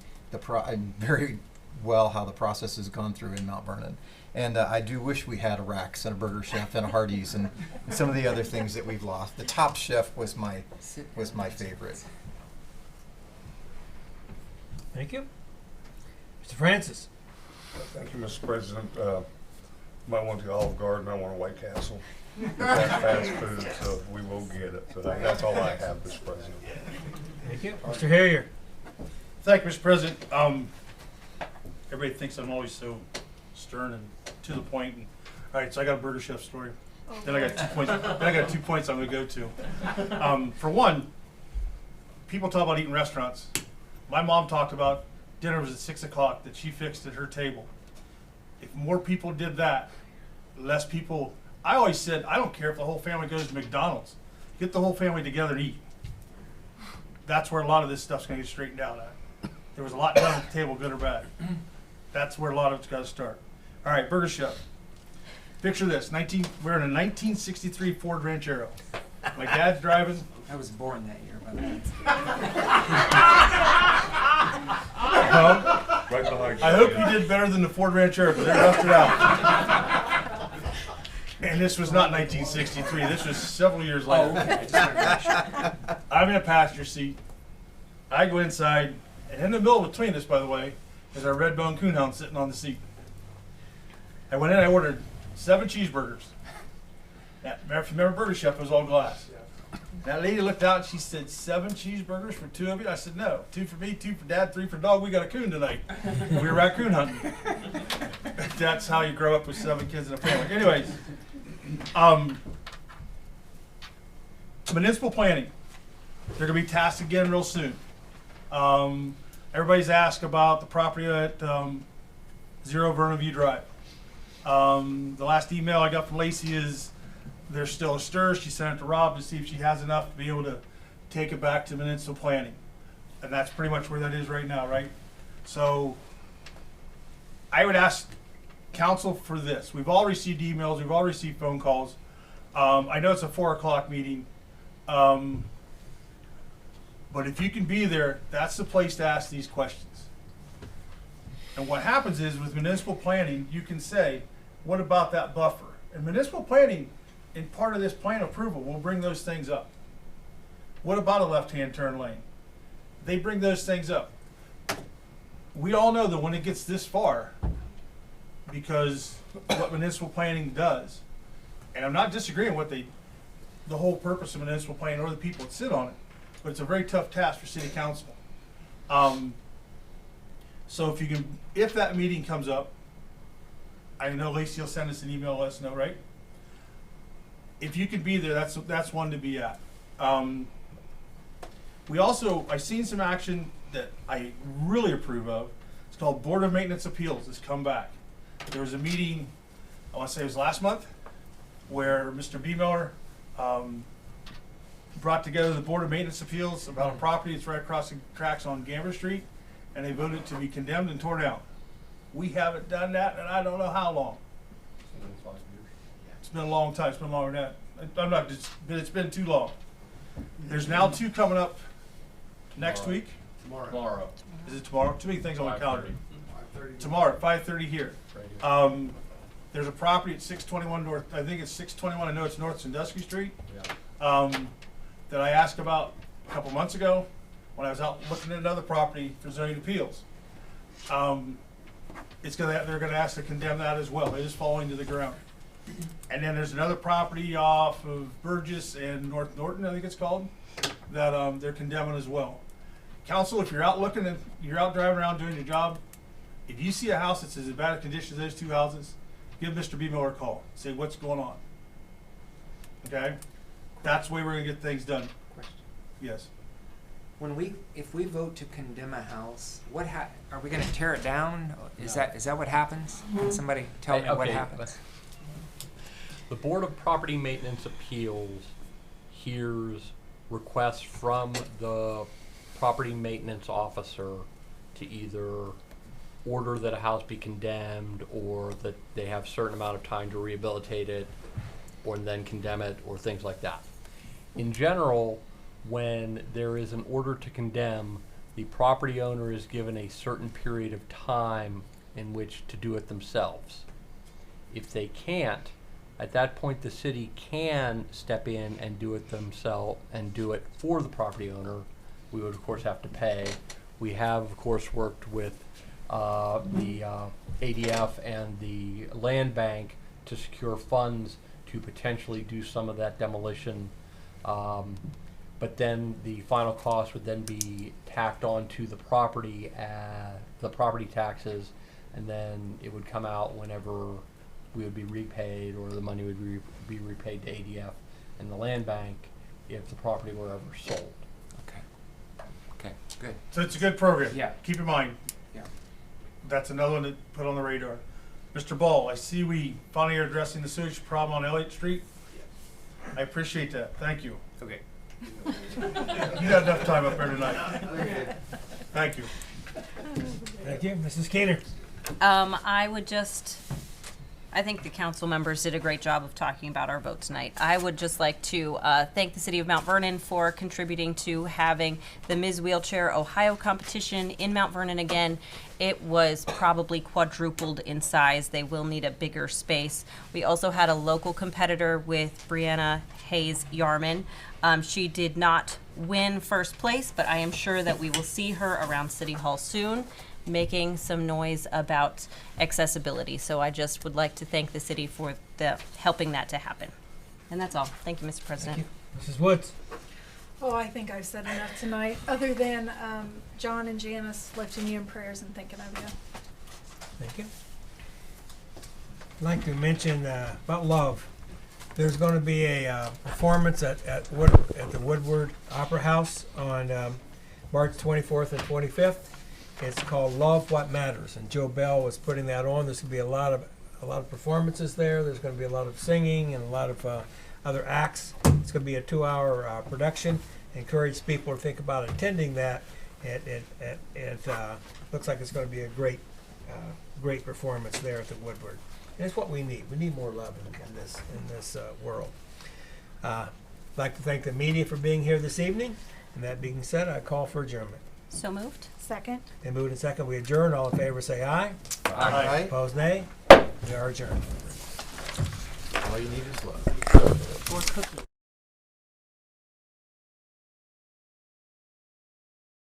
very well how the process has gone through in Mount Vernon. And I do wish we had a Rax and a Burger Chef and a Hardee's and some of the other things that we've lost. The Top Chef was my favorite. Thank you. Mr. Francis. Thank you, Mr. President. Might want the Olive Garden, I want a White Castle. That's fast food, so we will get it. So that's all I have, Mr. President. Thank you. Mr. Harrier. Thank you, Mr. President. Everybody thinks I'm always so stern and to the point. And, all right, so I got a Burger Chef story. Then I got 2 points. Then I got 2 points I'm going to go to. For one, people talk about eating restaurants. My mom talked about dinner was at 6 o'clock that she fixed at her table. If more people did that, less people. I always said, I don't care if the whole family goes to McDonald's. Get the whole family together and eat. That's where a lot of this stuff's going to get straightened out at. There was a lot done at the table, good or bad. That's where a lot of it's got to start. All right, Burger Chef. Picture this: we're in a 1963 Ford Ranchero. My dad's driving. I was born that year, by the way. Right behind you. I hope you did better than the Ford Ranchero because they roughed it out. And this was not 1963. This was several years later. Oh, okay. I just wanted to make sure. I'm in a passenger seat. I go inside, and in the middle between us, by the way, is our red-bone coonhound sitting on the seat. I went in, I ordered 7 cheeseburgers. Now, if you remember Burger Chef, it was all glass. That lady looked out and she said, 7 cheeseburgers for 2 of you? I said, no, 2 for me, 2 for Dad, 3 for dog. We got a coon tonight. We were raccoon hunting. That's how you grow up with 7 kids in a family. Anyways, municipal planning. They're going to be tasked again real soon. Everybody's asked about the property at 0 Vernon View Drive. The last email I got from Lacey is there's still a stir. She sent it to Rob to see if she has enough to be able to take it back to municipal planning. And that's pretty much where that is right now, right? So I would ask council for this. We've all received emails. We've all received phone calls. I know it's a 4 o'clock meeting. But if you can be there, that's the place to ask these questions. And what happens is with municipal planning, you can say, what about that buffer? And municipal planning, in part of this plan approval, will bring those things up. What about a left-hand turn lane? They bring those things up. We all know that when it gets this far, because what municipal planning does, and I'm not disagreeing with the whole purpose of municipal planning or the people that sit on it, but it's a very tough task for city council. So if that meeting comes up, I know Lacey will send us an email, let us know, right? If you can be there, that's one to be at. I've seen some action that I really approve of. It's called Board of Maintenance Appeals. It's come back. There was a meeting, I want to say it was last month, where Mr. B. Miller brought together the Board of Maintenance Appeals about a property that's right across the tracks on Gamber Street, and they voted to be condemned and torn down. We haven't done that, and I don't know how long. It's been a long time. It's been longer than that. It's been too long. There's now 2 coming up next week. Tomorrow. Is it tomorrow? Too many things on my calendar. 5:30. Tomorrow at 5:30 here. There's a property at 621 North. I think it's 621. I know it's North Sandusky Street. That I asked about a couple months ago when I was out looking at another property for zoning appeals. They're going to ask to condemn that as well. It is falling to the ground. And then there's another property off of Burgess and North Norton, I think it's called, that they're condemning as well. Council, if you're out looking and you're out driving around doing your job, if you see a house that's as bad a condition as those 2 houses, give Mr. B. Miller a call. Say what's going on. Okay? That's the way we're going to get things done. Question. Yes. if we vote to condemn a house, are we gonna tear it down? Is that what happens? Can somebody tell me what Okay, happens? The Board of Property Maintenance Appeals hears requests from the property maintenance officer to either order that a house be condemned, or that they have a certain amount of time to rehabilitate it, or then condemn it, or things like that. In general, when there is an order to condemn, the property owner is given a certain period of time in which to do it themselves. If they can't, at that point the city can step in and do it themselves and do it for the property owner. We would of course have to pay. We have of course worked with the ADF and the land bank to secure funds to potentially do some of that demolition. But then the final cost would then be tacked on to the property taxes, and then it would come out whenever we would be repaid, or the money would be repaid to ADF and the land bank if the property were ever sold. Okay, good. So it's a good program. Yeah. Keep in mind. Yeah. That's another one to put on the radar. Mr. Ball, I see we finally are addressing the sewage problem on Elliott Street. I appreciate that. Thank you. Okay. You got enough time up there tonight. Thank you. Thank you. Mrs. Keener. I think the council members did a great job of talking about our vote tonight. I would just like to thank the city of Mount Vernon for contributing to having the Ms. Wheelchair Ohio competition in Mount Vernon again. It was probably quadrupled in size. They will need a bigger space. We also had a local competitor with Brianna Hayes Yarman. She did not win first place, but I am sure that we will see her around City Hall soon, making some noise about accessibility. So I just would like to thank the city for helping that to happen. And that's all. Thank you, Mr. President. Thank you. Mrs. Woods. Oh, I think I've said enough tonight, other than John and Janice lifting you in prayers and thinking of you. Thank you. I'd like to mention about love. There's going to be a performance at the Woodward Opera House on March 24th and 25th. It's called Love What Matters, and Joe Bell was putting that on. There's going to be a lot of performances there. There's going to be a lot of singing and a lot of other acts. It's going to be a 2-hour production. Encourage people to think about attending that. It looks like it's going to be a great performance there at the Woodward. And it's what we need. We need more love in this world. I'd like to thank the media for being here this evening. And that being said, I call for adjournment. So moved. Second. Then moved and second, we adjourn. All in favor say aye. Aye. Opposed, nay. We are adjourned. All you need is love.